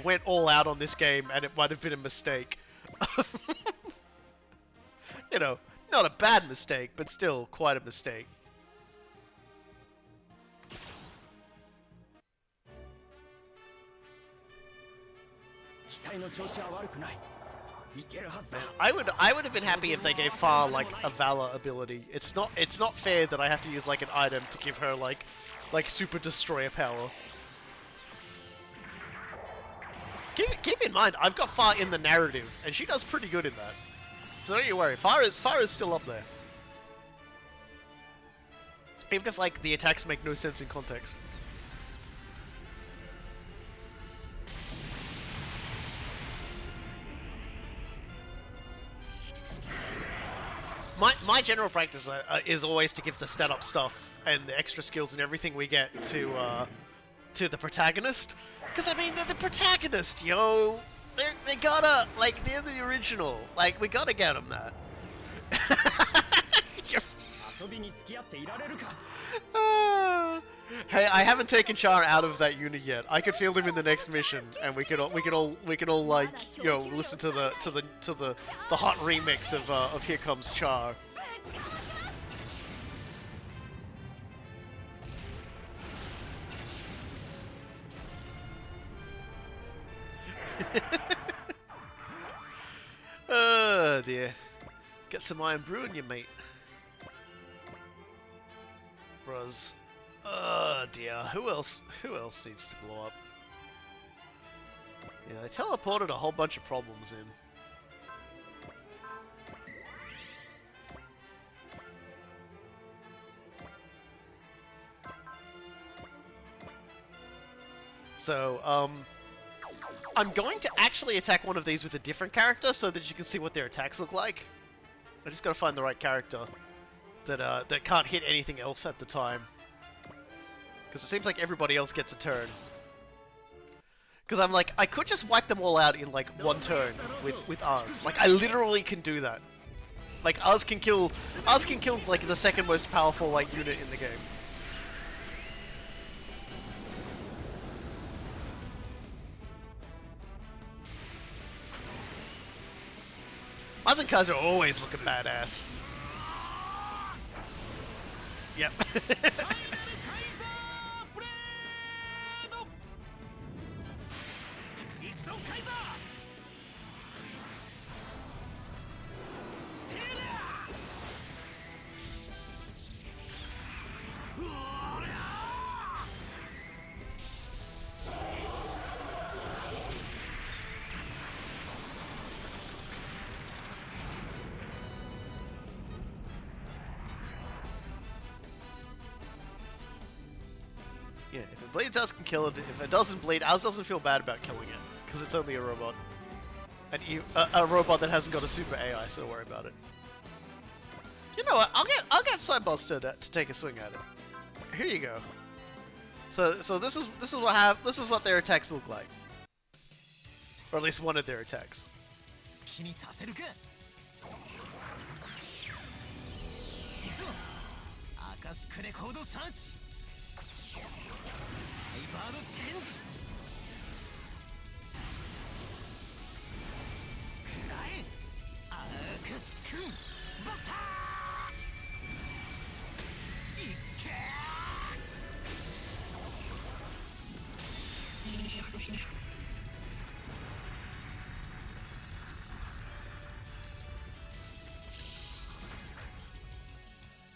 went all out on this game, and it might have been a mistake. You know, not a bad mistake, but still quite a mistake. I would have been happy if they gave Far like a Valor ability. It's not fair that I have to use like an item to give her like super destroyer power. Keep in mind, I've got Far in the narrative, and she does pretty good in that. So don't you worry, Far is still up there. Even if like the attacks make no sense in context. My general practice is always to give the stat up stuff and the extra skills and everything we get to the protagonist, because I mean they're the protagonist, yo. They gotta, like, they're the original. Like, we gotta get them that. Hey, I haven't taken Char out of that unit yet. I could field him in the next mission, and we could all like, you know, listen to the hot remix of Here Comes Char. Oh dear. Get some Iron Brew in you, mate. Bruz. Oh dear. Who else needs to blow up? Yeah, they teleported a whole bunch of problems in. So, I'm going to actually attack one of these with a different character so that you can see what their attacks look like. I just gotta find the right character that can't hit anything else at the time. Because it seems like everybody else gets a turn. Because I'm like, I could just wipe them all out in like one turn with ours. Like, I literally can do that. Like, ours can kill like the second most powerful like unit in the game. Maz and Kaz are always looking badass. Yep. Yeah, if it bleeds, ours can kill it. If it doesn't bleed, ours doesn't feel bad about killing it because it's only a robot, and a robot that hasn't got a super AI, so don't worry about it. You know what? I'll get Cybuster to take a swing at it. Here you go. So this is what their attacks look like, or at least one of their attacks. 好きにさせるか。行くぞ。アカシクレコードサーチ。サイバードチェンジ。くらえ。アカシ君バスター。いっけー。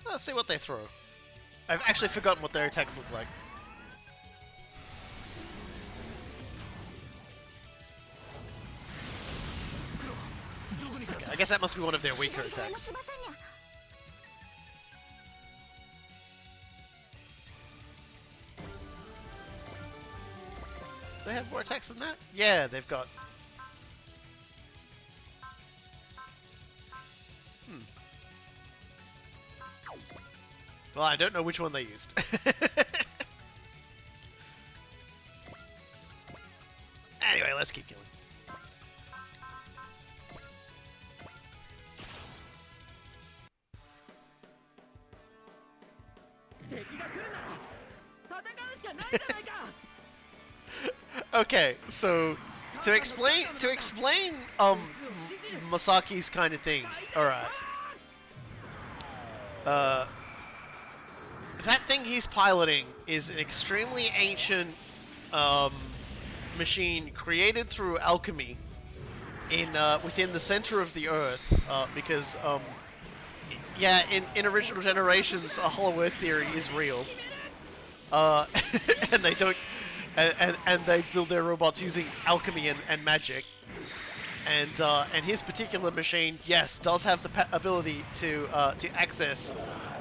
Let's see what they throw. I've actually forgotten what their attacks look like. Okay, I guess that must be one of their weaker attacks. Do they have more attacks than that? Yeah, they've got... Well, I don't know which one they used. Anyway, let's keep killing. Okay, so to explain Masaki's kind of thing. All right. That thing he's piloting is an extremely ancient machine created through alchemy in within the center of the Earth, because yeah, in original generations, a Hollow Earth theory is real, and they don't, and they build their robots using alchemy and magic, and his particular machine, yes, does have the ability to access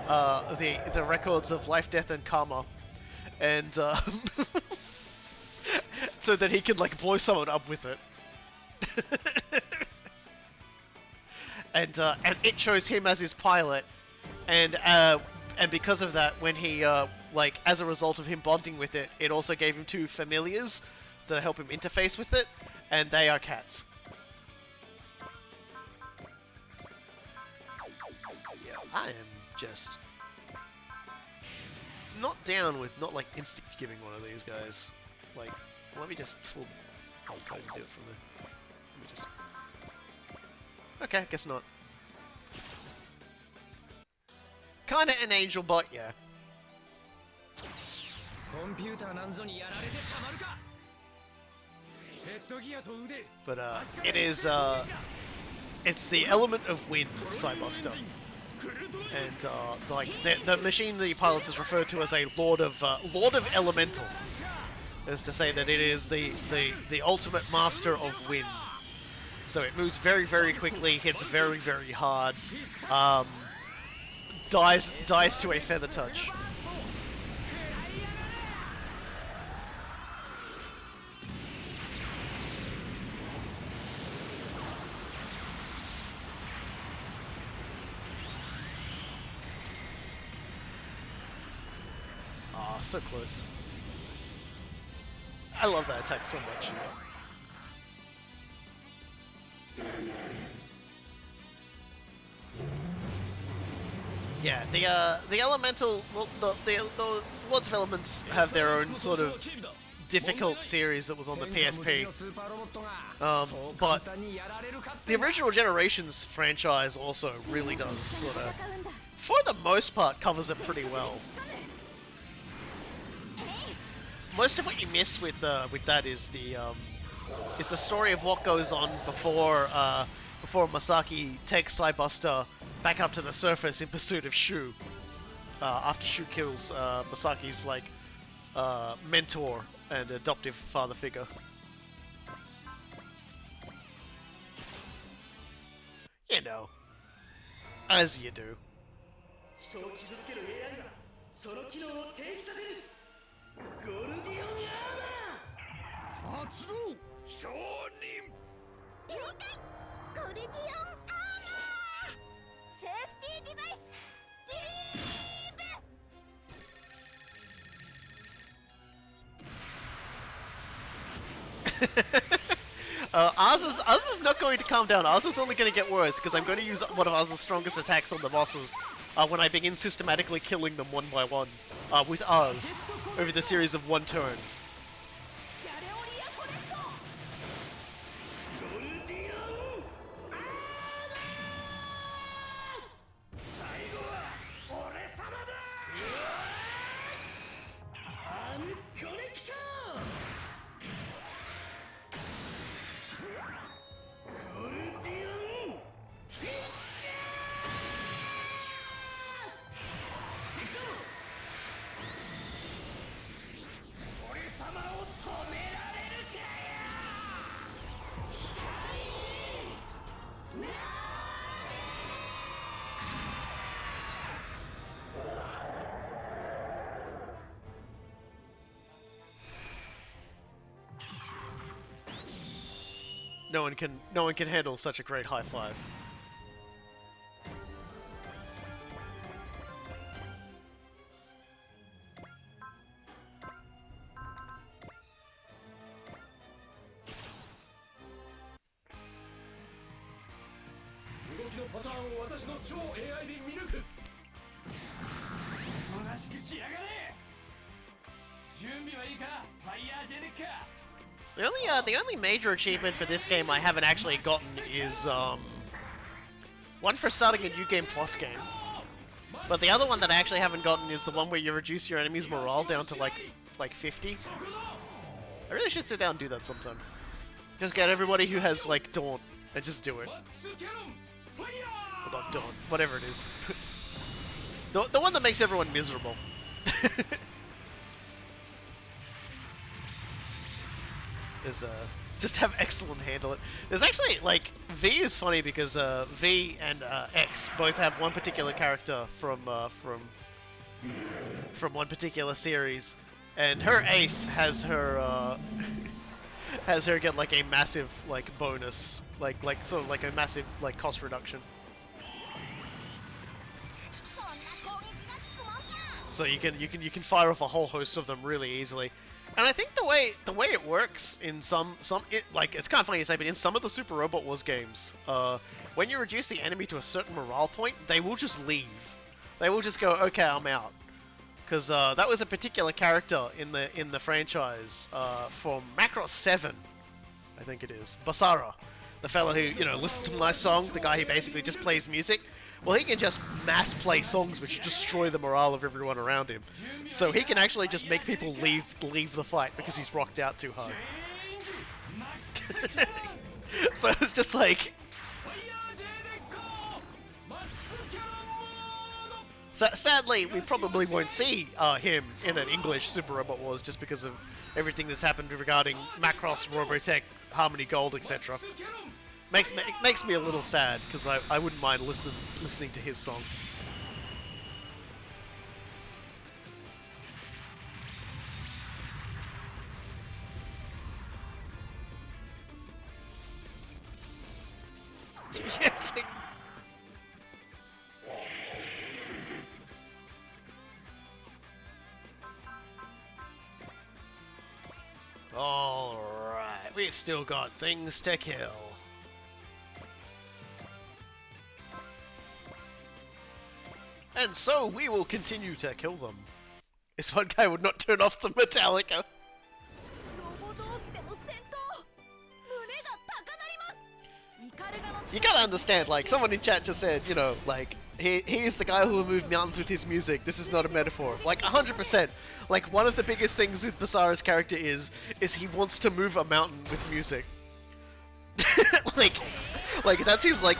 the records of life, death, and karma, and so that he can like blow someone up with it. And it chose him as his pilot, and because of that, when he like as a result of him bonding with it, it also gave him two familiars that help him interface with it, and they are cats. Yeah, I am just not down with not like instant giving one of these guys. Like, let me just full code and do it from there. Let me just. Okay, guess not. Kinda an angel bot, yeah. But it is it's the element of wind, Cybuster. And like the machine that he pilots is referred to as a Lord of Elemental, as to say that it is the ultimate master of wind. So it moves very, very quickly, hits very, very hard, dies to a feather touch. Ah, so close. I love that attack so much. Yeah, the elemental, well, the Lords of Elements have their own sort of difficult series that was on the PSP. But the original Generations franchise also really does sort of, for the most part, covers it pretty well. Most of what you miss with that is the story of what goes on before Masaki takes Cybuster back up to the surface in pursuit of Shu. After Shu kills Masaki's like mentor and adoptive father figure. You know, as you do. 発動承認了解ゴルディオンアーマーセーフティーデバイスリリーブours is not going to calm down. Ours is only going to get worse because I'm going to use one of ours' strongest attacks on the bosses when I begin systematically killing them one by one with ours over the series of one turn. ギャレオリアコネクトゴルディオンアーマー最後は俺様だアームコネクトゴルディオンフィッカー行くぞ俺様を止められるかよ No one can handle such a great high five. 動きのパターンを私の超 AI で見抜くおとなしくしやがれ準備はいいかファイヤージェネッカ The only major achievement for this game I haven't actually gotten is one for starting a new game plus game. But the other one that I actually haven't gotten is the one where you reduce your enemy's morale down to like 50. I really should sit down and do that sometime. Just get everybody who has like Daunt and just do it. Well, not Daunt, whatever it is. The one that makes everyone miserable. Is just have excellent handle it. There's actually like V is funny because V and X both have one particular character from one particular series, and her ace has her has her get like a massive like bonus, like sort of like a massive like cost reduction. そんな攻撃が効くもんか So you can fire off a whole host of them really easily. And I think the way it works in some like it's kind of funny to say, but in some of the Super Robot Wars games, when you reduce the enemy to a certain morale point, they will just leave. They will just go, okay, I'm out. Because that was a particular character in the franchise from Macross 7, I think it is, Basara, the fellow who listens to a nice song, the guy who basically just plays music. Well, he can just mass play songs which destroy the morale of everyone around him. So he can actually just make people leave the fight because he's rocked out too hard. So it's just like... Sadly, we probably won't see him in an English Super Robot Wars just because of everything that's happened regarding Macross, Robotech, Harmony Gold, etc. Makes me a little sad because I wouldn't mind listening to his song. Alright, we've still got things to kill. And so we will continue to kill them. This one guy would not turn off the Metallica. ロボ同士でも戦闘胸が高鳴りますイカルガの You gotta understand, like, someone in chat just said, like, he's the guy who will move mountains with his music. This is not a metaphor. Like, 100%. Like, one of the biggest things with Basara's character is he wants to move a mountain with music. Like that's his I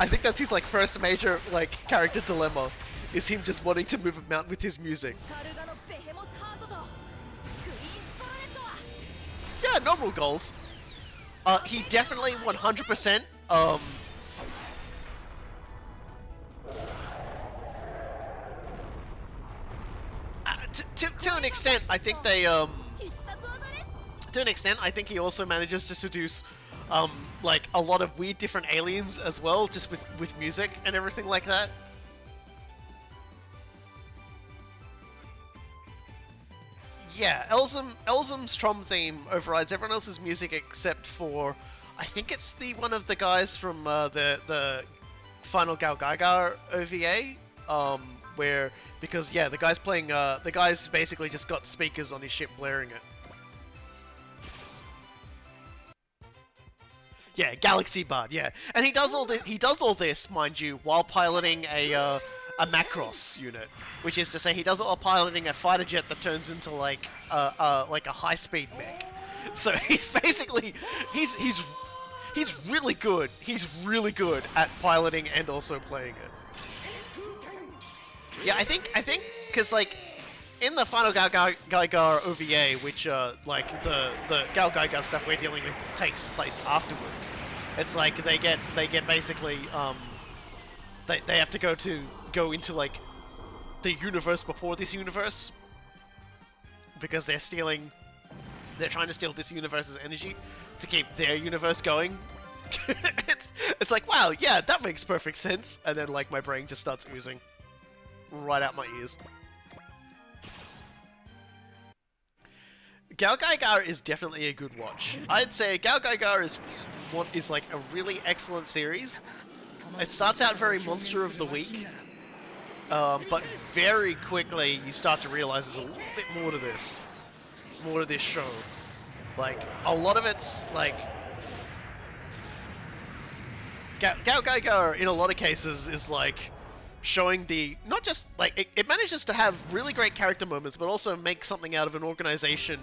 think that's his first major character dilemma is him just wanting to move a mountain with his music. イカルガのベヘモスハートとクイーンスコロネットは Yeah, normal goals. He definitely 100% to an extent, I think they,必殺技です to an extent, I think he also manages to seduce, like, a lot of weird different aliens as well, just with music and everything like that. Yeah, Elzum's Trom theme overrides everyone else's music except for, I think it's the one of the guys from the Final Gal Gaigar OVA, where, because yeah, the guy's basically just got speakers on his ship blaring it. Yeah, Galaxy Bard, yeah, and he does all this, mind you, while piloting a Macross unit, which is to say he does it while piloting a fighter jet that turns into like a high-speed mech. So he's basically he's really good. He's really good at piloting and also playing it. Yeah, I think because like in the Final Gal Gaigar OVA, which like the Gal Gaigar stuff we're dealing with takes place afterwards. It's like they get basically they have to go into like the universe before this universe because they're trying to steal this universe's energy to keep their universe going. it's like, wow, yeah, that makes perfect sense, and then like my brain just starts oozing right out my ears. Gal Gaigar is definitely a good watch. I'd say Gal Gaigar is like a really excellent series. It starts out very Monster of the Week, but very quickly you start to realize there's a little bit more to this show. Like, a lot of it's like Gal Gaigar in a lot of cases is like showing the, not just like it manages to have really great character moments, but also make something out of an organization,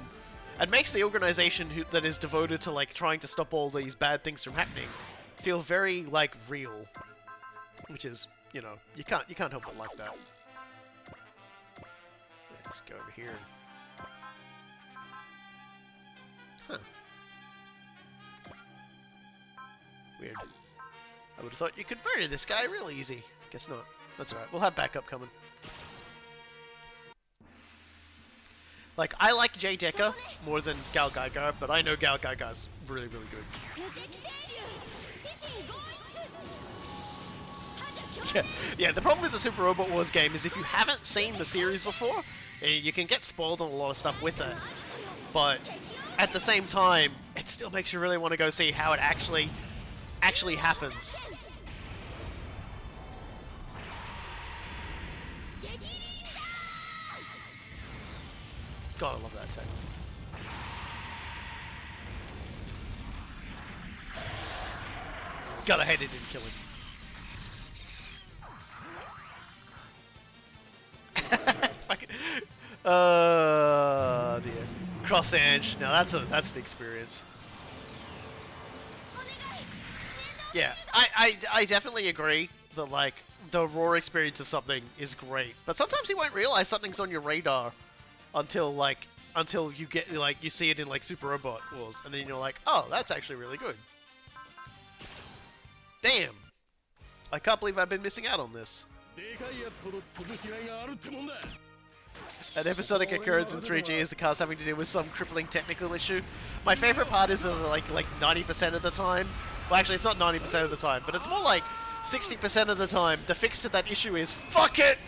and makes the organization that is devoted to like trying to stop all these bad things from happening feel very like real, which is, you know, you can't help but like that. Let's go over here. Huh. Weird. I would have thought you could murder this guy real easy. Guess not. That's alright. We'll have backup coming. Like, I like Jay Decker more than Gal Gaigar, but I know Gal Gaigar's really, really good. Yeah, the problem with the Super Robot Wars game is if you haven't seen the series before, you can get spoiled on a lot of stuff with it. But at the same time, it still makes you really want to go see how it actually happens. God, I love that attack. God, I hate it didn't kill him. Fuck it. Dear. Cross Ange. Now that's an experience. Yeah, I definitely agree that like the raw experience of something is great, but sometimes you won't realize something's on your radar until you get like you see it in like Super Robot Wars, and then you're like, oh, that's actually really good. Damn, I can't believe I've been missing out on this. An episodic occurrence in 3G is the cast having to deal with some crippling technical issue. My favorite part is like 90% of the time. Well, actually, it's not 90% of the time, but it's more like 60% of the time. The fix to that issue is fuck it.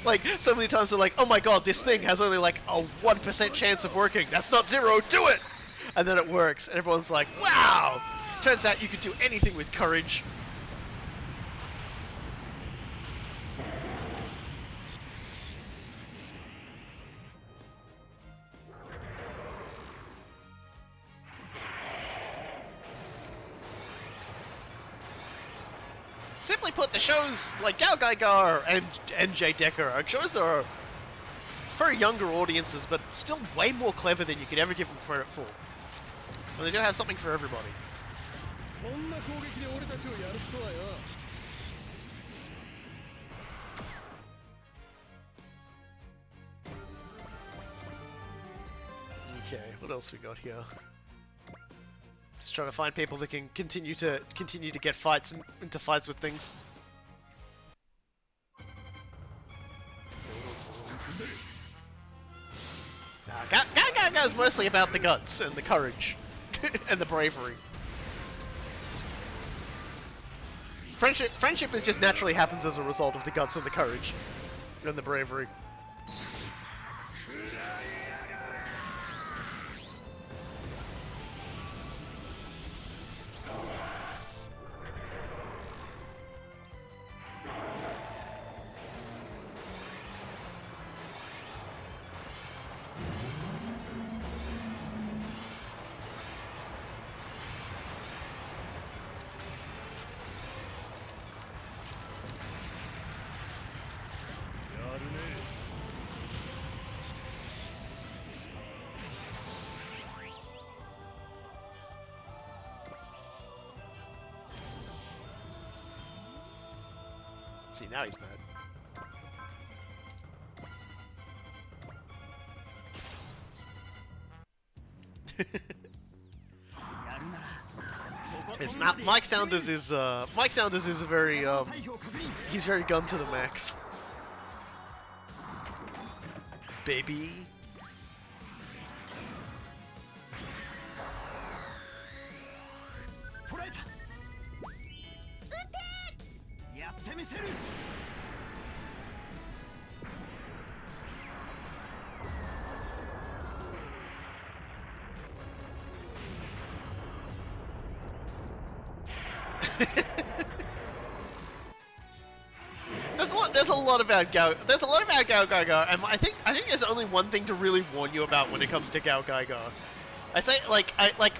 Like so many times they're like, oh my god, this thing has only like a 1% chance of working. That's not zero. Do it. And then it works, and everyone's like, wow. Turns out you can do anything with courage. Simply put, the shows like Gal Gaigar and Jay Decker are shows that are for younger audiences, but still way more clever than you could ever give them credit for. And they do have something for everybody. Okay, what else we got here? Just trying to find people that can continue to get fights into fights with things. Gaga is mostly about the guts and the courage and the bravery. Friendship is just naturally happens as a result of the guts and the courage and the bravery. See, now he's mad. Yes, Mike Saunders is a very he's very gun to the max. Baby. てみせる。There's a lot about Gao. There's a lot about Gao Gaiga, and I think there's only one thing to really warn you about when it comes to Gao Gaiga. I say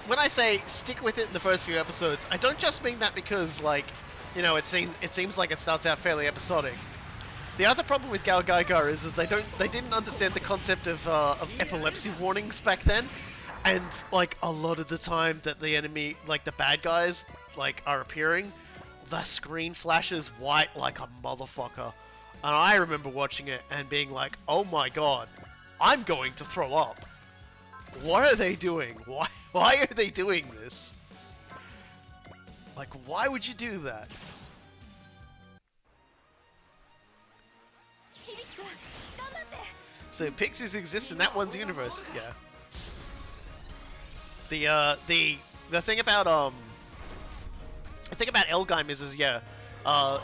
when I say stick with it in the first few episodes, I don't just mean that because it seems like it starts out fairly episodic. The other problem with Gao Gaiga is they didn't understand the concept of epilepsy warnings back then, and a lot of the time that the enemy, the bad guys, are appearing, the screen flashes white like a motherfucker. And I remember watching it and being like, oh my god, I'm going to throw up. What are they doing? Why are they doing this? Why would you do that? So pixies exist in that one's universe, yeah. The thing about Elgheim is yeah,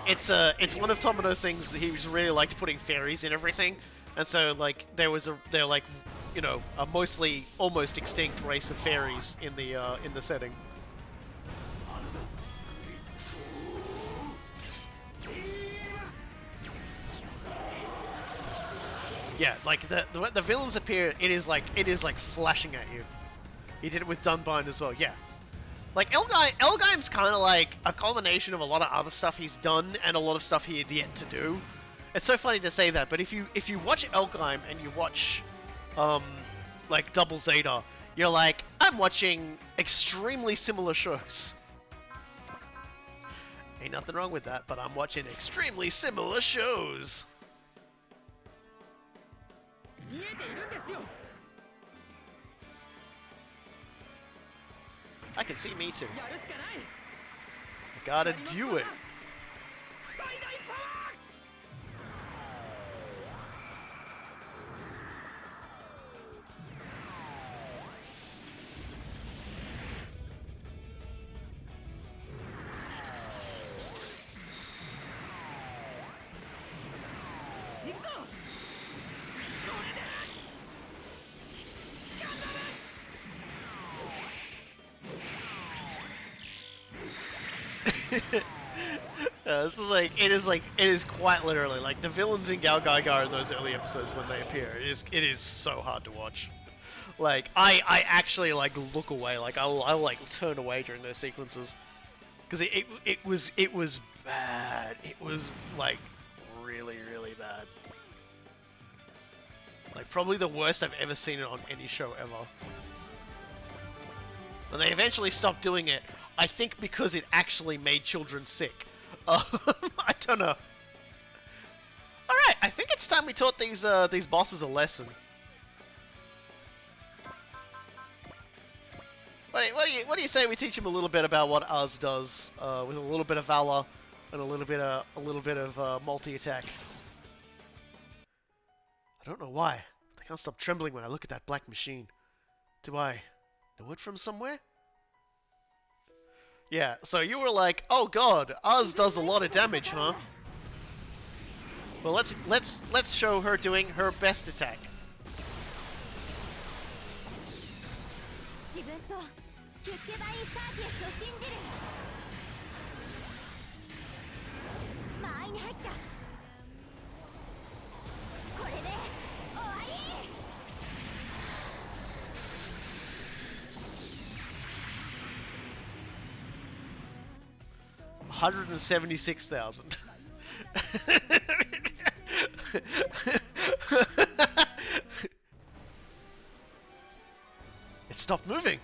it's one of Tomino's things. He really liked putting fairies in everything, and so they're a mostly almost extinct race of fairies in the setting. Yeah, the villains appear, it is flashing at you. He did it with Dunbind as well, yeah. Elgheim's kind of like a combination of a lot of other stuff he's done and a lot of stuff he had yet to do. It's so funny to say that, but if you watch Elgheim and you watch Double Zeta, you're like, I'm watching extremely similar shows. Ain't nothing wrong with that, but I'm watching extremely similar shows. I can see me too. I gotta do it. It is quite literally the villains in Gao Gaiga in those early episodes when they appear. It is so hard to watch. I actually look away. I turn away during those sequences because it was bad. It was really bad. Probably the worst I've ever seen it on any show ever. And they eventually stopped doing it. I think because it actually made children sick. I don't know. Alright, I think it's time we taught these bosses a lesson. What do you say we teach them a little bit about what Uz does, with a little bit of valor and a little bit of multi-attack? I don't know why. I can't stop trembling when I look at that black machine. Do I know it from somewhere? Yeah, so you were like, oh god, ours does a lot of damage, huh? Well, let's show her doing her best attack. 自分とヒュッケバインサーティエスを信じる。間合いに入った。これで終わり。 176,000. It stopped moving.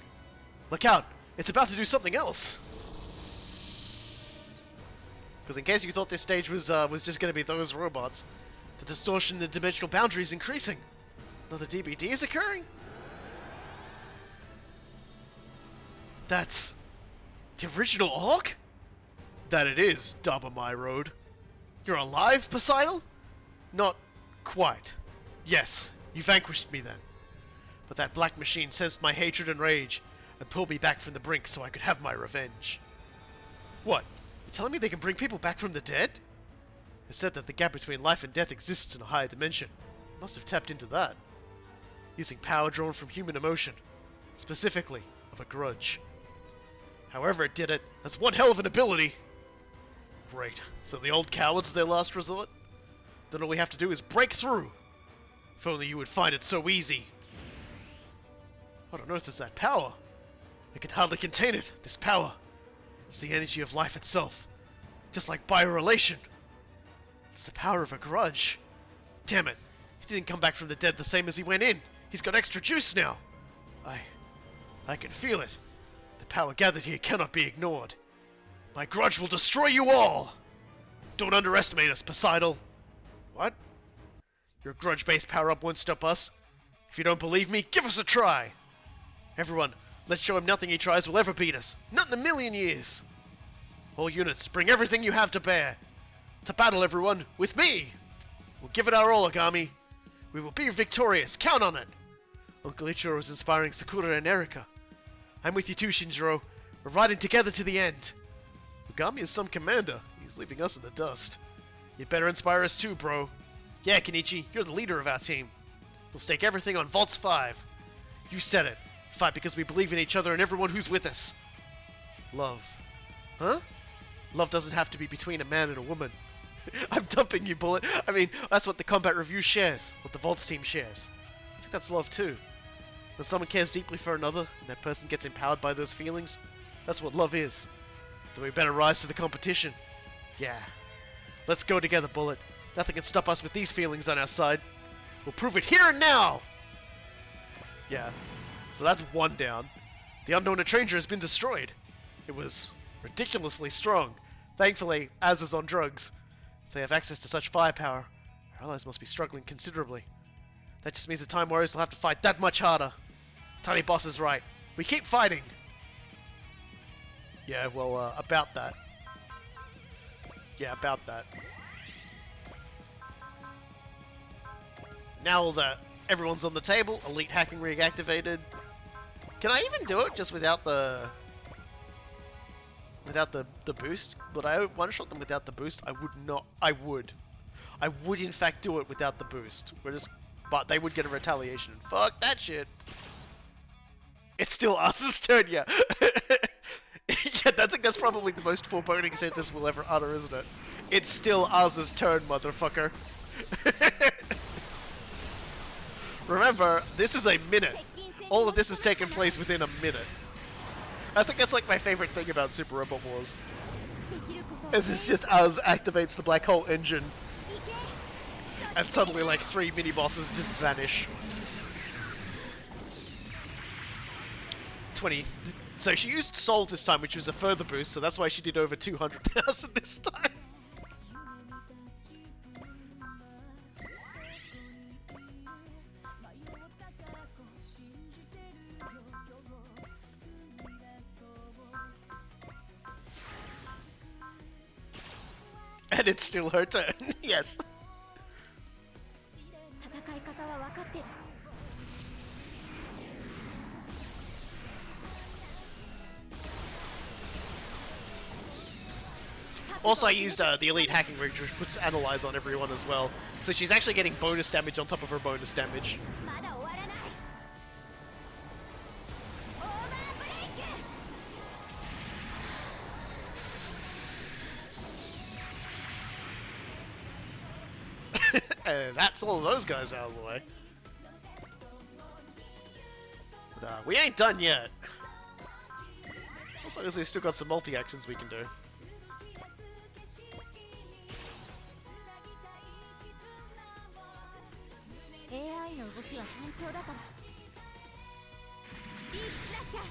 Look out! It's about to do something else. Because in case you thought this stage was just going to be those robots, the distortion in the dimensional boundary is increasing. Another DBD is occurring. That's the original Orc? That it is, Dabba My Road. You're alive, Poseidon? Not quite. Yes, you vanquished me then. But that black machine sensed my hatred and rage and pulled me back from the brink so I could have my revenge. What? You're telling me they can bring people back from the dead? It said that the gap between life and death exists in a higher dimension. I must have tapped into that. Using power drawn from human emotion. Specifically, of a grudge. However it did it, that's one hell of an ability! Great. So the old coward's their last resort? Then all we have to do is break through! If only you would find it so easy. What on earth is that power? I can hardly contain it, this power. It's the energy of life itself. Just like biorelation. It's the power of a grudge. Damn it. He didn't come back from the dead the same as he went in. He's got extra juice now. I can feel it. The power gathered here cannot be ignored. My grudge will destroy you all! Don't underestimate us, Poseidon. What? Your grudge-based power-up won't stop us. If you don't believe me, give us a try! Everyone, let's show him nothing he tries will ever beat us. Not in a million years! All units, bring everything you have to bear. To battle, everyone, with me! We'll give it our all, Agami. We will be victorious, count on it! Uncle Ichiro is inspiring Sakura and Erika. I'm with you too, Shinjiro. We're riding together to the end. Agami is some commander. He's leaving us in the dust. You'd better inspire us too, bro. Yeah, Kenichi, you're the leader of our team. We'll stake everything on Vaults 5. You said it. Fight because we believe in each other and everyone who's with us. Love. Huh? Love doesn't have to be between a man and a woman. I'm dumping you, Bullet. I mean, that's what the Combat Review shares. What the Vaults team shares. I think that's love too. When someone cares deeply for another, and that person gets empowered by those feelings, that's what love is. Then we better rise to the competition. Yeah. Let's go together, Bullet. Nothing can stop us with these feelings on our side. We'll prove it here and now! Yeah. So that's one down. The unknown Etranger has been destroyed. It was ridiculously strong. Thankfully, Az is on drugs. If they have access to such firepower, our allies must be struggling considerably. That just means the Time Warriors will have to fight that much harder. Tiny Boss is right. We keep fighting! Yeah, well, about that. Yeah, about that. Now that everyone's on the table, Elite Hacking reactivated. Can I even do it just without the... without the boost? Would I one-shot them without the boost? I would not. I would. I would in fact do it without the boost. But they would get a retaliation. Fuck that shit. It's still us' turn, yeah. Yeah, I think that's probably the most foreboding sentence we'll ever utter, isn't it? It's still us' turn, motherfucker. Remember, this is a minute. All of this has taken place within a minute. I think that's like my favorite thing about Super Robot Wars. Is it's just us activates the black hole engine. And suddenly like 3 mini-bosses just vanish. 20... So she used Soul this time, which was a further boost, so that's why she did over 200,000 this time. And it's still her turn, yes. Also, I used the elite hacking rig, which puts analyze on everyone as well. So she's actually getting bonus damage on top of her bonus damage. まだ終わらないオーバーブレイク And that's all of those guys out of the way. But, we ain't done yet. Also, we've still got some multi-actions we can do. AI の動きは単調だからディープスラッシャー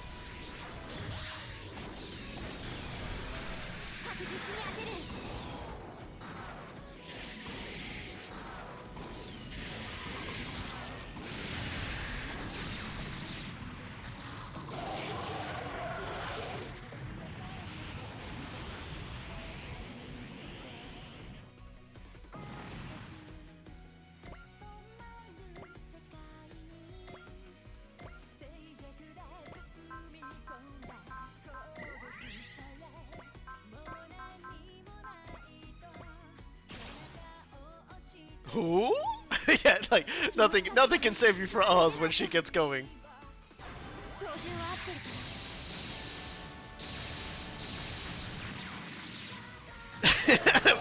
確実に当てる Ooh? Yeah, like nothing can save you from Oz when she gets going. 照準は合ってるから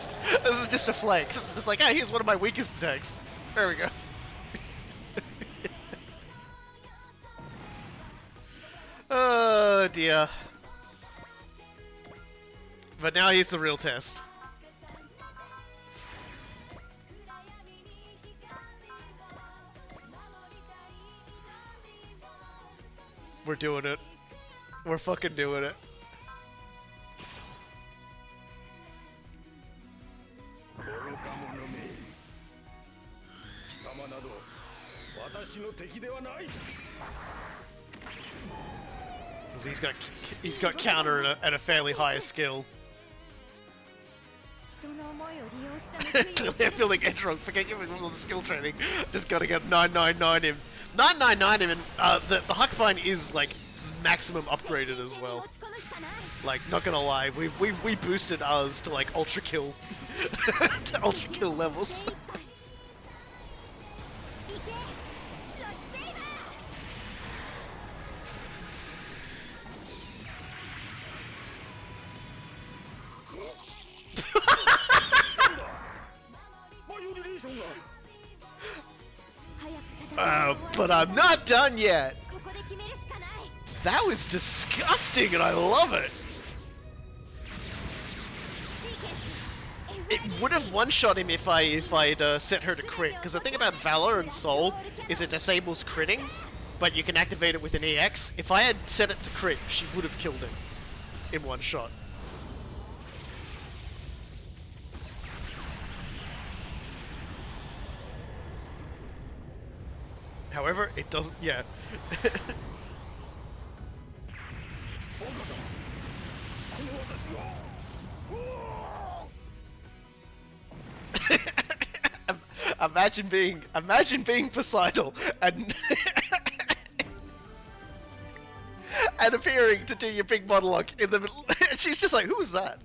This is just a flex. It's just like, hey, here's one of my weakest attacks. There we go. Oh dear. But now here's the real test. We're doing it. We're fucking doing it. 愚か者め貴様など私の敵ではない 'Cause he's got counter at a fairly higher skill. 人の思いを利用した報いを I feel like Etranger, forget giving him all the skill training. Just gotta get 999 him. 999 him, and the Huckbind is like maximum upgraded as well. 持ち込むしかない Like, not gonna lie, we boosted ours to like ultra kill, to ultra kill levels. いけロシセイバー バイオリレーションが 早く戦い But I'm not done yet. ここで決めるしかない That was disgusting, and I love it. シーケンス It would have one-shot him if I'd set her to crit. Because the thing about Valor and Soul is it disables critting, but you can activate it with an EX. If I had set it to crit, she would have killed him in one shot. However, it doesn't. Yeah. この私が Imagine being Poseidon and and appearing to do your big monologue in the middle. She's just like, who is that?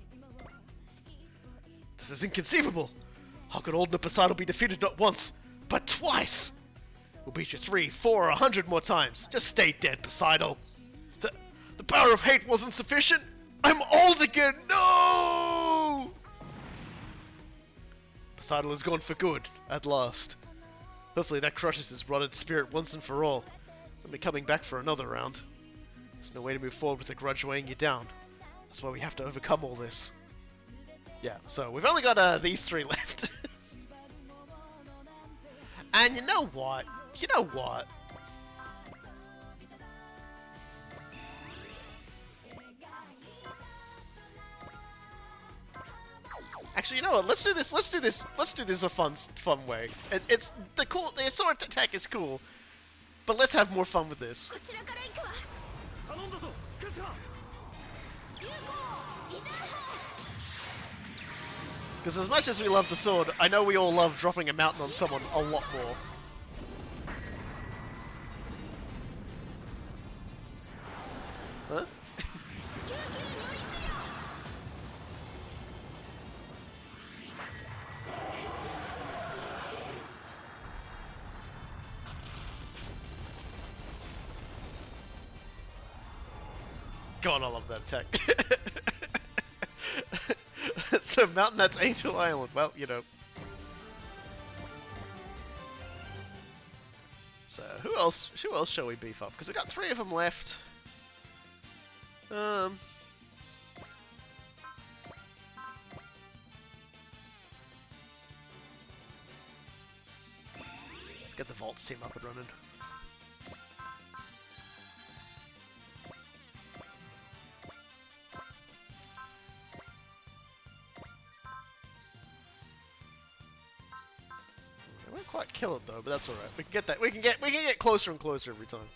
This is inconceivable. How could Aldna Poseidon be defeated not once, but twice? We'll beat you 3, 4, 100 more times. Just stay dead, Poseidon. The power of hate wasn't sufficient. I'm old again. No! Poseidon is gone for good, at last. Hopefully that crushes his rotted spirit once and for all. He'll be coming back for another round. There's no way to move forward with a grudge weighing you down. That's why we have to overcome all this. Yeah, so we've only got these 3 left. And you know what? You know what? Actually, you know what? Let's do this. Let's do this. Let's do this a fun way. It's the cool. The sword attack is cool, but let's have more fun with this. こちらから行くわ頼んだぞケスラ 有効リザーハ Because as much as we love the sword, I know we all love dropping a mountain on someone a lot more. Huh? 救急如律令 God, I love that attack. So, Mountain, that's Angel Island. Well, you know. So, who else shall we beef up? Because we got 3 of them left. Let's get the Vaults team up and running. We won't quite kill it though, but that's alright. We can get that. We can get closer and closer every time.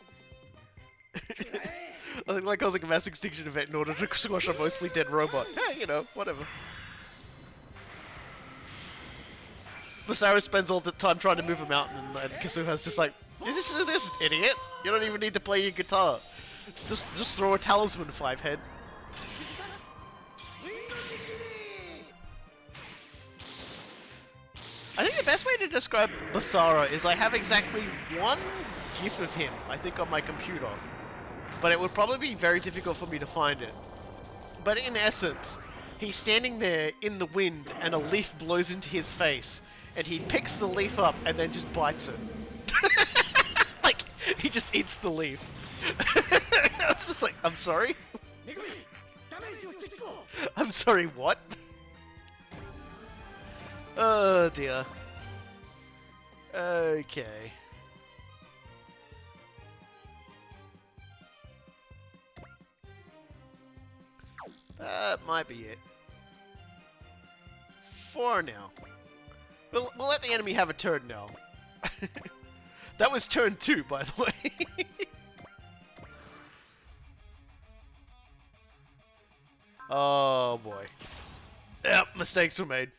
I think like causing a mass extinction event in order to squash a mostly dead robot. Hey, you know, whatever. Basara spends all the time trying to move a mountain, and Kasuha's just like, "You just do this, idiot! You don't even need to play your guitar. Just throw a talisman, 5-head." I think the best way to describe Basara is I have exactly one GIF of him, I think, on my computer. But it would probably be very difficult for me to find it. But in essence, he's standing there in the wind and a leaf blows into his face. And he picks the leaf up and then just bites it. Like, he just eats the leaf. It's just like, I'm sorry? I'm sorry, what? Oh dear. Okay. That might be it. For now. We'll let the enemy have a turn now. That was turn 2, by the way. Oh boy. Yep, mistakes were made.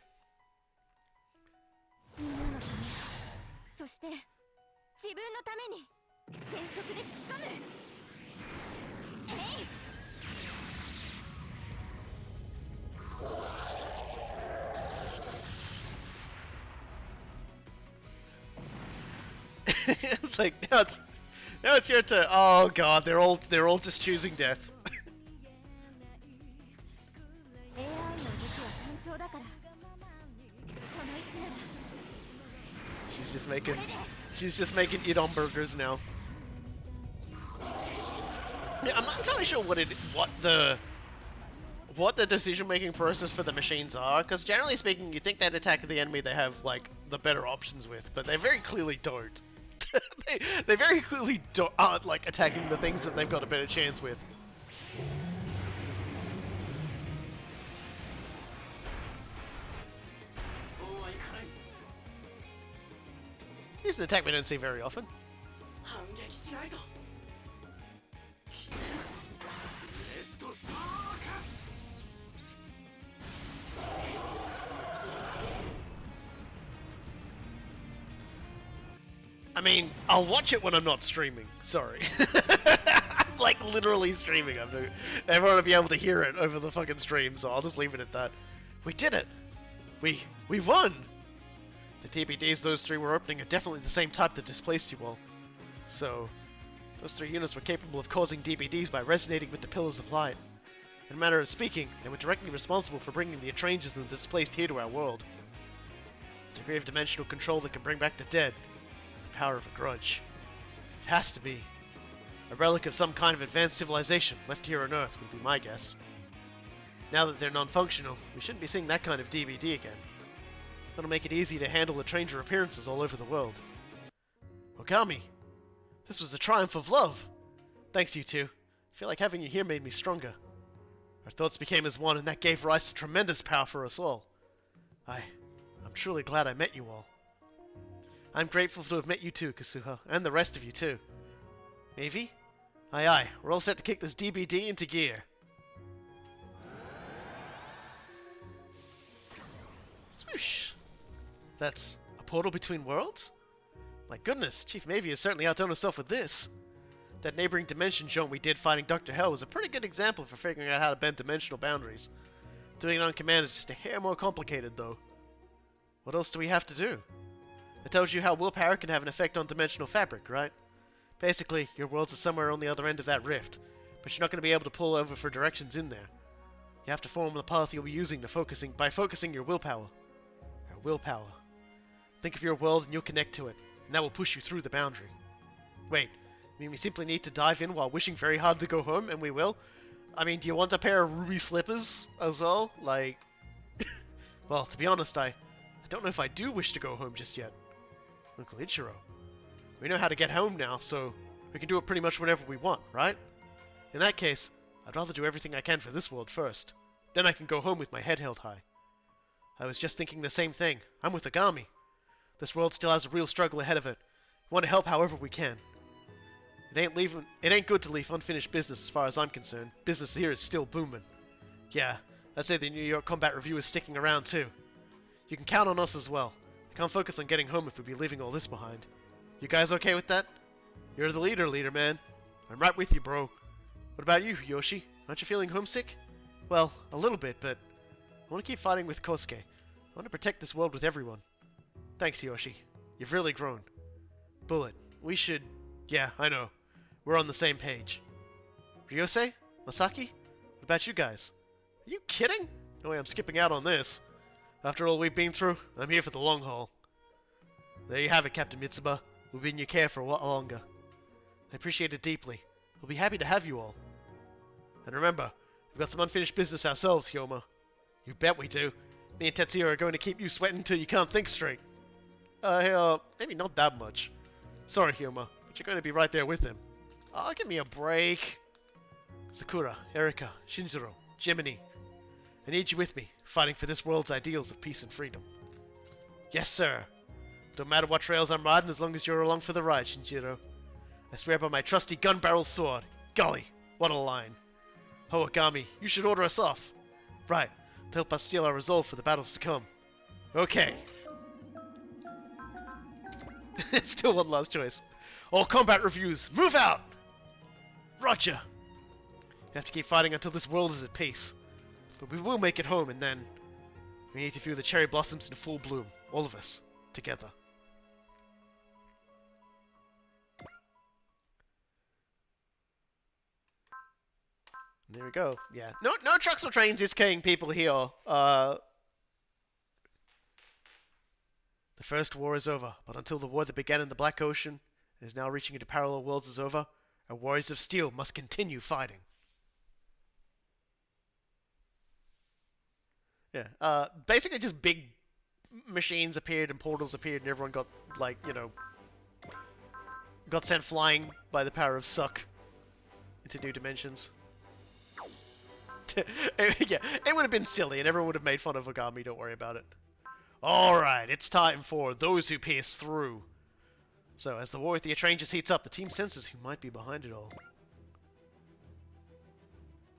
It's like now it's your turn. Oh god, they're all just choosing death. She's just making Idon burgers now. Yeah, I'm not entirely sure what the decision-making process for the machines are, because generally speaking, you think that attack the enemy they have like the better options with, but they very clearly don't. they very clearly aren't like attacking the things that they've got a better chance with. Here's an attack we don't see very often. I mean, I'll watch it when I'm not streaming. Sorry. I'm like literally streaming. Everyone will be able to hear it over the fucking stream, so I'll just leave it at that. We did it! We won! The DBDs those 3 were opening are definitely the same type that displaced you all. So, those 3 units were capable of causing DBDs by resonating with the Pillars of Light. In a manner of speaking, they were directly responsible for bringing the Etrangers and the displaced here to our world. The degree of dimensional control that can bring back the dead. The power of a grudge. It has to be. A relic of some kind of advanced civilization left here on Earth would be my guess. Now that they're non-functional, we shouldn't be seeing that kind of DBD again. That'll make it easy to handle Etranger appearances all over the world. Ogami! This was the triumph of love! Thanks, you two. I feel like having you here made me stronger. Our thoughts became as one, and that gave rise to tremendous power for us all. I'm truly glad I met you all. I'm grateful to have met you too, Kasuha, and the rest of you too. Navy? Aye aye, we're all set to kick this DBD into gear. Swoosh! That's a portal between worlds? My goodness, Chief Mavie has certainly outdone herself with this. That neighboring dimension jump we did fighting Dr. Hell was a pretty good example for figuring out how to bend dimensional boundaries. Doing it on command is just a hair more complicated, though. What else do we have to do? It tells you how willpower can have an effect on dimensional fabric, right? Basically, your worlds are somewhere on the other end of that rift, but you're not going to be able to pull over for directions in there. You have to form the path you'll be using by focusing your willpower. Your willpower. Think of your world and you'll connect to it, and that will push you through the boundary. Wait, you mean we simply need to dive in while wishing very hard to go home, and we will? I mean, do you want a pair of ruby slippers as well? Like, well, to be honest, I don't know if I do wish to go home just yet. Uncle Ichiro, we know how to get home now, so we can do it pretty much whenever we want, right? In that case, I'd rather do everything I can for this world first. Then I can go home with my head held high. I was just thinking the same thing. I'm with Agami. This world still has a real struggle ahead of it. We want to help however we can. It ain't good to leave unfinished business as far as I'm concerned. Business here is still booming. Yeah, I'd say the New York Combat Review is sticking around too. You can count on us as well. I can't focus on getting home if we'll be leaving all this behind. You guys okay with that? You're the leader, man. I'm right with you, bro. What about you, Yoshi? Aren't you feeling homesick? Well, a little bit, but I want to keep fighting with Kosuke. I want to protect this world with everyone. Thanks, Yoshi. You've really grown. Bullet, we should... Yeah, I know. We're on the same page. Ryosei? Masaki? What about you guys? Are you kidding? No way I'm skipping out on this. After all we've been through, I'm here for the long haul. There you have it, Captain Mitsuba. We'll be in your care for a while longer. I appreciate it deeply. We'll be happy to have you all. And remember, we've got some unfinished business ourselves, Hyoma. You bet we do. Me and Tetsuya are going to keep you sweating until you can't think straight. Maybe not that much. Sorry, Hyoma, but you're going to be right there with him. Oh, give me a break. Sakura, Erika, Shinjiro, Jiminy. I need you with me, fighting for this world's ideals of peace and freedom. Yes, sir. Don't matter what trails I'm riding as long as you're along for the ride, Shinjiro. I swear by my trusty gun barrel sword. Golly, what a line. Oh, Agami, you should order us off. Right, to help us seal our resolve for the battles to come. Okay. Still one last choice. All combat reviews, move out! Roger. You have to keep fighting until this world is at peace. But we will make it home, and then we need to view the cherry blossoms in full bloom. All of us. Together. There we go. Yeah. No trucks or trains is carrying people here. The first war is over, but until the war that began in the Black Ocean and is now reaching into parallel worlds is over, our warriors of steel must continue fighting. Yeah. Basically just big machines appeared and portals appeared and everyone got, like, you know, got sent flying by the power of suck into new dimensions. Yeah, it would have been silly and everyone would have made fun of Agami, don't worry about it. Alright, it's time for those who pierce through. So, as the war with the Etrangers heats up, the team senses who might be behind it all.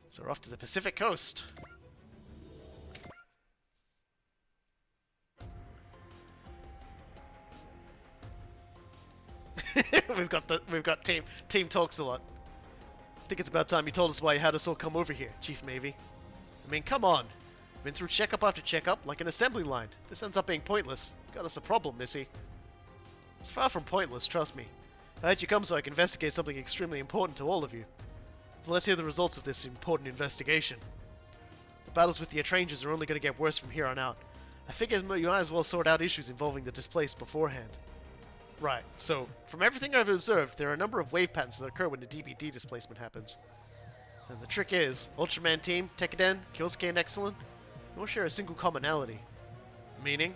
So we're off to the Pacific Coast. we've got team talks a lot. I think it's about time you told us why you had us all come over here, Chief Mavie. I mean, come on. Been through checkup after checkup, like an assembly line. This ends up being pointless. Got us a problem, Missy. It's far from pointless, trust me. I had you come so I can investigate something extremely important to all of you. So let's hear the results of this important investigation. The battles with the Etrangers are only going to get worse from here on out. I figure you might as well sort out issues involving the displaced beforehand. Right, so, from everything I've observed, there are a number of wave patterns that occur when the DBD displacement happens. And the trick is, Ultraman Team, Tekiden, Kyosuke, and Excellent, you all share a single commonality. Meaning?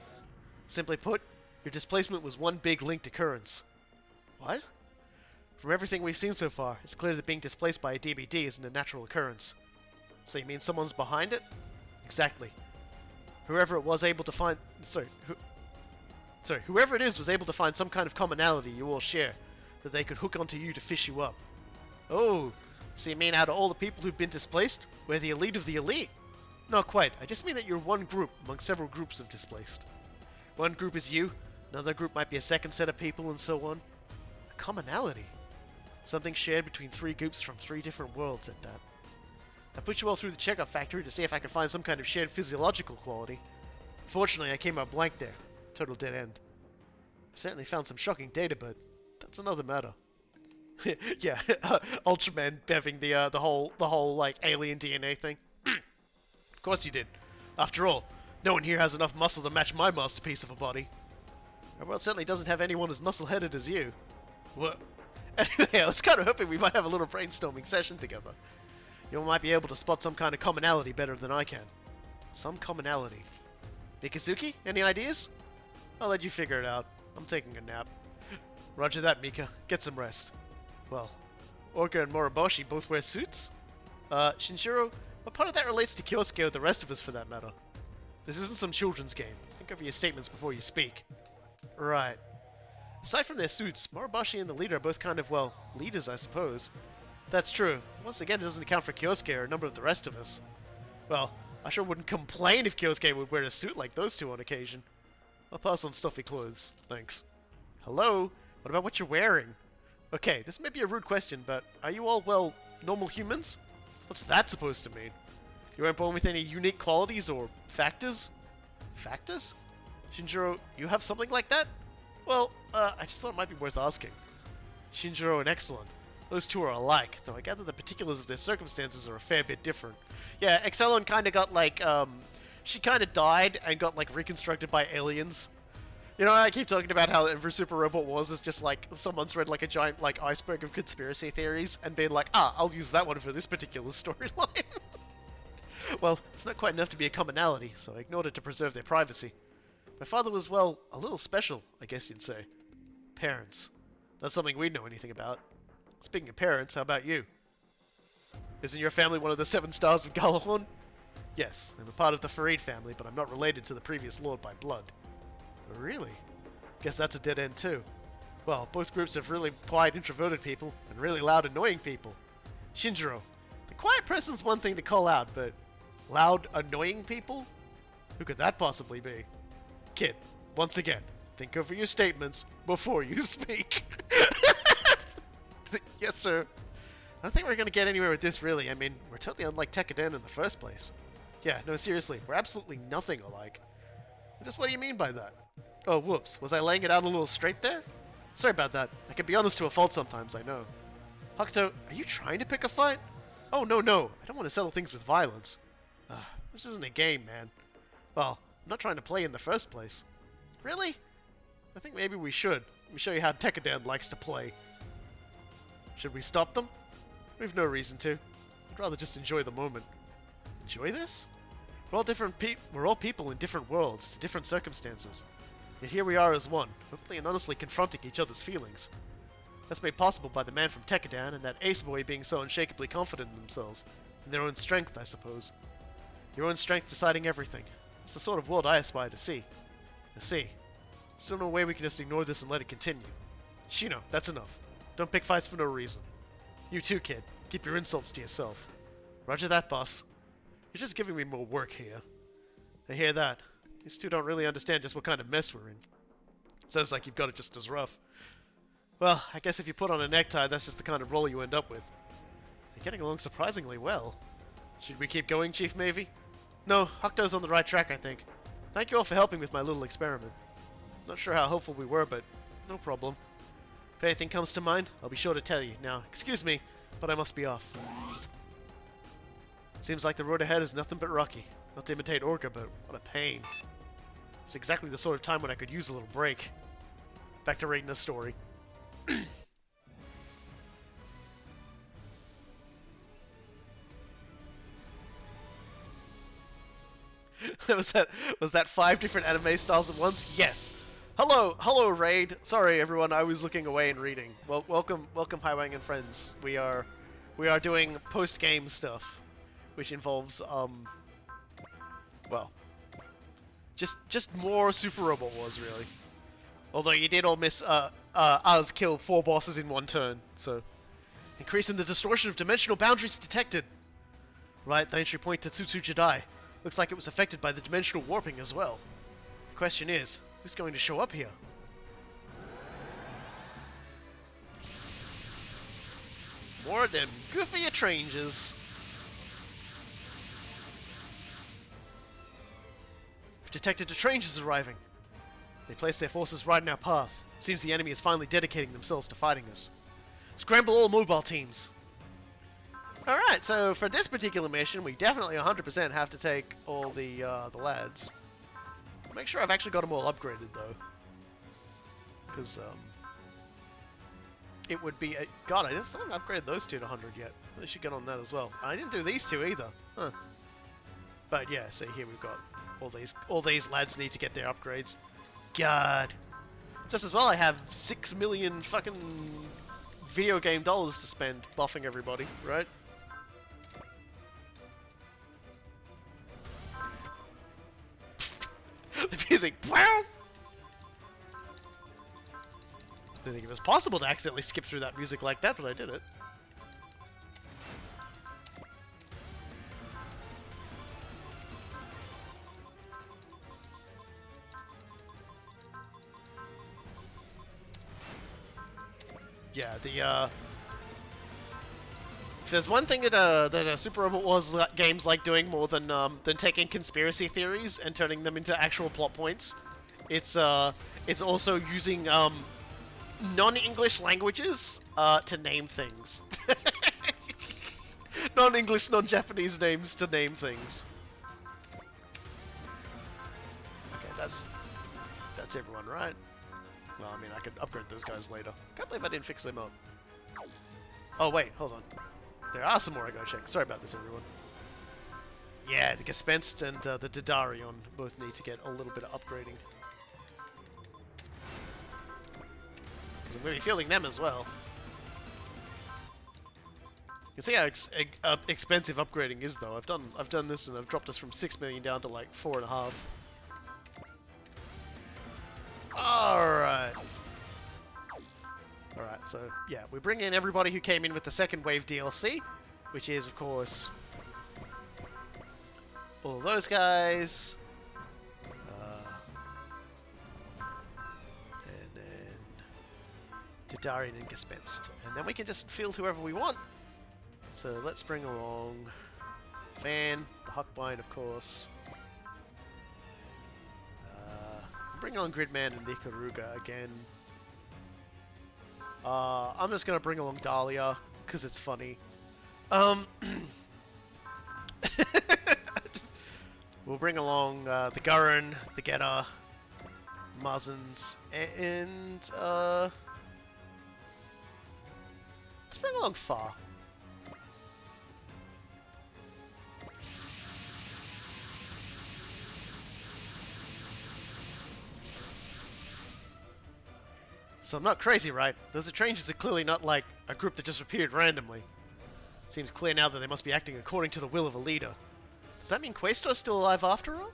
Simply put, your displacement was one big linked occurrence. What? From everything we've seen so far, it's clear that being displaced by a DBD isn't a natural occurrence. So you mean someone's behind it? Exactly. Whoever it was able to find... whoever it is was able to find some kind of commonality you all share, that they could hook onto you to fish you up. Oh, so you mean out of all the people who've been displaced, we're the elite of the elite? Not quite, I just mean that you're one group among several groups of displaced. One group is you, another group might be a second set of people, and so on. A commonality. Something shared between three groups from three different worlds at that. I put you all through the checkup factory to see if I could find some kind of shared physiological quality. Fortunately, I came out blank there. Total dead end. I certainly found some shocking data, but that's another matter. Yeah, Ultraman beving the whole like alien DNA thing. Of course you did. After all, no one here has enough muscle to match my masterpiece of a body. Our world certainly doesn't have anyone as muscle-headed as you. What? Anyway, I was kind of hoping we might have a little brainstorming session together. You might be able to spot some kind of commonality better than I can. Some commonality. Mikazuki, any ideas? I'll let you figure it out. I'm taking a nap. Roger that, Mika. Get some rest. Well, Orca and Moriboshi both wear suits? Shinjiro, what part of that relates to Kyosuke or the rest of us for that matter? This isn't some children's game. Think over your statements before you speak. Right. Aside from their suits, Moriboshi and the leader are both kind of, well, leaders, I suppose. That's true. Once again, it doesn't account for Kyosuke or a number of the rest of us. Well, I sure wouldn't complain if Kyosuke would wear a suit like those two on occasion. I'll pass on stuffy clothes. Thanks. Hello? What about what you're wearing? Okay, this may be a rude question, but are you all, well, normal humans? What's that supposed to mean? You weren't born with any unique qualities or factors? Factors? Shinjiro, you have something like that? Well, I just thought it might be worth asking. Shinjiro and Excellent. Those two are alike, though I gather the particulars of their circumstances are a fair bit different. Yeah, Excellent kind of got, like, she kind of died and got, like, reconstructed by aliens. You know, I keep talking about how every Super Robot Wars is just, like, someone's read, like, a giant, like, iceberg of conspiracy theories and been like, I'll use that one for this particular storyline. Well, it's not quite enough to be a commonality, so I ignored it to preserve their privacy. My father was, well, a little special, I guess you'd say. Parents. That's something we'd know anything about. Speaking of parents, how about you? Isn't your family one of the 7 stars of Galahorn? Yes, I'm a part of the Farid family, but I'm not related to the previous lord by blood. Really? Guess that's a dead end too. Well, both groups have really quiet, introverted people, and really loud, annoying people. Shinjiro, the quiet person's one thing to call out, but loud, annoying people? Who could that possibly be? Kid, once again, think over your statements before you speak. Yes, sir. I don't think we're going to get anywhere with this, really. I mean, we're totally unlike Tekkadan in the first place. Yeah, no, seriously, we're absolutely nothing alike. Just what do you mean by that? Oh, whoops. Was I laying it out a little straight there? Sorry about that. I can be honest to a fault sometimes, I know. Hakuto, are you trying to pick a fight? Oh, no. I don't want to settle things with violence. This isn't a game, man. Well, I'm not trying to play in the first place. Really? I think maybe we should. Let me show you how Tekkadan likes to play. Should we stop them? We've no reason to. I'd rather just enjoy the moment. Enjoy this? We're all people in different worlds, different circumstances. Yet here we are as one, openly and honestly confronting each other's feelings. That's made possible by the man from Tekkadan and that ace boy being so unshakably confident in themselves. In their own strength, I suppose. Your own strength deciding everything. It's the sort of world I aspire to see. Still no way we can just ignore this and let it continue. Shino, that's enough. Don't pick fights for no reason. You too, kid. Keep your insults to yourself. Roger that, boss. You're just giving me more work here. I hear that. These two don't really understand just what kind of mess we're in. Sounds like you've got it just as rough. Well, I guess if you put on a necktie, that's just the kind of role you end up with. You're getting along surprisingly well. Should we keep going, Chief Mavie? No, Hakuto's on the right track, I think. Thank you all for helping with my little experiment. Not sure how hopeful we were, but no problem. If anything comes to mind, I'll be sure to tell you. Now, excuse me, but I must be off. Seems like the road ahead is nothing but rocky. Not to imitate Orca, but what a pain. It's exactly the sort of time when I could use a little break. Back to reading the story. Was that 5 different anime styles at once? Yes. Hello, Raid. Sorry, everyone. I was looking away and reading. Well, welcome, Highwang and friends. We are doing post-game stuff, which involves well, just more Super Robot Wars, really. Although you did all miss us kill 4 bosses in one turn, so increasing the distortion of dimensional boundaries detected. Right, the entry point to Tsutsu Jedi. Looks like it was affected by the dimensional warping as well. The question is, who's going to show up here? More of them goofy Etrangers. We've detected Etrangers arriving. They place their forces right in our path. Seems the enemy is finally dedicating themselves to fighting us. Scramble all mobile teams. Alright, so for this particular mission, we definitely 100% have to take all the lads. Make sure I've actually got them all upgraded, though. Because, it would be... God, I still haven't upgraded those two to 100 yet. I should get on that as well. I didn't do these two either. Huh. But yeah, see, here we've got all these lads need to get their upgrades. God. Just as well I have 6 million fucking video game dollars to spend buffing everybody, right? The music. Wow. Didn't think it was possible to accidentally skip through that music like that, but I did it. Yeah, if there's one thing that Super Robot Wars games like doing more than taking conspiracy theories and turning them into actual plot points, it's also using non-English languages to name things. Non-English, non-Japanese names to name things. Okay, that's everyone, right? Well, I mean, I could upgrade those guys later. Can't believe I didn't fix them up. Oh, wait, hold on. There are some more I gotta check. Sorry about this, everyone. Yeah, the Gespenst and the Didarion both need to get a little bit of upgrading. Because I'm going to be fielding them as well. You can see how expensive upgrading is, though. I've done this and I've dropped us from 6 million down to like 4.5. Alright. Alright, so yeah, we bring in everybody who came in with the second wave DLC, which is, of course, all those guys. And then Didarian and Gespenst. And then we can just field whoever we want. So let's bring along Van, the Huckbind, of course. Bring on Gridman and Nikaruga again. I'm just gonna bring along Dahlia, because it's funny. We'll bring along the Gurren, the Geta, Muzzins, and let's bring along Fa. So I'm not crazy, right? Those Etrangers are clearly not like a group that just appeared randomly. Seems clear now that they must be acting according to the will of a leader. Does that mean Questor's still alive after all?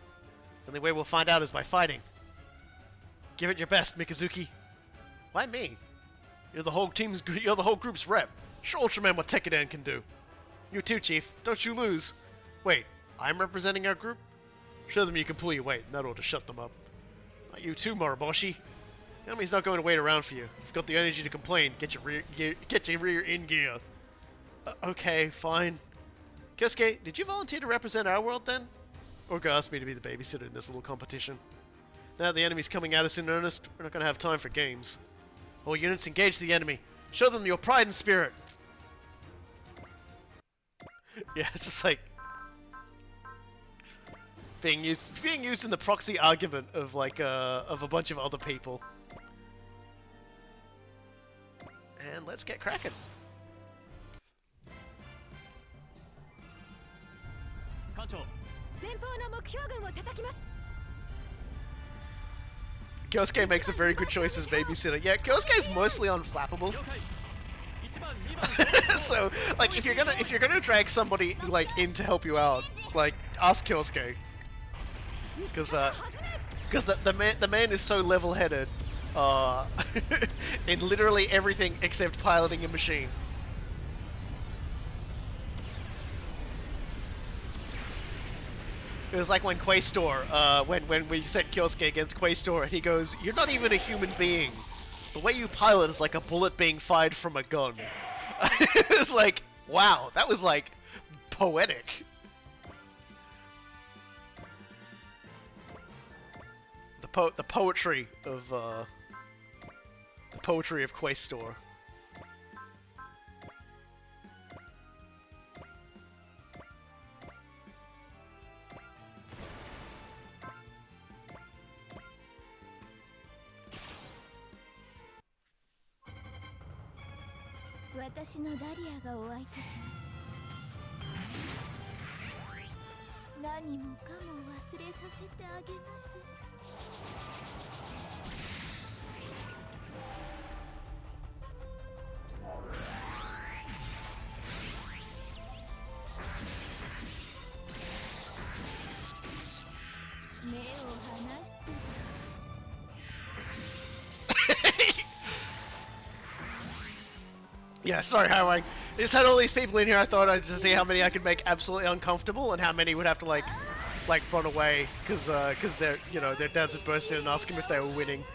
The only way we'll find out is by fighting. Give it your best, Mikazuki. Why me? You're the whole group's rep. Show Ultraman what Tekkadan can do. You too, Chief. Don't you lose. Wait, I'm representing our group? Show them you can pull your weight, and that ought to shut them up. Not you too, Moroboshi. The enemy's not going to wait around for you. If you've got the energy to complain, get your rear in gear. Okay, fine. Kyosuke, did you volunteer to represent our world then? Orga asked me to be the babysitter in this little competition. Now that the enemy's coming at us in earnest, we're not going to have time for games. All units engage the enemy. Show them your pride and spirit. Yeah, it's just like being used in the proxy argument of like of a bunch of other people. And let's get cracking. Kyosuke makes a very good choice as babysitter. Yeah, Kyosuke's mostly unflappable. So, like, if you're gonna drag somebody like in to help you out, like, ask Kyosuke, because the man is so level-headed in literally everything except piloting a machine. It was like when Questor, when we sent Kyosuke against Questor, and he goes, "You're not even a human being. The way you pilot is like a bullet being fired from a gun." It was like, wow, that was like poetic. The poetry of Questor. 私のダリアがお相手します。何もかも忘れさせてあげます。目を離しちゃ Yeah, sorry, how I just had all these people in here. I thought I'd just see how many I could make absolutely uncomfortable and how many would have to like run away because their their dads had burst in and asked them if they were winning.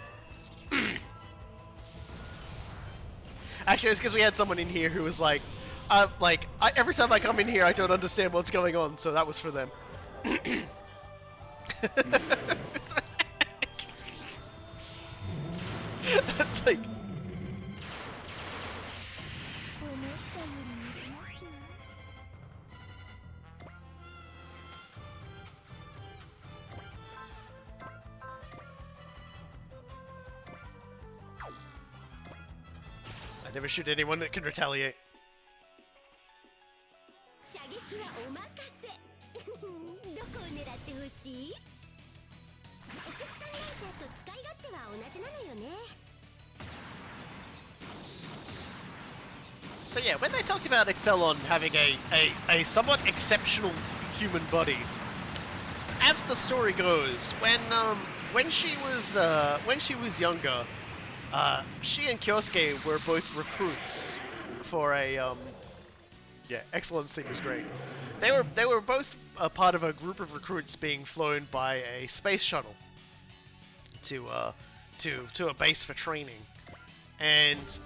Actually, it's because we had someone in here who was like, every time I come in here, I don't understand what's going on. So that was for them. It's like. I never shoot anyone that can retaliate. 射撃はお任せ。どこを狙ってほしい？エクストラランチャーと使い勝手は同じなのよね。 But yeah, when they talked about Excelon having a somewhat exceptional human body, as the story goes, when she was younger, she and Kyosuke were both recruits for a yeah, Excellence theme is great. They were both a part of a group of recruits being flown by a space shuttle to a base for training. And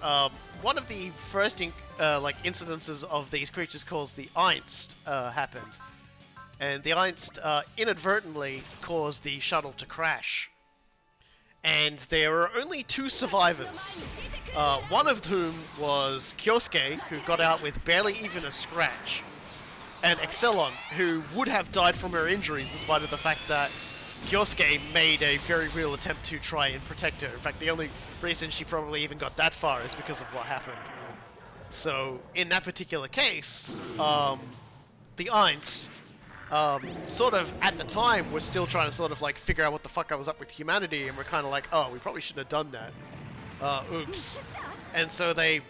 one of the first incidences of these creatures called the Einst happened, and the Einst inadvertently caused the shuttle to crash. And there were only 2 survivors, one of whom was Kyosuke, who got out with barely even a scratch, and Excelon, who would have died from her injuries despite of the fact that Kyosuke made a very real attempt to try and protect her. In fact, the only reason she probably even got that far is because of what happened. So, in that particular case, the Einst, sort of, at the time, were still trying to sort of, like, figure out what the fuck I was up with humanity, and we're kind of like, oh, we probably shouldn't have done that. Oops. And so they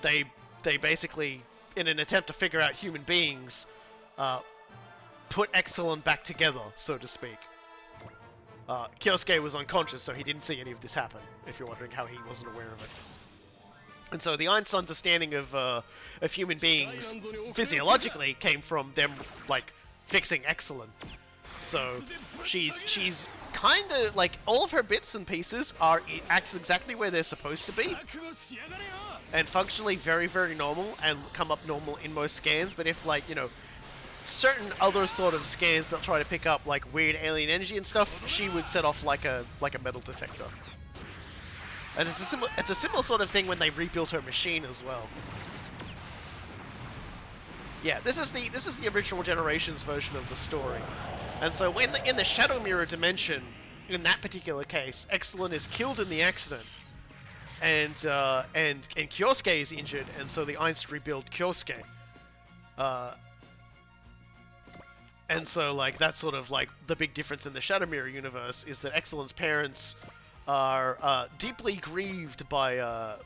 basically, in an attempt to figure out human beings, put Excelon back together, so to speak. Kyosuke was unconscious, so he didn't see any of this happen, if you're wondering how he wasn't aware of it. And so the Einst's understanding of human beings physiologically came from them, like, fixing Excelon. So she's kind of, like, all of her bits and pieces are acts exactly where they're supposed to be. And functionally very, very normal, and come up normal in most scans, but if, like, you know, certain other sort of scans that try to pick up like weird alien energy and stuff, she would set off like a metal detector. And it's a similar sort of thing when they rebuilt her machine as well. Yeah, this is the original Generations version of the story. And so when in the Shadow Mirror dimension, in that particular case, Excelon is killed in the accident, and Kyosuke is injured, and so the Einst rebuild Kyosuke. And so, like, that's sort of, like, the big difference in the Shadow Mirror universe is that Excelon's parents are deeply grieved by,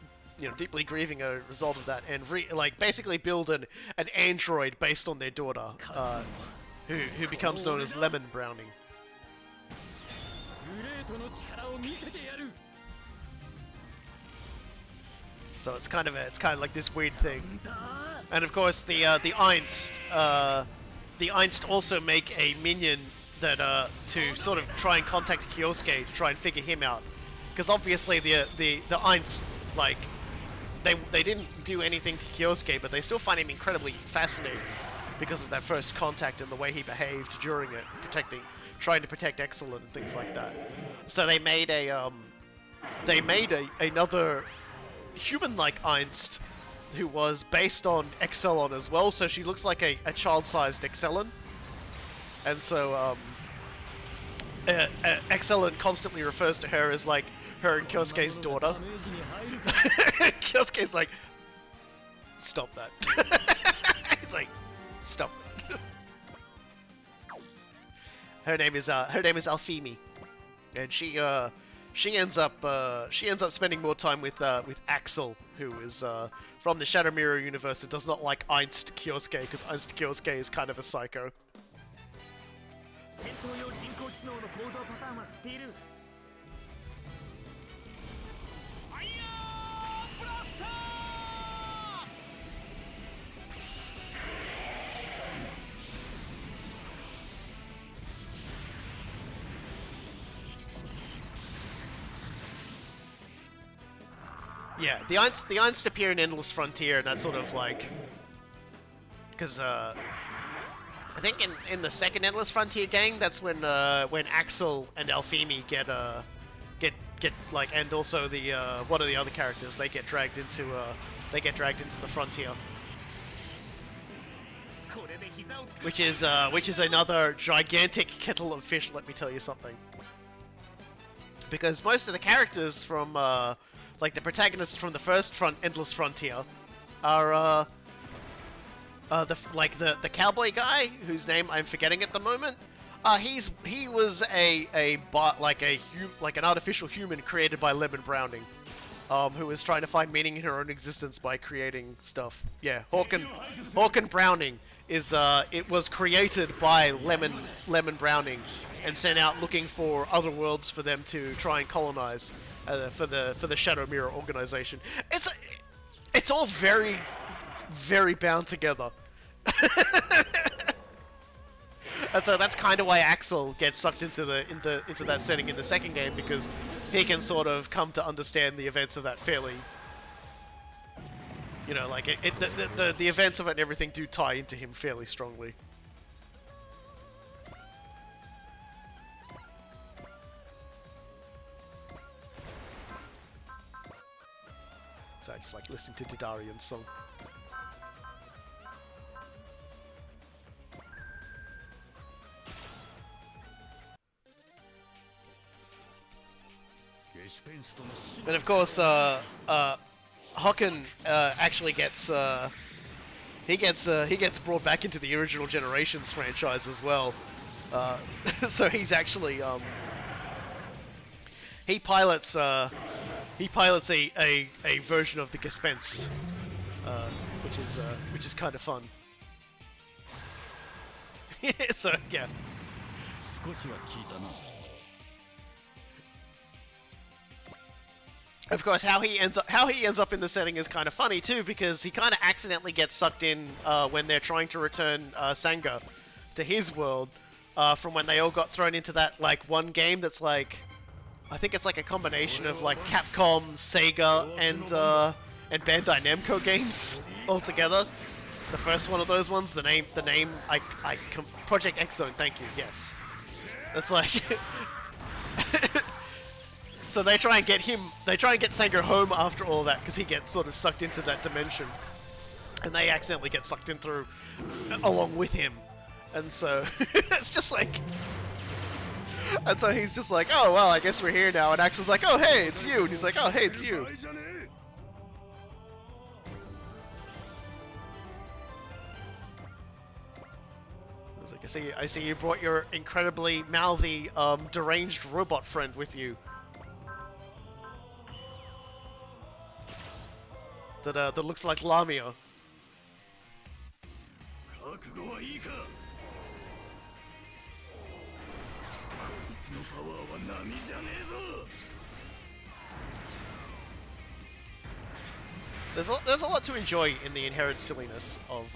deeply grieving a result of that, and, basically build an android based on their daughter, who becomes known as Lemon Browning. So it's kind of like this weird thing. And of course, the Einst, the Einst also make a minion that to sort of try and contact Kyosuke to try and figure him out, because obviously the Einst, like, they didn't do anything to Kyosuke, but they still find him incredibly fascinating because of that first contact and the way he behaved during it, trying to protect Excelon and things like that. So they made another human-like Einst who was based on Excelon as well, so she looks like a child-sized Excelon. And so, Excelon constantly refers to her as, like, her and Kyosuke's daughter. Kyosuke's like, stop that. He's like, stop. Her name is Alfimi, and she ends up spending more time with Axel, who is from the Shadow Mirror universe and does not like Einst Kyosuke, because Einst Kyosuke is kind of a psycho. 戦闘用人工知能の行動パターンは知っている。ファイヤーブラスター。 Yeah, the Einst appear in Endless Frontier, and that's sort of like, because I think in the second Endless Frontier game, that's when Axel and Alfimi get like, and also the one of the other characters, they get dragged into the frontier, which is another gigantic kettle of fish. Let me tell you something, because most of the characters from like the protagonists from the first Endless Frontier are the cowboy guy whose name I'm forgetting at the moment. He was like an artificial human created by Lemon Browning, who was trying to find meaning in her own existence by creating stuff. Yeah, Hawken Browning is it was created by Lemon Browning and sent out looking for other worlds for them to try and colonize for the Shadow Mirror organization. It's all very, very bound together. And so that's kind of why Axel gets sucked into that setting in the second game, because he can sort of come to understand the events of that fairly. You know, like the events of it and everything do tie into him fairly strongly. So I just like listening to Didarian's song. And of course, Hocken actually gets he gets brought back into the original Generations franchise as well. So he's actually he pilots a version of the Gespenst, which is kind of fun. So yeah. Of course, how he ends up in the setting is kind of funny too, because he kind of accidentally gets sucked in when they're trying to return Sanga to his world from when they all got thrown into that like one game that's like, I think it's like a combination of like Capcom, Sega, and Bandai Namco games all together. The first one of those ones, the name, Project X Zone. Thank you. Yes, that's like. So they try and get Sanga home after all that, because he gets sort of sucked into that dimension, and they accidentally get sucked in through along with him, and so it's just like. And so he's just like, oh, well, I guess we're here now. And Axel's like, oh, hey, it's you. And he's like, oh, hey, it's you. I was like, I see you brought your incredibly mouthy, deranged robot friend with you. That looks like Lamia. There's a lot to enjoy in the inherent silliness of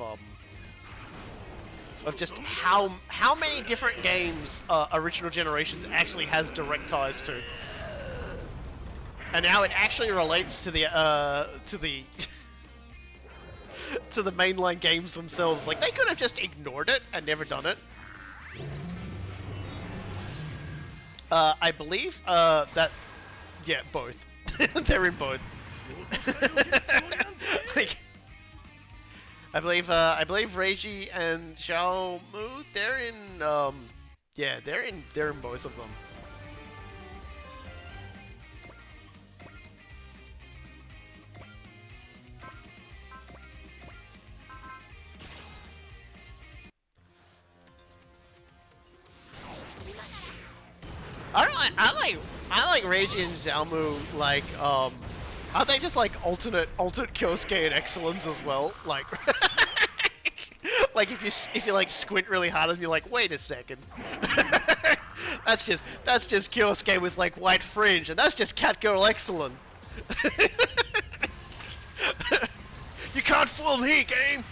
just how many different games Original Generations actually has direct ties to, and now it actually relates to the to the mainline games themselves. Like, they could have just ignored it and never done it. I believe that, yeah, both. They're in both. Like, I believe Reiji and Xiao Mu, they're in yeah, they're in both of them. I like Reiji and Xiaomu, like, aren't they just like alternate Kyosuke and excellence as well? Like, like if you like squint really hard and you're like, wait a second, that's just Kyosuke with like white fringe, and that's just Catgirl excellent. You can't fool me, game.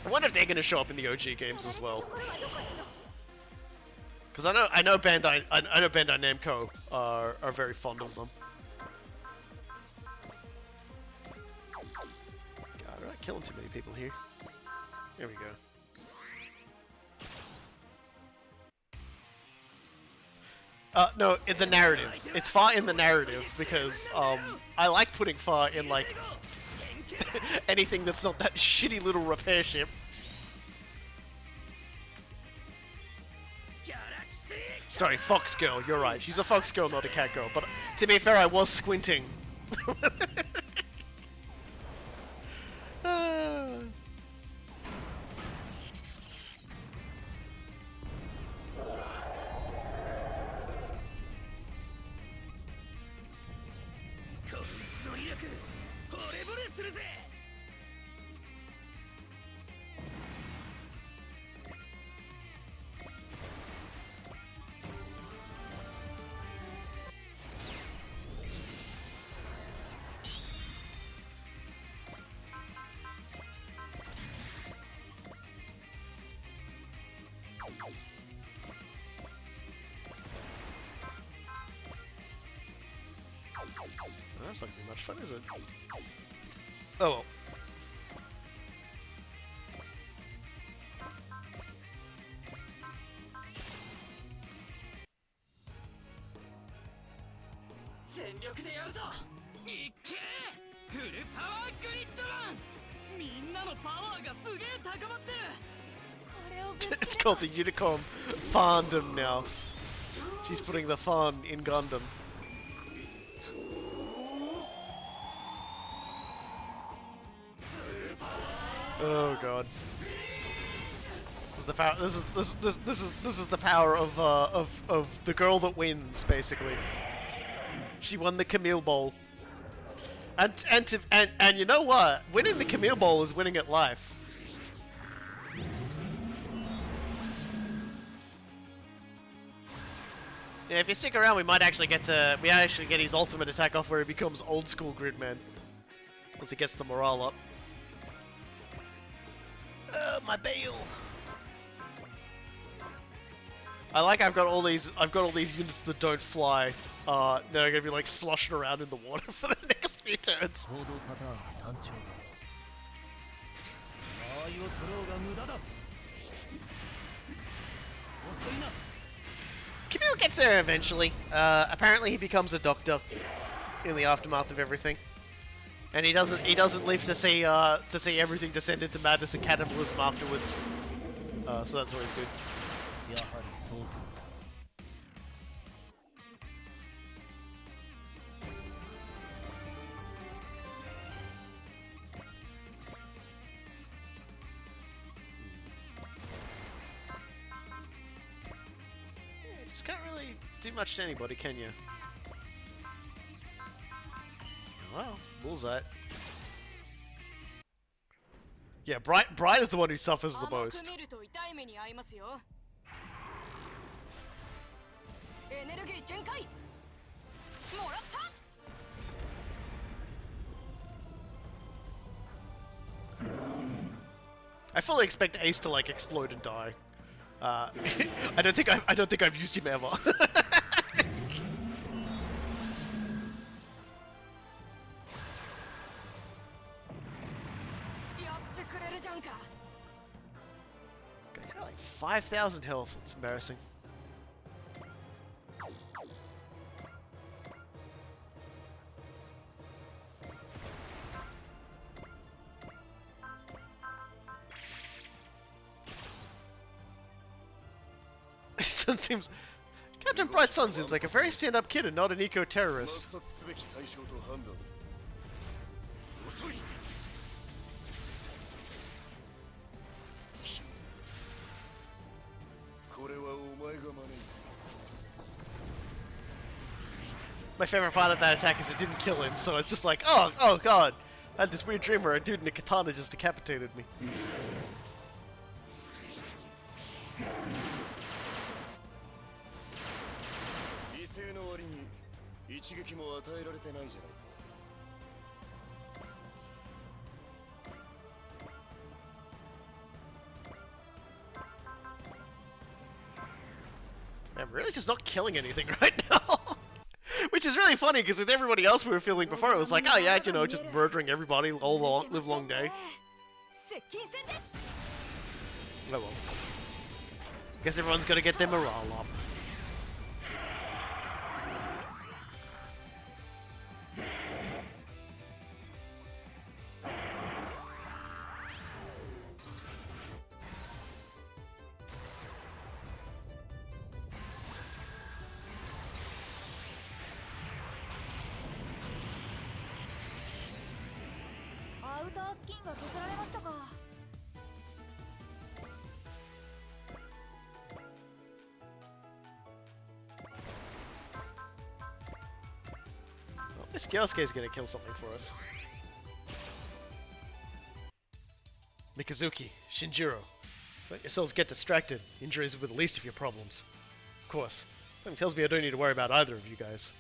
I wonder if they're gonna show up in the OG games as well. Because I know Bandai Namco are very fond of them. God, we're not killing too many people here. There we go. No, in the narrative. It's far in the narrative because I like putting far in like anything that's not that shitty little repair ship. Sorry, Fox Girl, you're right. She's a Fox Girl, not a Cat Girl. But to be fair, I was squinting. That's not gonna be much fun, is it? Oh well. It's called the Unicorn fandom now. She's putting the fun in Gundam. Oh god. This is the power. This is the power of the girl that wins, basically. She won the Camille Bowl. And you know what? Winning the Camille Bowl is winning at life. Yeah, if you stick around, we might actually get his ultimate attack off where he becomes old school Gridman. Once he gets the morale up. My bail. I like I've got all these units that don't fly. They're gonna be like sloshing around in the water for the next few turns. Camille gets there eventually. Apparently he becomes a doctor in the aftermath of everything. And he doesn't live to see everything descend into madness and cannibalism afterwards. So that's always good. Yeah, just can't really do much to anybody, can you? Well, bullseye. Yeah, Bright is the one who suffers the most. I fully expect Ace to like explode and die. I don't think I've used him ever. He's got like 5,000 health. It's embarrassing. Captain Bright's son seems like a very stand-up kid and not an eco-terrorist. My favorite part of that attack is it didn't kill him, so it's just like, oh god. I had this weird dream where a dude in a katana just decapitated me. 威勢の割に一撃も与えられてないじゃないか。 I'm really just not killing anything right now. Which is really funny, because with everybody else we were feeling before, it was like, oh yeah, you know, just murdering everybody all long, live long day. Oh well. Guess everyone's gonna get their morale up. This Kyosuke's gonna kill something for us. Mikazuki, Shinjiro. Let yourselves get distracted. Injuries are with the least of your problems. Of course. Something tells me I don't need to worry about either of you guys.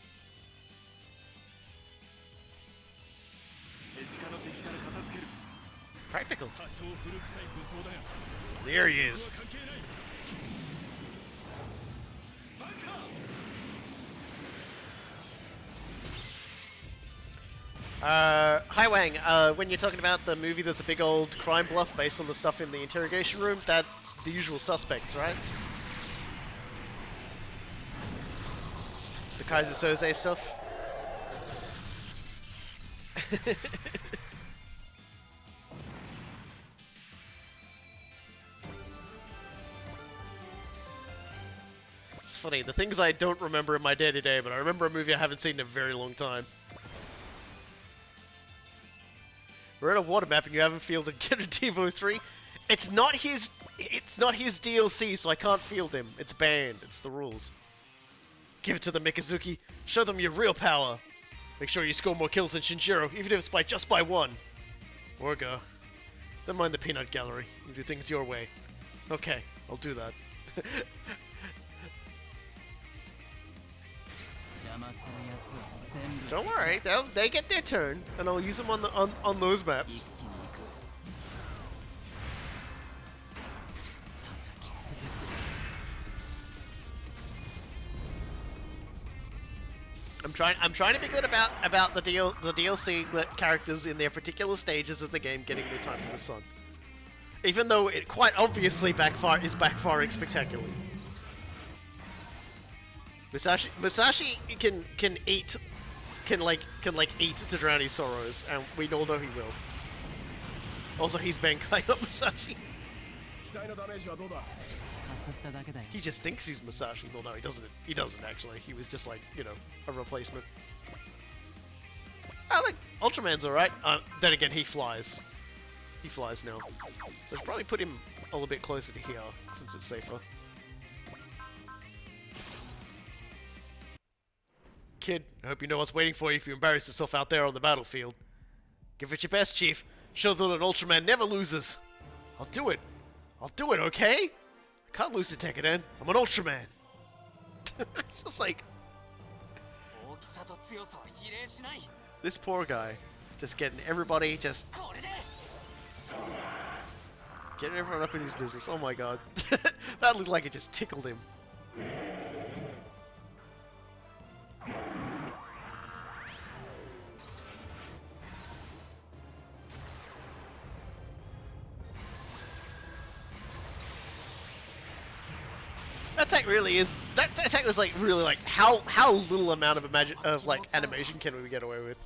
Practical. There he is. Hi Wang, when you're talking about the movie that's a big old crime bluff based on the stuff in the interrogation room, that's The Usual Suspects, right? The Kaiser Soze stuff? It's funny, the things I don't remember in my day-to-day, but I remember a movie I haven't seen in a very long time. We're at a water map and you haven't fielded Kid Devo 3. It's not his DLC, so I can't field him. It's banned. It's the rules. Give it to them, Mikazuki. Show them your real power. Make sure you score more kills than Shinjiro, even if it's by just by one. Orga. Don't mind the peanut gallery. You do things your way. Okay, I'll do that. Don't worry, they get their turn, and I'll use them on those maps. I'm trying to be good about the DLC characters in their particular stages of the game getting their time in the sun, even though it quite obviously backfiring spectacularly. Musashi can eat to drown his sorrows, and we all know he will. Also, he's Bankai, not Musashi. He just thinks he's Musashi. Well, no, he doesn't. He doesn't actually. He was just like, you know, a replacement. I think Ultraman's alright. Then again, he flies. He flies now. So I should probably put him a little bit closer to here, since it's safer. Kid, I hope you know what's waiting for you if you embarrass yourself out there on the battlefield. Give it your best, Chief. Show them that Ultraman never loses. I'll do it. I'll do it, okay? I can't lose to Tekkadan. I'm an Ultraman. It's just like... This poor guy. Just getting everybody just... Getting everyone up in his business. Oh my god. That looked like it just tickled him. That attack really is. That attack was like really like how little amount of like animation can we get away with?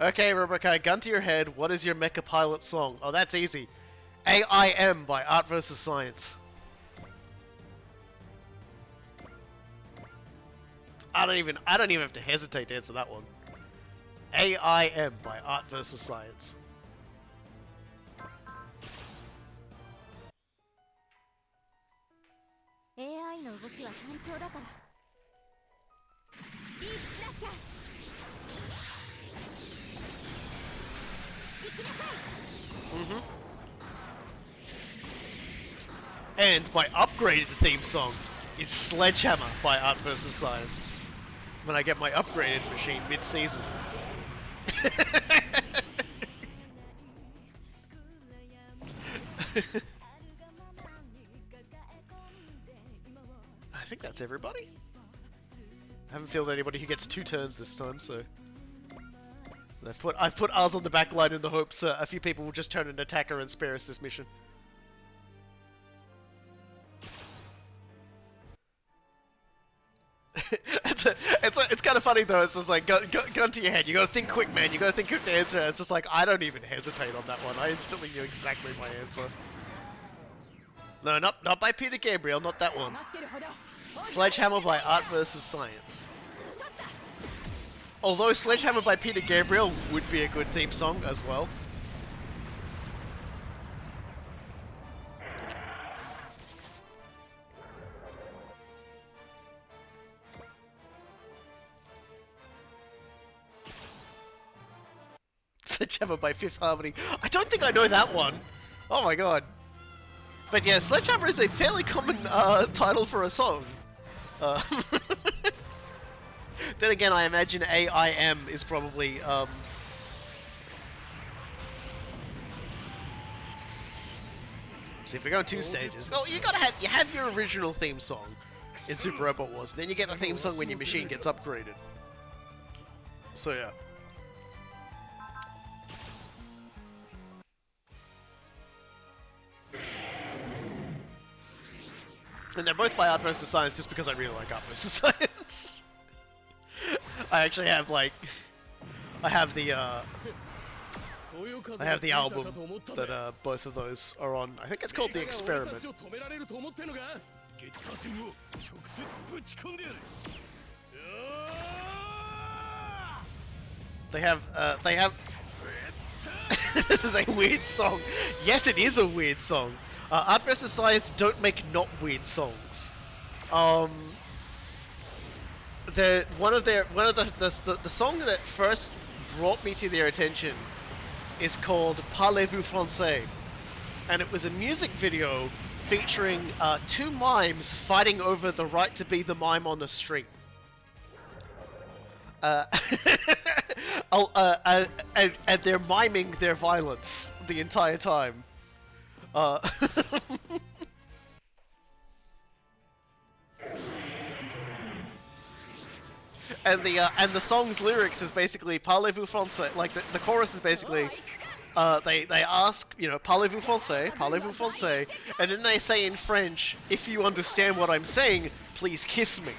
Okay, Rubrikai, gun to your head. What is your Mecha Pilot song? Oh, that's easy. AIM by Art vs. Science. I don't even have to hesitate to answer that one. AIM by Art vs. Science. AI の動きは単調だから。いい And my upgraded theme song is Sledgehammer by Art vs. Science. When I get my upgraded machine mid-season. I think that's everybody. I haven't fielded anybody who gets 2 turns this time, so I've put ours on the back line in the hopes a few people will just turn an attacker and spare us this mission. It's kind of funny though. It's just like gun to your head. You gotta think quick, man. You gotta think quick to answer. It's just like I don't even hesitate on that one. I instantly knew exactly my answer. No, not by Peter Gabriel. Not that one. Sledgehammer by Art vs. Science. Although Sledgehammer by Peter Gabriel would be a good theme song as well. Sledgehammer by Fifth Harmony. I don't think I know that one. Oh my god. But yeah, Sledgehammer is a fairly common title for a song. Then again, I imagine AIM is probably see if we go in 2 stages. Well, you have your original theme song in Super Robot Wars. Then you get the theme song when your machine gets upgraded. So yeah. And they're both by Art vs. Science just because I really like Art vs. Science. I actually have like I have the album that both of those are on. I think it's called The Experiment. They have This is a weird song. Yes, it is a weird song. Art vs. Science don't make not weird songs. The song that first brought me to their attention is called Parlez-vous français, and it was a music video featuring 2 mimes fighting over the right to be the mime on the street. And they're miming their violence the entire time. And the song's lyrics is basically "Parlez-vous français?" Like the chorus is basically, they ask, you know, "Parlez-vous français? Parlez-vous français?" And then they say in French, "If you understand what I'm saying, please kiss me."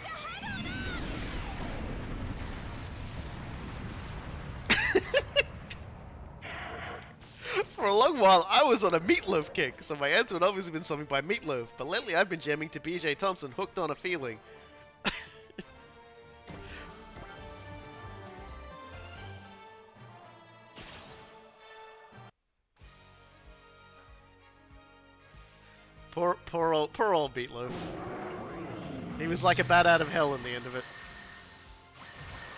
For a long while, I was on a Meatloaf kick, so my answer would obviously been something by Meatloaf. But lately, I've been jamming to BJ Thompson, "Hooked on a Feeling." Poor old Meatloaf. He was like a bat out of hell in the end of it.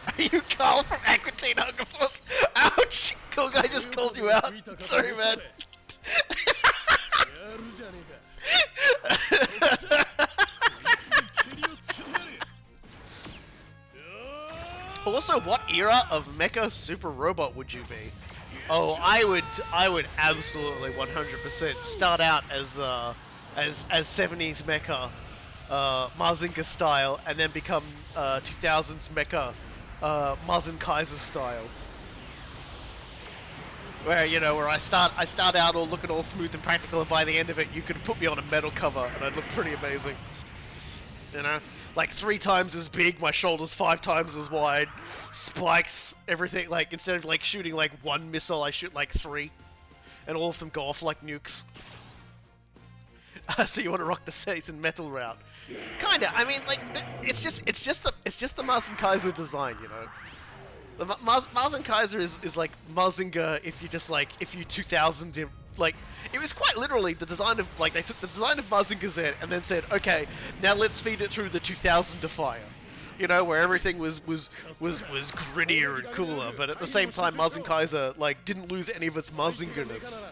Are you Carl from Aquatine Hunger Force? Ouch! Cool guy just called you out. Sorry, man. Also, what era of Mecha Super Robot would you be? Oh, I would absolutely 100% start out as 70s Mecha, Mazinger style, and then become 2000s Mecha, Mazen Kaiser style. Where, you know, where I start out all looking all smooth and practical, and by the end of it, you could put me on a metal cover, and I'd look pretty amazing. You know? Like 3 times as big, my shoulders 5 times as wide, spikes, everything, like, instead of, like, shooting, like, 1 missile, I shoot, like, 3. And all of them go off like nukes. So you want to rock the Satan metal route? Kinda. I mean, like, it's just the Mazen Kaiser design, you know. The Mazen Kaiser is like Mazinger if you 2000 him, like, it was quite literally the design of, like, they took the design of Mazinger Z and then said, okay, now let's feed it through the 2000 Defier. You know, where everything was grittier and cooler, but at the same time Mazen Kaiser, like, didn't lose any of its Mazingerness.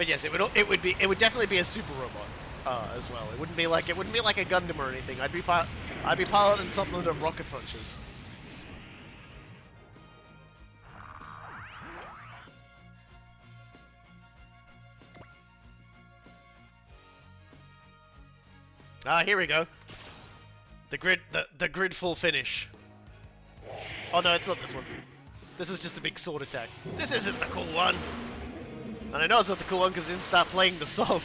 But yes, it would definitely be a super robot as well. It wouldn't be like a Gundam or anything. I'd be piloting something that rocket punches. Ah, here we go. The grid full finish. Oh no, it's not this one. This is just the big sword attack. This isn't the cool one. And I know it's not the cool one because it didn't start playing the song.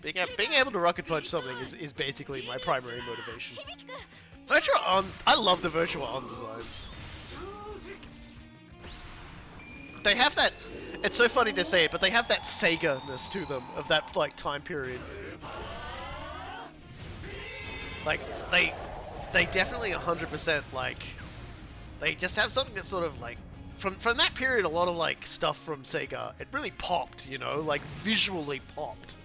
Being able to rocket punch something is basically my primary motivation. Virtua On, I love the Virtua On designs. They have that, it's so funny to say it, but they have that Sega-ness to them of that like time period. Like they definitely 100% like they just have something that's sort of like from that period. A lot of like stuff from Sega, it really popped, you know, like visually popped.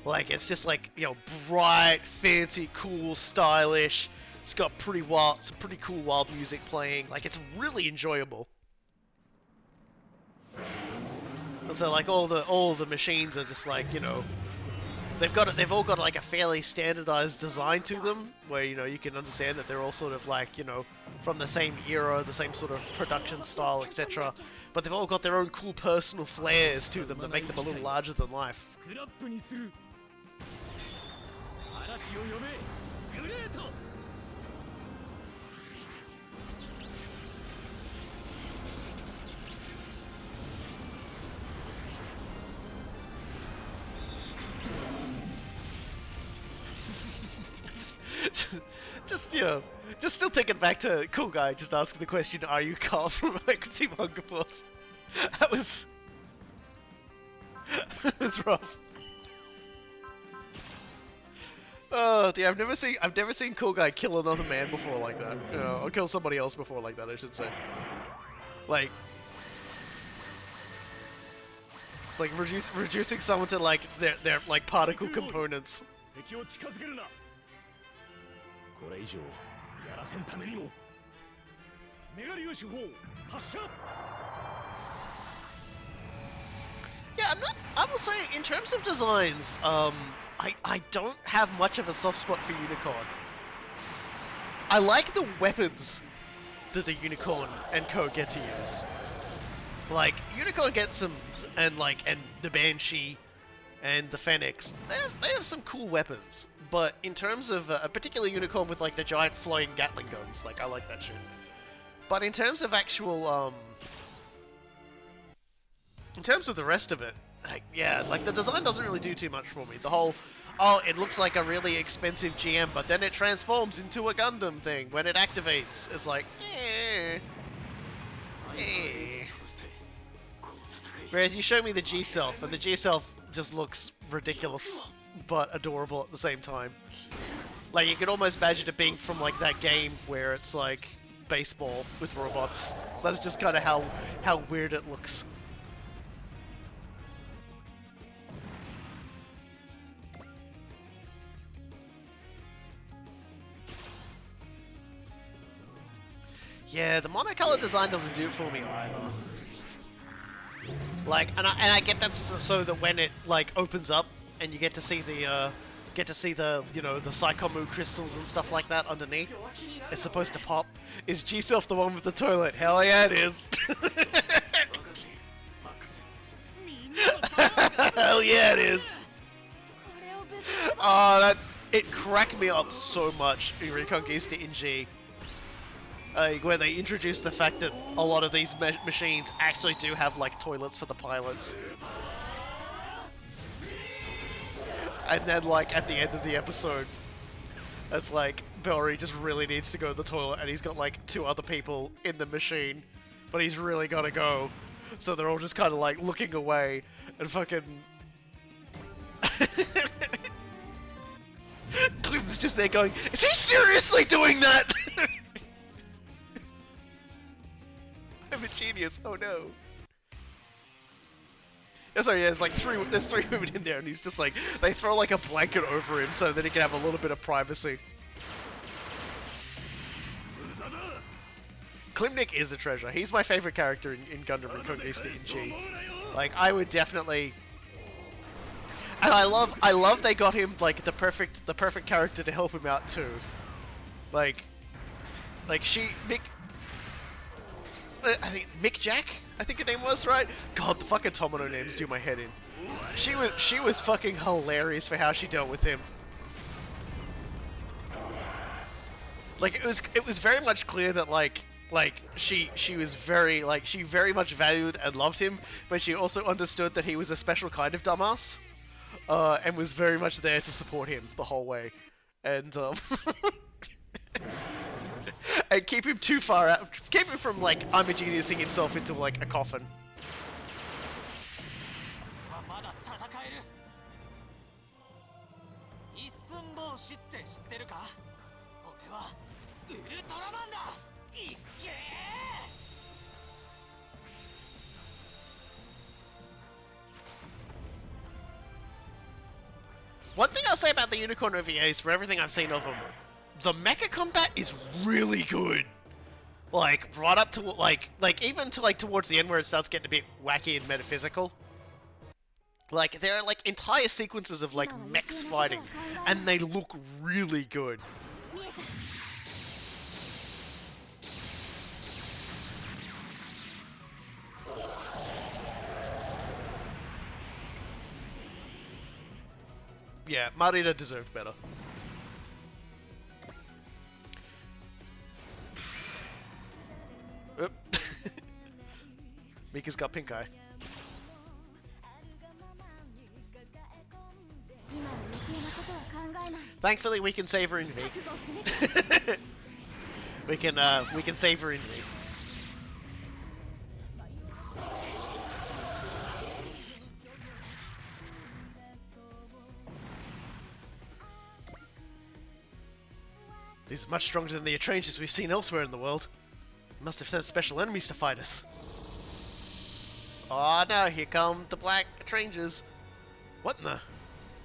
Like it's just like, you know, bright, fancy, cool, stylish. It's got some pretty cool wild music playing. Like it's really enjoyable. And so like all the machines are just like, you know, they've all got like a fairly standardized design to them, where, you know, you can understand that they're all sort of like, you know, from the same era, the same sort of production style, etc. But they've all got their own cool personal flares to them that make them a little larger than life. Just, you know, just still thinking back to Cool Guy just asking the question, are you Carl from Team Hunger Force? That was... that was rough. Oh dear, I've never seen Cool Guy kill another man before like that. You know, or kill somebody else before like that, I should say. Like... it's like reducing someone to like their like particle components. Yeah, I will say, in terms of designs, I don't have much of a soft spot for Unicorn. I like the weapons that the Unicorn and Co get to use. Like, Unicorn gets some, and the Banshee and the Phoenix, they have some cool weapons. But in terms of a particular Unicorn with like the giant flying Gatling guns, like I like that shit. But in terms of actual, in terms of the rest of it, like, yeah, like the design doesn't really do too much for me. The whole, oh, it looks like a really expensive GM, but then it transforms into a Gundam thing when it activates. It's like, eh. Whereas you show me the G-Self, and the G-Self just looks ridiculous, but adorable at the same time. Like, you could almost imagine it being from, like, that game where it's, like, baseball with robots. That's just kind of how weird it looks. Yeah, the monocolor design doesn't do it for me either. Like, and I get that so that when it like opens up and you get to see the you know, the Psychomu crystals and stuff like that underneath, it's supposed to pop. Is G-Self the one with the toilet? Hell yeah, it is. Hell yeah, it is. Oh, it cracked me up so much in Reconquista in G. Where they introduced the fact that a lot of these machines actually do have, like, toilets for the pilots. And then, like, at the end of the episode, it's like, Bellry just really needs to go to the toilet, and he's got, like, 2 other people in the machine, but he's really gotta go. So they're all just kind of, like, looking away, and fucking... Clem's just there going, is he seriously doing that? I'm a genius. Oh no. Yeah, sorry, yeah, there's 3 women in there, and he's just like, they throw like a blanket over him so that he can have a little bit of privacy. Klimnik is a treasure. He's my favorite character in Gundam Reconquista in G. Like, I would definitely... And I love they got him, like, the perfect character to help him out, too. Like, Mick... I think Mick Jack, I think her name was, right? God, the fucking Tomino names do my head in. She was fucking hilarious for how she dealt with him. Like, it was very much clear that she was very she very much valued and loved him, but she also understood that he was a special kind of dumbass, and was very much there to support him the whole way, and and keep him too far out, keep him from like homogeneousing himself into like a coffin. はまだ戦える。一寸法師って知ってるか？俺はウルトラマンだ。いっけー。 One thing I'll say about the Unicorn OVAs, for everything I've seen of them, the mecha combat is really good. Like, right up to, like even to, like, towards the end where it starts getting a bit wacky and metaphysical. Like, there are, like, entire sequences of, like, mechs fighting, and they look really good. Yeah, Marina deserved better. Oop. Mika's got pink eye. Thankfully, we can save her in V. we can save her in V. These are much stronger than the Etrangers we've seen elsewhere in the world. Must have sent special enemies to fight us. Oh no, here come the black Etrangers. What in the...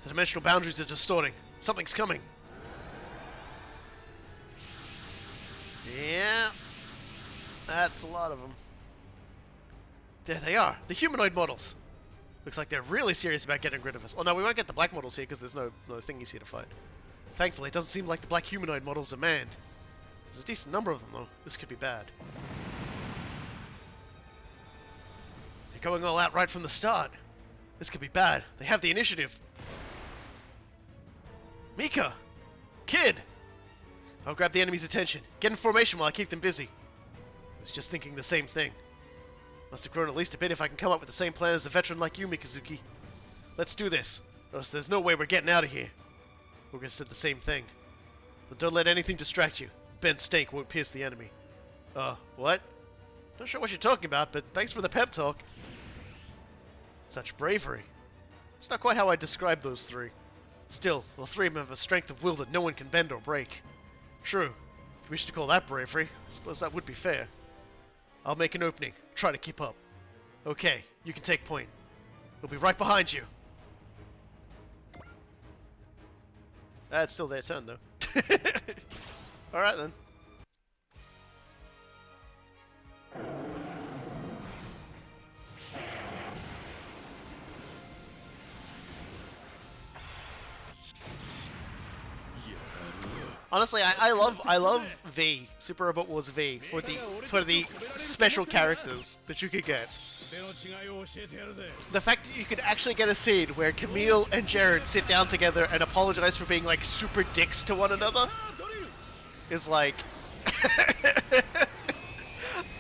The dimensional boundaries are distorting. Something's coming. Yeah. That's a lot of them. There they are, the humanoid models. Looks like they're really serious about getting rid of us. Oh no, we won't get the black models here because there's no thingies here to fight. Thankfully, it doesn't seem like the black humanoid models are manned. There's a decent number of them, though. This could be bad. They're going all out right from the start. This could be bad. They have the initiative. Mika! Kid! I'll grab the enemy's attention. Get in formation while I keep them busy. I was just thinking the same thing. Must have grown at least a bit if I can come up with the same plan as a veteran like you, Mikazuki. Let's do this, or else there's no way we're getting out of here. We're gonna say the same thing. But don't let anything distract you. Bent steak won't pierce the enemy. What? Not sure what you're talking about, but thanks for the pep talk. Such bravery. It's not quite how I describe those three. Still, all three of them have a strength of will that no one can bend or break. True. If you wish to call that bravery, I suppose that would be fair. I'll make an opening. Try to keep up. Okay, you can take point. We'll be right behind you. It's still their turn, though. Alright, then. Honestly, I love V, Super Robot Wars V, for the special characters that you could get. The fact that you could actually get a scene where Camille and Jared sit down together and apologize for being like super dicks to one another is like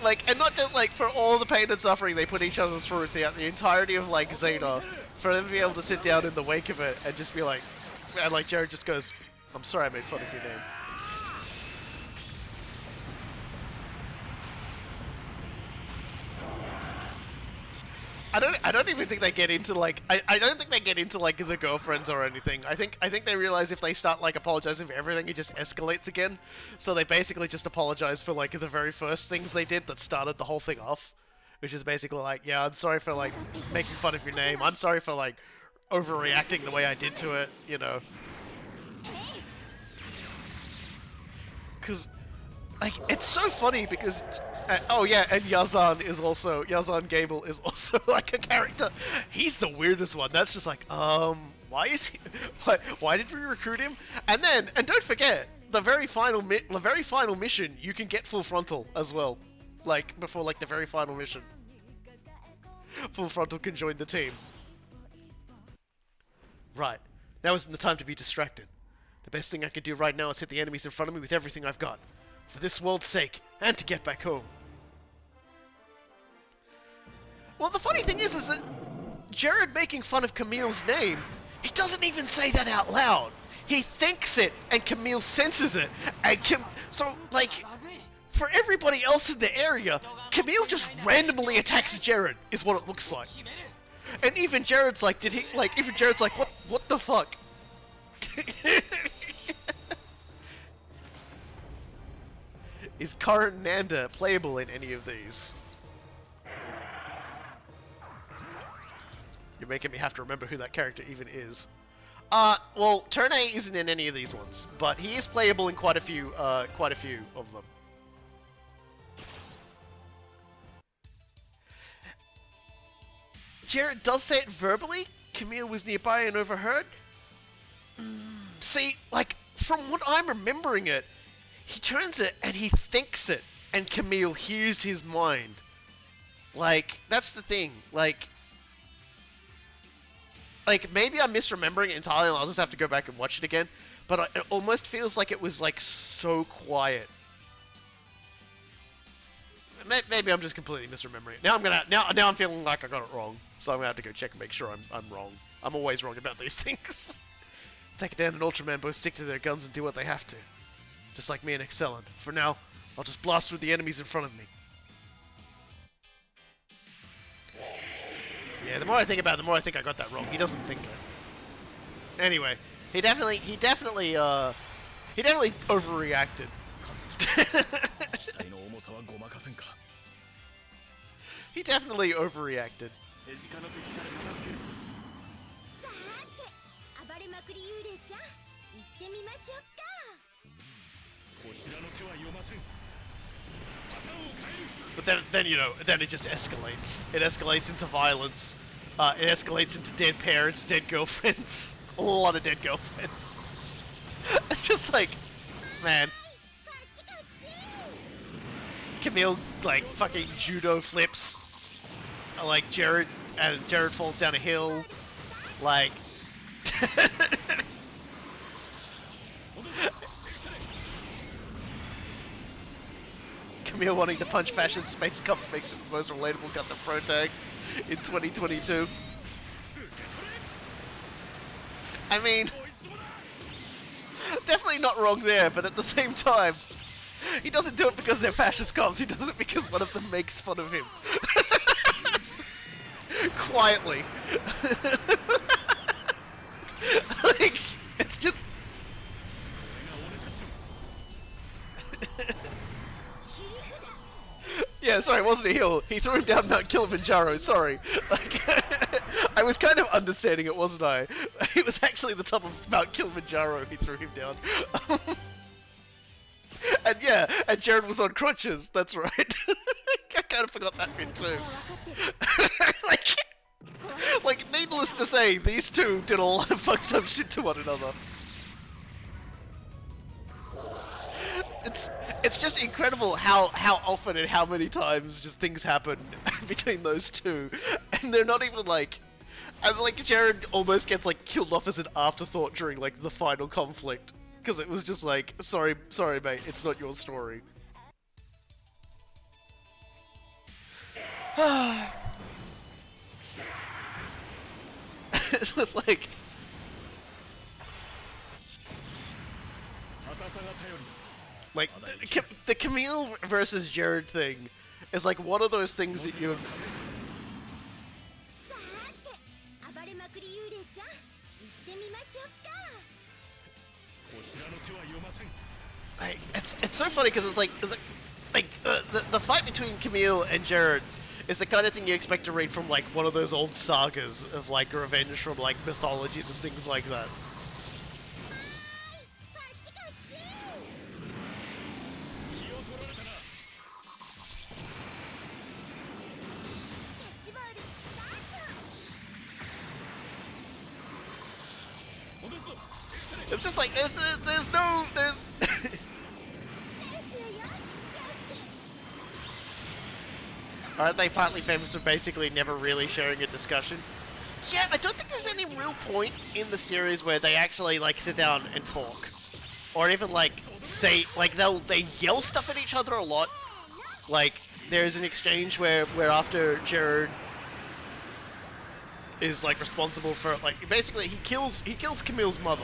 like, and not just like for all the pain and suffering they put each other through throughout the entirety of like Xena, for them to be able to sit down in the wake of it and just be like, and like Jared just goes, I'm sorry I made fun of your name. I don't even think they get into like I don't think they get into like the girlfriends or anything. I think they realize if they start like apologizing for everything, it just escalates again. So they basically just apologize for like the very first things they did that started the whole thing off, which is basically like, yeah, I'm sorry for like making fun of your name. I'm sorry for like overreacting the way I did to it, you know. Cause like, it's so funny because, oh yeah, and Yazan Gable is also like a character. He's the weirdest one. That's just like, why is he? Why did we recruit him? And don't forget, the very final mission, you can get full frontal as well, like before like the very final mission. Full frontal can join the team. Right, now isn't the time to be distracted. The best thing I can do right now is hit the enemies in front of me with everything I've got. For this world's sake, and to get back home. Well, the funny thing is that Jared making fun of Camille's name, he doesn't even say that out loud. He thinks it, and Camille senses it, and so, like, for everybody else in the area, Camille just randomly attacks Jared, is what it looks like. And even Jared's like, what the fuck? Is Karan Nanda playable in any of these? You're making me have to remember who that character even is. Well, Turn A isn't in any of these ones, but he is playable in quite a few of them. Jared does say it verbally. Camille was nearby and overheard. See, like, from what I'm remembering it, he turns it and he thinks it, and Camille hears his mind. Like, that's the thing. Like, maybe I'm misremembering it entirely and I'll just have to go back and watch it again, but it almost feels like it was, like, so quiet. Maybe I'm just completely misremembering it. Now I'm feeling like I got it wrong, so I'm gonna have to go check and make sure I'm wrong. I'm always wrong about these things. Tekkadan and Ultraman both stick to their guns and do what they have to. Just like me and Excellent. For now, I'll just blast through the enemies in front of me. Yeah, the more I think about it, the more I think I got that wrong. He doesn't think it. Anyway, he definitely overreacted. He definitely overreacted. さて暴れまくり幽霊ちゃん行ってみましょうか。こちらの手は読ません。パターンを変える。 But then it just escalates. It escalates into violence. It escalates into dead parents, dead girlfriends. A lot of dead girlfriends. It's just like, man. Camille, like, fucking judo flips. Like, Jared falls down a hill. Like... Camille wanting to punch fashion space cups makes it the most relatable Gundam Pro Tag in 2022. I mean... definitely not wrong there, but at the same time... he doesn't do it because they're fascist cops, he does it because one of them makes fun of him. Quietly. Like, it's just... yeah, sorry, it wasn't a hill. He threw him down Mount Kilimanjaro, sorry. Like, I was kind of understanding it, wasn't I? It was actually the top of Mount Kilimanjaro he threw him down. And yeah, and Jared was on crutches, that's right. I kind of forgot that bit too. like, needless to say, these two did a lot of fucked up shit to one another. It's just incredible how often and how many times just things happen between those two, and they're not even like... and like, Jared almost gets like killed off as an afterthought during like the final conflict. Because it was just like, sorry mate, it's not your story. It's just like... like, the Camille versus Jared thing is like one of those things that you... さて暴れまくり幽霊ちゃん行ってみましょうか。 like, it's so funny because it's like the fight between Camille and Jared is the kind of thing you expect to read from like one of those old sagas of like revenge from like mythologies and things like that. It's just like there's no there's. Aren't they partly famous for basically never really sharing a discussion? Yeah, I don't think there's any real point in the series where they actually like sit down and talk, or even like say like they yell stuff at each other a lot. Like there's an exchange where after Jared is like responsible for like basically he kills Camille's mother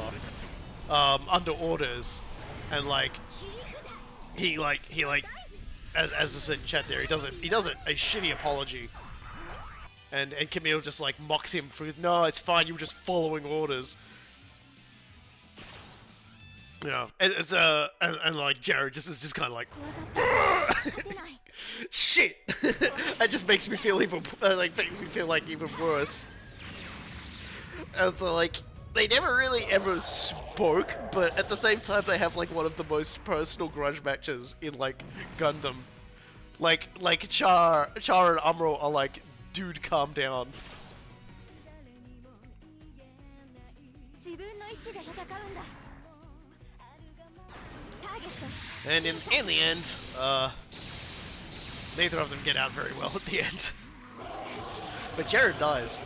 under orders, and like he as I said in chat there, he does a shitty apology, and Camille just like mocks him for no, it's fine, you were just following orders. You know, it's and like Jared is just kind of like shit. That just makes me feel even like even worse. And so like they never really ever spoke, but at the same time they have like one of the most personal grudge matches in like Gundam. Like Char and Amuro are like, dude, calm down. And in the end, neither of them get out very well at the end. But Jared dies.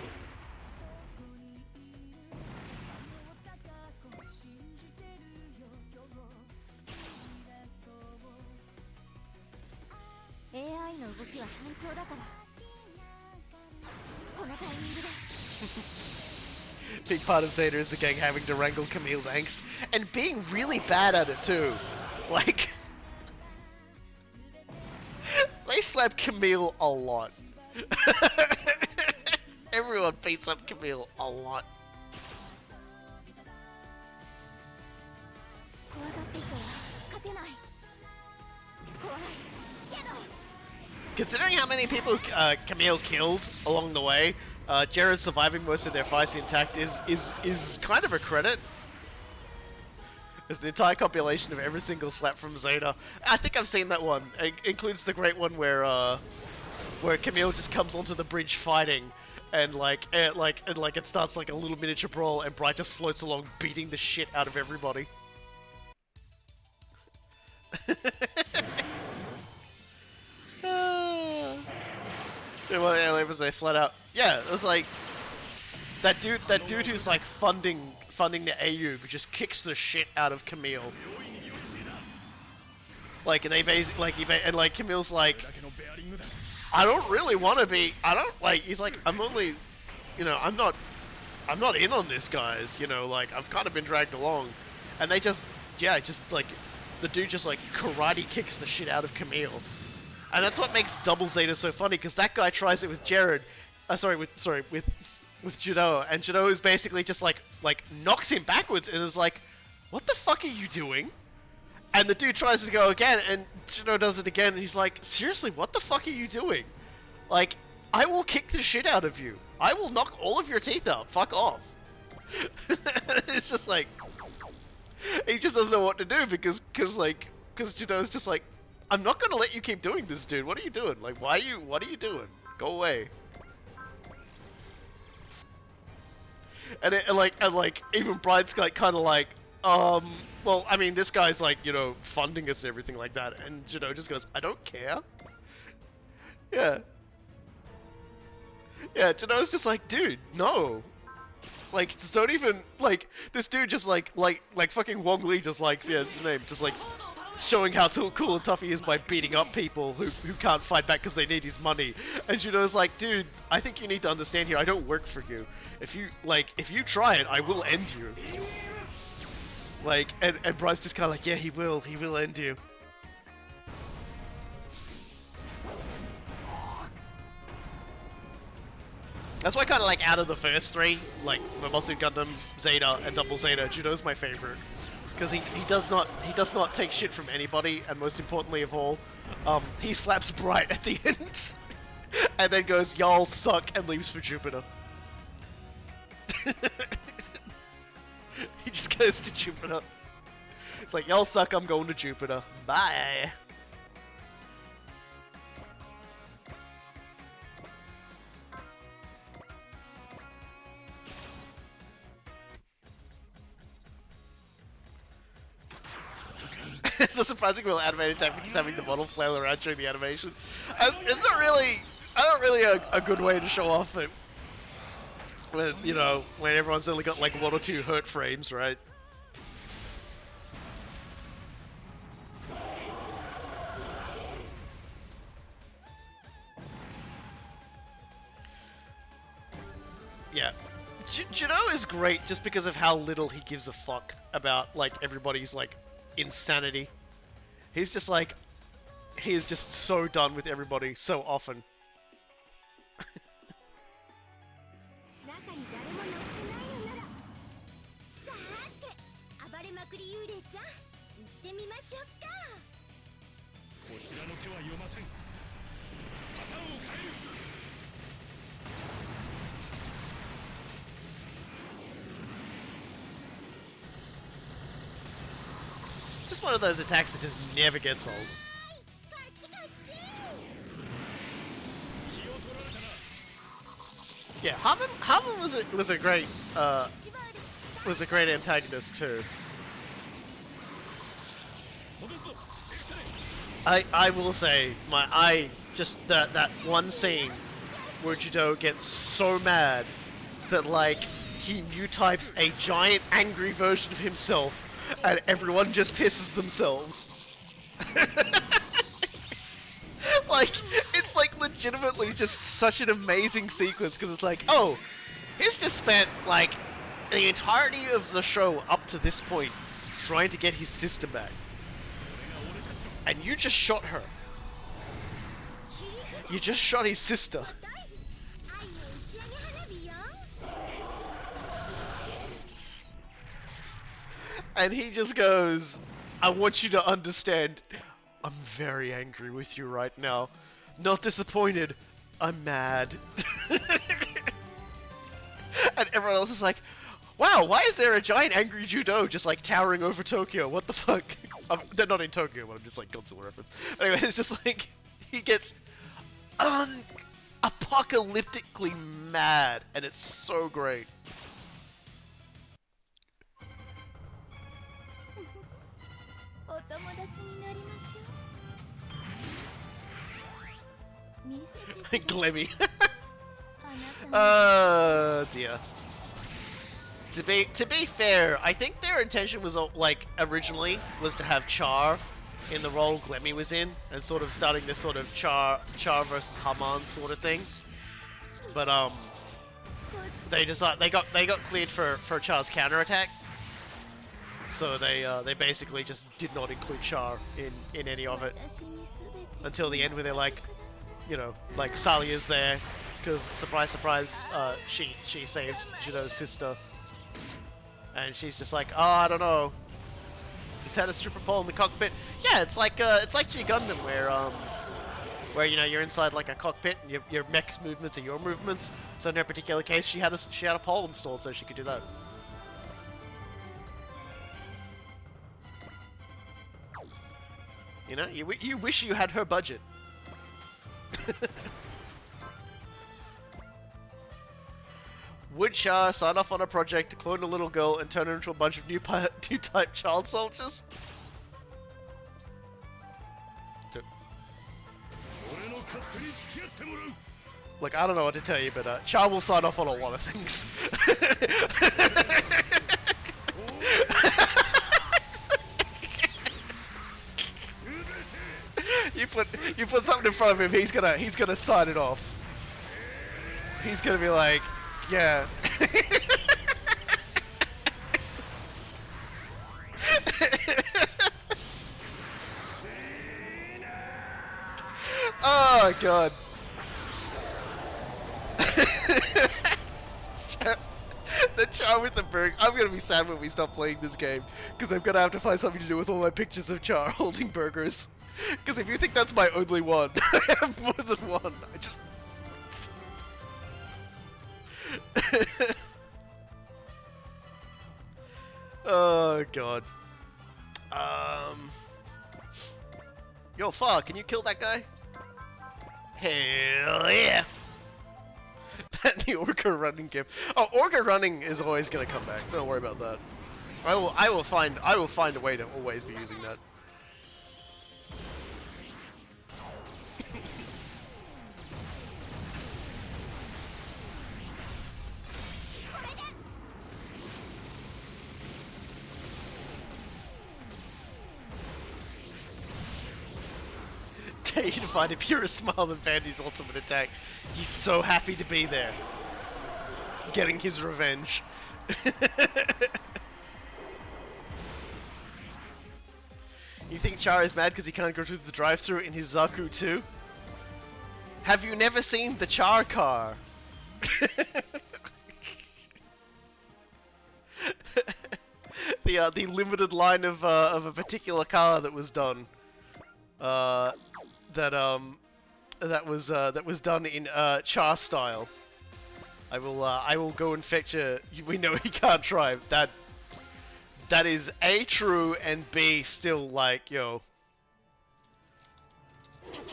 Big part of Zeta is the gang having to wrangle Camille's angst and being really bad at it too. Like, they slap Camille a lot. Everyone beats up Camille a lot. Considering how many people Camille killed along the way, Jared surviving most of their fights intact is kind of a credit. It's the entire compilation of every single slap from Zeta. I think I've seen that one. It includes the great one where Camille just comes onto the bridge fighting, and it starts like a little miniature brawl, and Bright just floats along beating the shit out of everybody. Well, it was a flat out. Yeah, it was like that dude who's like funding the AU who just kicks the shit out of Camille. Like, and they basically like Camille's like, I don't really want to be. I don't like. He's like, I'm only, you know, I'm not in on this, guys. You know, like I've kind of been dragged along, and they just like the dude just like karate kicks the shit out of Camille. And that's what makes Double Zeta so funny, because that guy tries it with Jared, with Judo, and Judo is basically just like knocks him backwards and is like, "What the fuck are you doing?" And the dude tries to go again, and Judo does it again, and he's like, "Seriously, what the fuck are you doing? Like, I will kick the shit out of you. I will knock all of your teeth out. Fuck off." It's just like he just doesn't know what to do because Judo's just like, I'm not gonna let you keep doing this, dude. What are you doing? Like, what are you doing? Go away. And even Bride's like kind of like, well, I mean, this guy's like, you know, funding us and everything like that, and Judo just goes, I don't care. Yeah. Yeah, Judo's just like, dude, no. Like, just don't even, like, this dude just like fucking Wong Li just like, yeah, his name, just like showing how cool and tough he is by beating up people who can't fight back because they need his money. And Judo's like, dude, I think you need to understand here, I don't work for you. If you try it, I will end you. Like, and Bryce just kind of like, yeah, he will end you. That's why kind of like out of the first three, like Mobile Gundam, Zeta, and Double Zeta, Judo's my favorite. Because he does not take shit from anybody, and most importantly of all, he slaps Bright at the end, and then goes, y'all suck, and leaves for Jupiter. He just goes to Jupiter. It's like, y'all suck, I'm going to Jupiter. Bye. It's a surprisingly well animated attack, just having the model flail around during the animation. It's not really a good way to show off it when, you know, when everyone's only got like 1 or 2 hurt frames, right? Yeah. Judo is great just because of how little he gives a fuck about, like, everybody's, like, insanity. He's just like, he is just so done with everybody so often. 中に誰も乗ってないのならさーて暴れまくり幽霊ちゃん行ってみましょうか。こちらの手は読ません。パターンを変える。 Just one of those attacks that just never gets old. カッチカッチ Yeah, Harmon was a great 一番で was a great antagonist too. 戻すぞ。エクセレン。 I will say that one scene where Judo gets so mad that like he new types a giant angry version of himself and everyone just pisses themselves. Like it's like legitimately just such an amazing sequence because it's like, oh, he's just spent like the entirety of the show up to this point trying to get his sister back. And you just shot her. You just shot his sister. 愛の打ち上げ花火よ。 And he just goes, I want you to understand, I'm very angry with you right now. Not disappointed, I'm mad. And everyone else is like, wow, why is there a giant angry Judo just like towering over Tokyo? What the fuck? They're not in Tokyo, but I'm just like Godzilla reference. Anyway, it's just like, he gets apocalyptically mad, and it's so great. お友達になりましょう。見せてください。 Glemmy. あなたの Oh dear. To be fair, I think their intention was like originally was to have Char in the role Glemmy was in, and sort of starting this sort of Char versus Haman sort of thing. But they decided they got cleared for Char's counterattack, so they basically just did not include Char in any of it 私にすべて until the end, where they're like, you know, like Salia's there because surprise surprise, she saved Judo's sister. And she's just like, oh, I don't know. He's had a stripper pole in the cockpit. Yeah, it's like G Gundam, where you know you're inside like a cockpit, and your mech's movements are your movements. So in her particular case, she had a pole installed so she could do that. You know, you wish you had her budget. Would Char sign off on a project to clone a little girl and turn her into a bunch of new type child soldiers? Look, I don't know what to tell you, but Char will sign off on a lot of things. you put something in front of him, he's gonna sign it off. He's gonna be like, yeah. Oh god. The Char with the burger. I'm gonna be sad when we stop playing this game, because I'm gonna have to find something to do with all my pictures of Char holding burgers. Because if you think that's my only one, I have more than one. I just... Oh god. Yo, Far, can you kill that guy? Hell yeah! That the Orca running gif. Oh, Orca running is always gonna come back. Don't worry about that. I will find a way to always be using that. you to find a pure smile than Vandy's ultimate attack. He's so happy to be there. Getting his revenge. You think Char is mad because he can't go through the drive-thru in his Zaku too? Have you never seen the Char car? The limited line of a particular car that was done. That was done in Char style. I will go and fetch a. We know he can't drive. That is A, true, and B, still like, yo.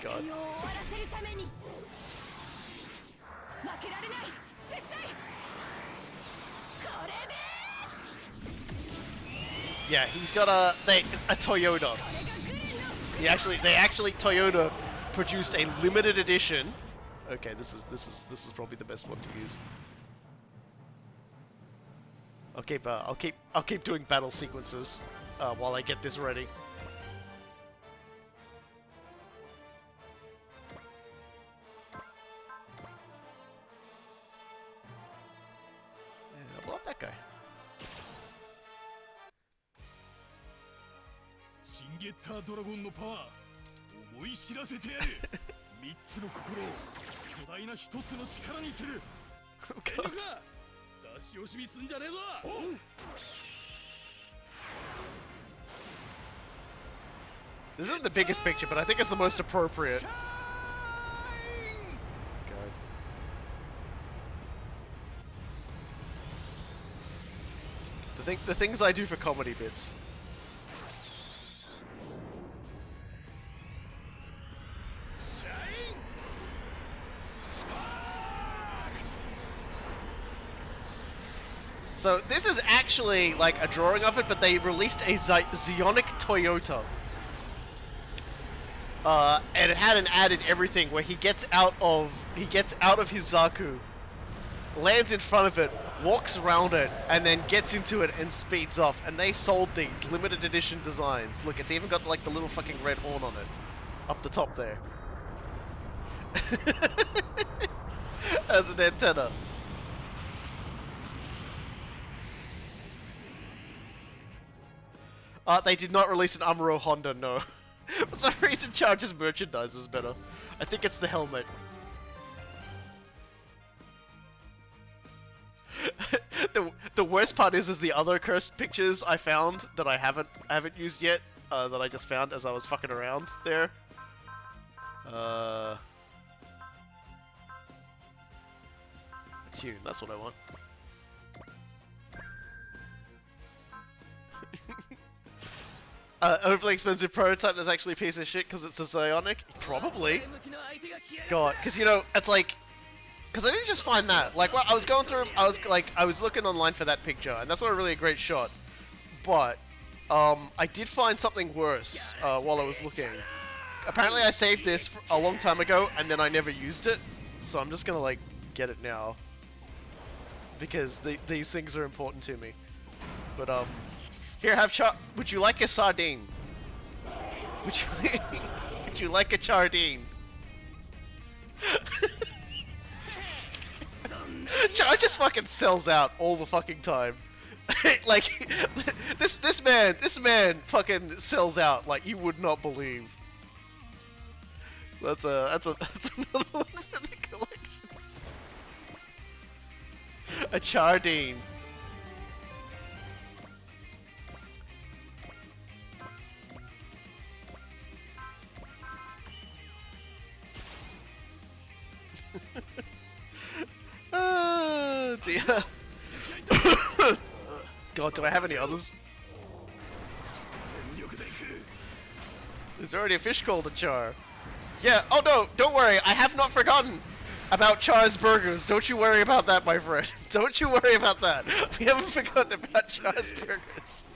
God. Yeah, he's got a Toyota. They actually Toyota produced a limited edition. Okay, this is probably the best one to use. I'll keep doing battle sequences while I get this ready. Yeah, blow up that guy. シンゲッタードラゴンのパワー思い知らせてやる3つの心を巨大な1つの力にする全力だ出し惜しみすんじゃねえぞ This isn't the biggest picture, but I think it's the most appropriate. God. The things I do for comedy bits. So this is actually like a drawing of it, but they released a Zionic Toyota. And it had an added everything where he gets out of his Zaku, lands in front of it, walks around it, and then gets into it and speeds off. And they sold these limited edition designs. Look, it's even got like the little fucking red horn on it, up the top there, as an antenna. They did not release an Amuro Honda, no. For some reason, Charger's merchandise is better. I think it's the helmet. The worst part is the other cursed pictures I found that I haven't used yet. That I just found as I was fucking around there. Tune, that's what I want. Overly expensive prototype that's actually a piece of shit because it's a Zionic? Probably. God, because you know, it's like... Because I didn't just find that. Like, well, I was going through... I was looking online for that picture, and that's not really a great shot. But, I did find something worse while I was looking. Apparently I saved this a long time ago, and then I never used it. So I'm just gonna, like, get it now. Because these things are important to me. But, here, would you like a sardine? Would you like a chardine? Char just fucking sells out all the fucking time. Like, this man fucking sells out like you would not believe. That's another one for the collection. A chardine. Oh dear. God, do I have any others? There's already a fish called a Char. Yeah, oh no, don't worry, I have not forgotten about Char's Burgers. Don't you worry about that, my friend. Don't you worry about that. We haven't forgotten about Char's Burgers.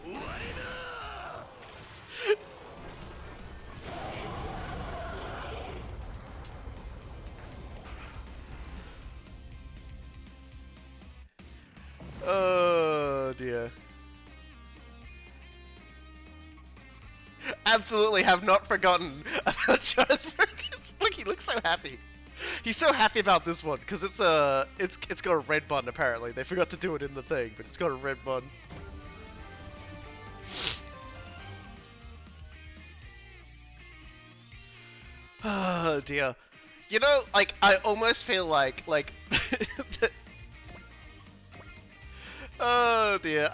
Oh dear. Absolutely have not forgotten about Char's Burgers. looks so happy. He's so happy about this one because it's got a red button apparently. They forgot to do it in the thing, but it's got a red button. Oh dear. You know, like I almost feel like oh dear.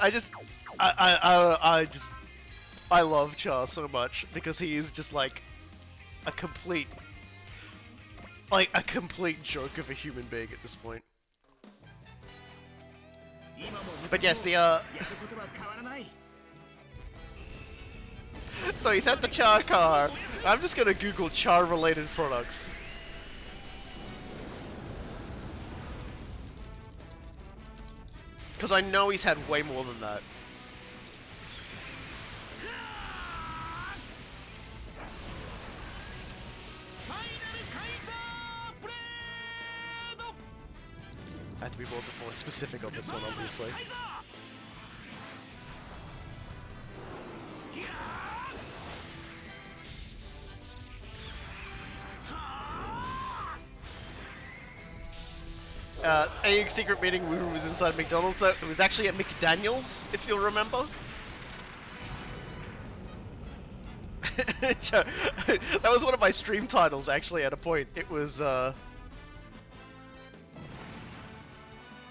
I love Char so much because he is just like a complete joke of a human being at this point. But yes, the so he's at the Char car. I'm just gonna Google Char related products. Because I know he's had way more than that. I have to be a little bit more specific on this one, obviously. A secret meeting we was inside McDonald's, though. It was actually at McDaniel's, if you'll remember. That was one of my stream titles, actually, at a point. It was, okay,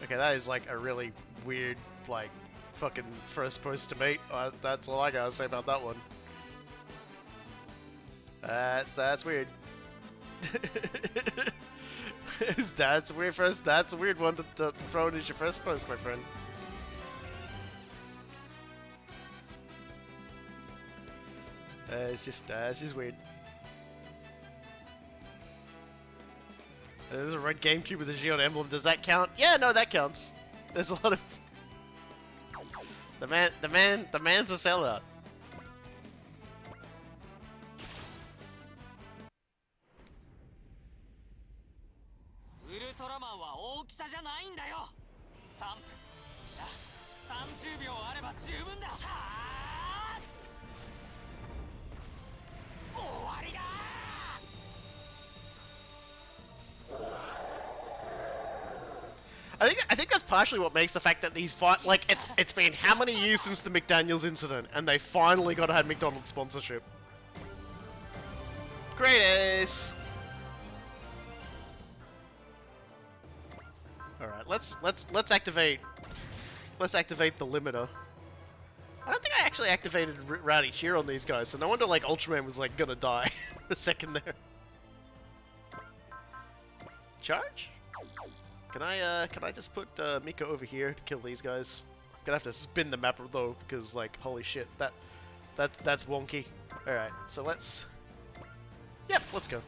that is, like, a really weird, like, fucking first post to mate. That's all I gotta say about that one. That's weird. That's weird first. That's a weird one to throw in as your first post, my friend. It's just weird. There's a red GameCube with a Geon emblem. Does that count? Yeah, no, that counts. There's a lot of the man's a sellout. I think that's partially what makes the fact that these like it's been how many years since the McDaniel's incident, and they finally got to have McDonald's sponsorship. Great ace. All right, let's activate the limiter. I don't think I actually activated Rowdy Cheer on these guys, so no wonder like Ultraman was like gonna die for a second there. Charge? Can I just put Miko over here to kill these guys? I'm gonna have to spin the map though, because like holy shit, that's wonky. All right, so let's go.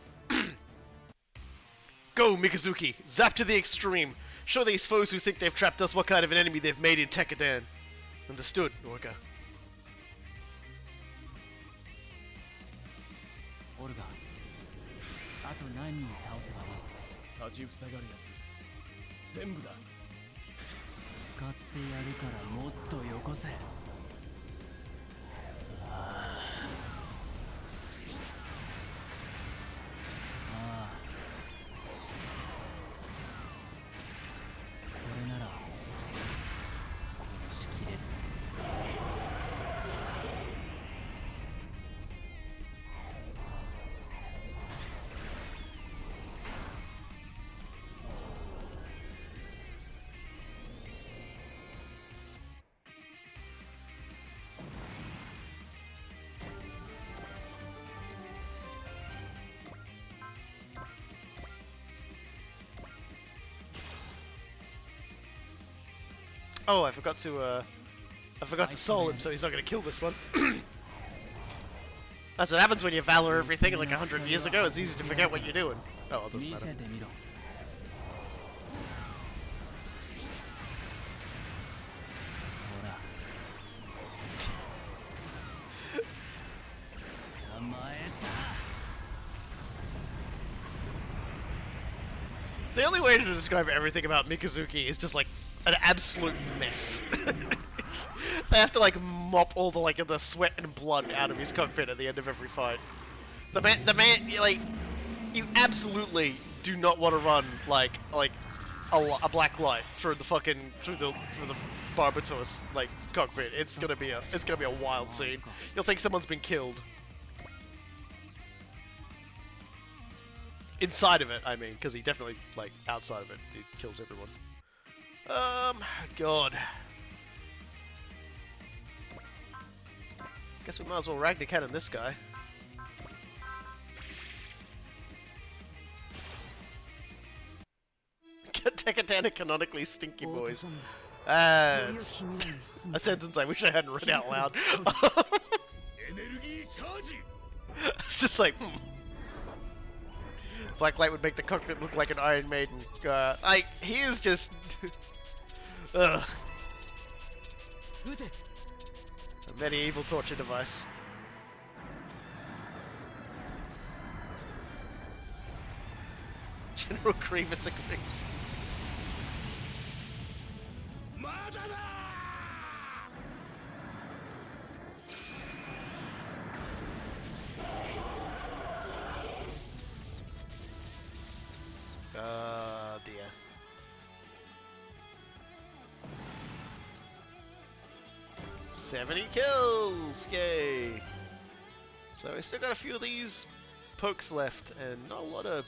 Go Mikazuki, zap to the extreme. Show these foes who think they've trapped us what kind of an enemy they've made in Tekkadan. Understood, Orga. Orga, あと何人倒せば立ちふさがるやつ全部だ使ってやるからもっとよこせああこれなら殺しきれるOh, I forgot to soul him, so he's not gonna kill this one. That's what happens when you valor everything like 100 years ago. It's easy to forget what you're doing. Oh, it doesn't matter. The only way to describe everything about Mikazuki is just like an absolute mess. They have to like mop all the sweat and blood out of his cockpit at the end of every fight. The man, like you absolutely do not want to run like a black light through the Barbatos like cockpit. It's gonna be a wild scene. You'll think someone's been killed. Inside of it, I mean, because he definitely, like, outside of it, he kills everyone. God. Guess we might as well Ragnar Cannon this guy. Tekatana canonically stinky boys. It's a sentence I wish I hadn't read out loud. It's just like, Black light would make the cockpit look like an Iron Maiden. He is just... Ugh. A medieval torture device. General Grievous agrees. Dear. "70 kills! Yay! So we still got a few of these pokes left, and not a lot of...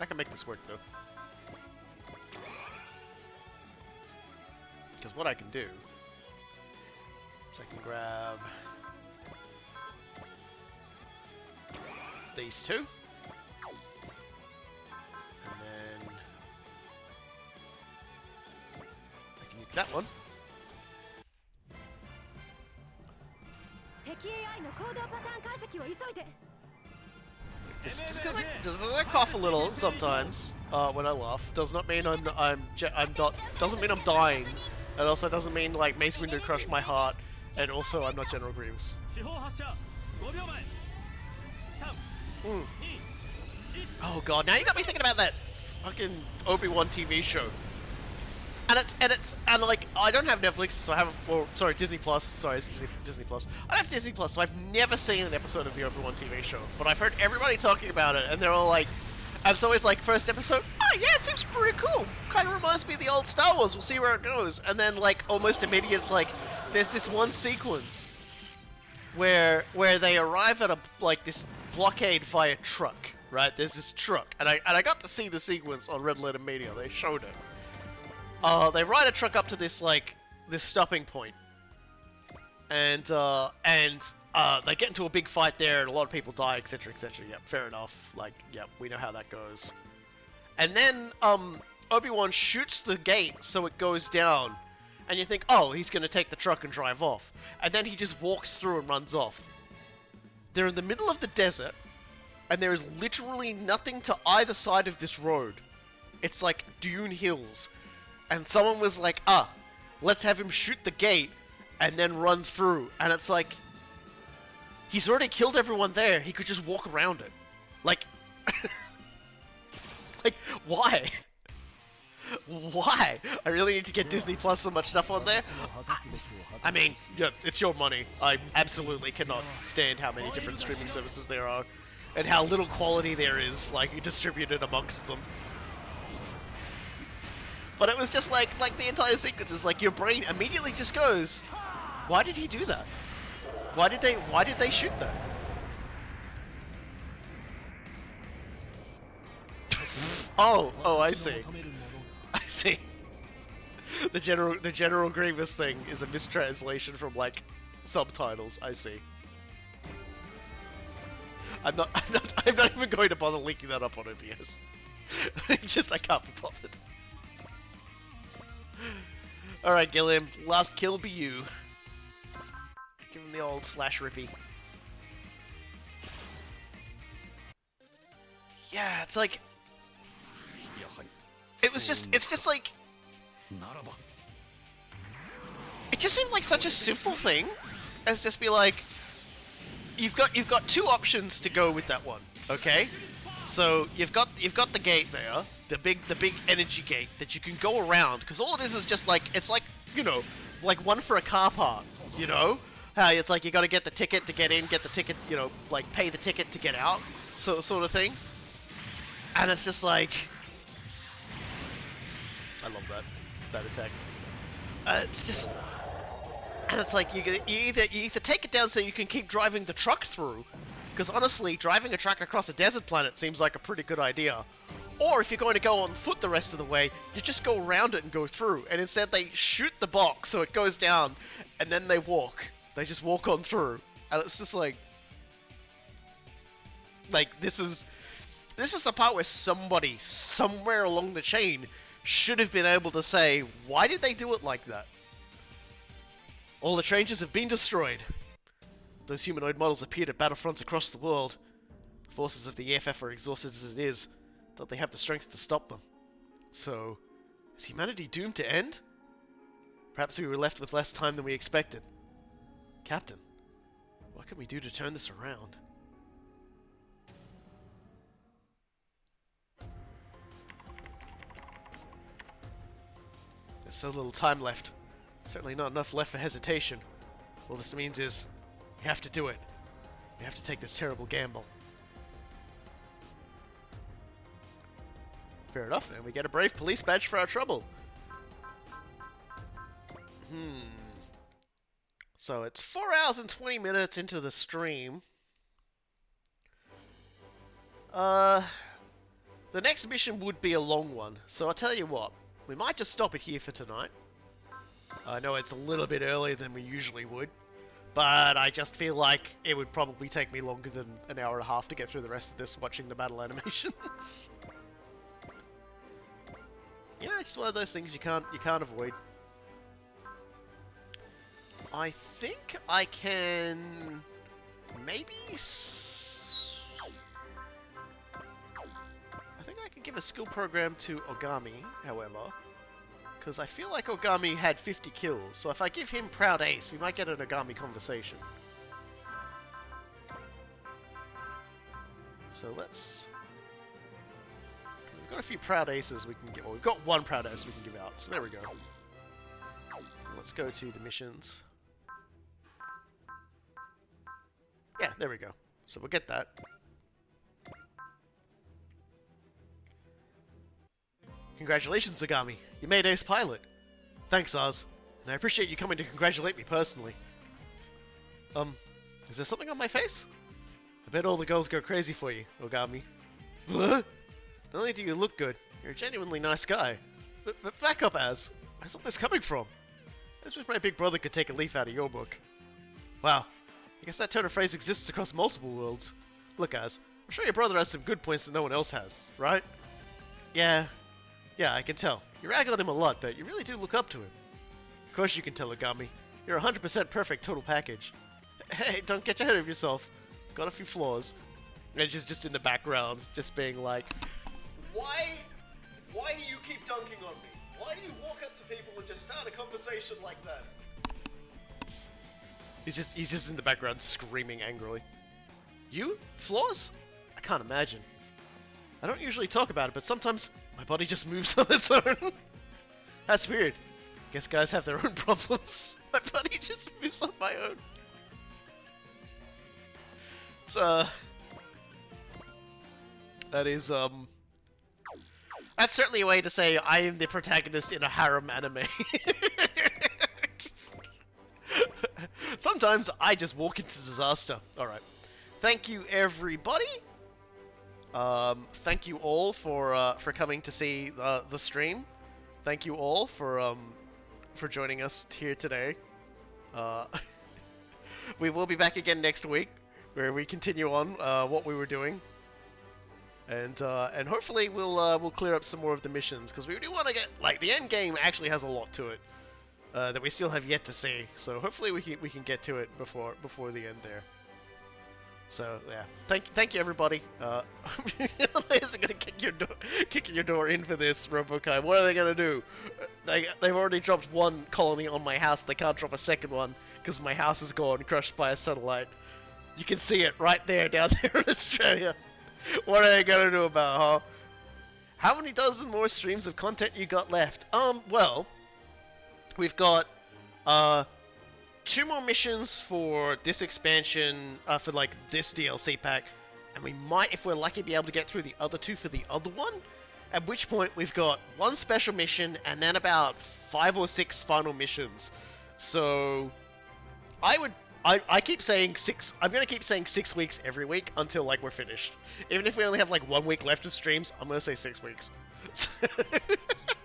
I can make this work, though. Because what I can do is I can grab these two. And then I can use that one. Just because I cough a little sometimes when I laugh does not mean I'm not, doesn't mean I'm dying, and also doesn't mean like Mace Windu crushed my heart, and also I'm not General Grievous. Oh god, now you got me thinking about that fucking Obi-Wan TV show. And like, I don't have Netflix, so I haven't, well, sorry, Disney Plus, sorry, it's Disney Plus. I don't have Disney Plus, so I've never seen an episode of the Obi-Wan TV show, but I've heard everybody talking about it, and they're all like, and it's always like, first episode, oh yeah, it seems pretty cool, kind of reminds me of the old Star Wars, we'll see where it goes, and then like, almost immediately it's like, there's this one sequence where they arrive at like this blockade via truck, right? There's this truck, and I got to see the sequence on Red Letter Media, they showed it. They ride a truck up to this, like, this stopping point. And they get into a big fight there, and a lot of people die, etc., etc. Yep, fair enough. Like, yep, we know how that goes. And then, Obi-Wan shoots the gate so it goes down. And you think, oh, he's gonna take the truck and drive off. And then he just walks through and runs off. They're in the middle of the desert, and there is literally nothing to either side of this road. It's like dune hills. And someone was like, let's have him shoot the gate and then run through. And it's like, he's already killed everyone there. He could just walk around it. Like, like, why? Why? I really need to get Disney Plus so much stuff on there. I mean, yeah, it's your money. I absolutely cannot stand how many different streaming services there are. And how little quality there is, like, distributed amongst them. But it was just like the entire sequence is like your brain immediately just goes, why did he do that? Why did they shoot that? Oh, I see. I see. The General Grievous thing is a mistranslation from like subtitles. I see. I'm not even going to bother linking that up on OBS. Just I can't be bothered. Alright, Gilliam, last kill be you. Give him the old slash rippy. Yeah, it's like... it's just like... It just seemed like such a simple thing, as just be like... You've got two options to go with that one, okay? So, you've got the gate there. The big energy gate that you can go around, because all it is just like, it's like, you know, like one for a car park, you know? how it's like you gotta get the ticket to get in, get the ticket, you know, like pay the ticket to get out, sort of thing. And it's just like, I love that attack. It's just, and it's like you either take it down so you can keep driving the truck through, because honestly, driving a truck across a desert planet seems like a pretty good idea. Or if you're going to go on foot the rest of the way, you just go around it and go through. And instead they shoot the box so it goes down, and then they walk. They just walk on through. And it's just like this is the part where somebody, somewhere along the chain, should have been able to say, why did they do it like that? All the Etrangers have been destroyed. Those humanoid models appeared at battlefronts across the world. The forces of the EFF are exhausted as it is. Don't they have the strength to stop them? So, is humanity doomed to end? Perhaps we were left with less time than we expected. Captain, what can we do to turn this around? There's so little time left. Certainly not enough left for hesitation. All this means is, we have to do it. We have to take this terrible gamble. Fair enough, and we get a brave police badge for our trouble. So it's 4 hours and 20 minutes into the stream. The next mission would be a long one, so I'll tell you what. We might just stop it here for tonight. I know it's a little bit earlier than we usually would, but I just feel like it would probably take me longer than an hour and a half to get through the rest of this watching the battle animations. Yeah, it's just one of those things you can't avoid. I think I can maybe I think I can give a skill program to Ogami, however, because I feel like Ogami had 50 kills, so if I give him Proud Ace, we might get an Ogami conversation. So let's... We've got a few Proud Aces we can give... Well, we've got one Proud Ace we can give out, so there we go. Let's go to the missions. Yeah, there we go. So we'll get that. Congratulations, Ogami. You made Ace Pilot. Thanks, Oz. And I appreciate you coming to congratulate me personally. Is there something on my face? I bet all the girls go crazy for you, Ogami. What? Not only do you look good, you're a genuinely nice guy. But back up, Az. Where's all this coming from? I just wish my big brother could take a leaf out of your book. Wow. I guess that turn of phrase exists across multiple worlds. Look, Az, I'm sure your brother has some good points that no one else has, right? Yeah, I can tell. You rag on him a lot, but you really do look up to him. Of course you can tell, Ogami. You're 100% perfect total package. Hey, don't get ahead of yourself. Got a few flaws. And she's just in the background, just being like, Why do you keep dunking on me? Why do you walk up to people and just start a conversation like that? He's just in the background screaming angrily. You? Flaws? I can't imagine. I don't usually talk about it, but sometimes my body just moves on its own. That's weird. Guess guys have their own problems. My body just moves on my own. It's, that is, that's certainly a way to say I am the protagonist in a harem anime. Sometimes I just walk into disaster. Alright. Thank you, everybody. Thank you all for coming to see the stream. Thank you all for joining us here today. We will be back again next week, where we continue on what we were doing, and hopefully we'll clear up some more of the missions, because we do want to get, like, the end game actually has a lot to it that we still have yet to see. So hopefully we can get to it before the end there. So yeah, thank you everybody. Isn't gonna kick your door in for this, Robokai. What are they gonna do? They've already dropped one colony on my house. They can't drop a second one because my house is gone, crushed by a satellite. You can see it right there down there in Australia. What are they gonna do about it, huh? How many dozen more streams of content you got left? Well, we've got 2 more missions for this expansion, for like this DLC pack, and we might, if we're lucky, be able to get through the other 2 for the other one. At which point we've got 1 special mission and then about 5 or 6 final missions. So I keep saying 6. I'm gonna keep saying 6 weeks every week until like we're finished. Even if we only have like 1 week left of streams, I'm gonna say 6 weeks.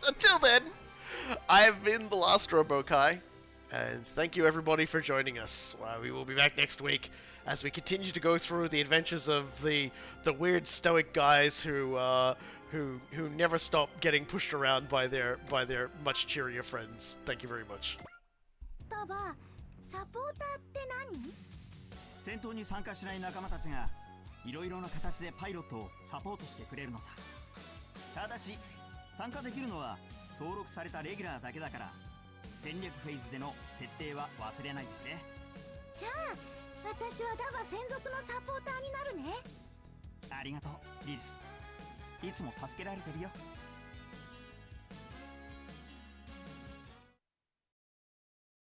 Until then, I have been the last Robokai, and thank you everybody for joining us. We will be back next week as we continue to go through the adventures of the weird stoic guys who never stop getting pushed around by their much cheerier friends. Thank you very much. タバ、サポーターって何？戦闘に参加しない仲間たちがいろいろな形でパイロットをサポートしてくれるのさ。ただし参加できるのは登録されたレギュラーだけだから、戦略フェーズでの設定は忘れないでね。じゃあ私はダバ専属のサポーターになるね。ありがとうリリス、いつも助けられてるよ。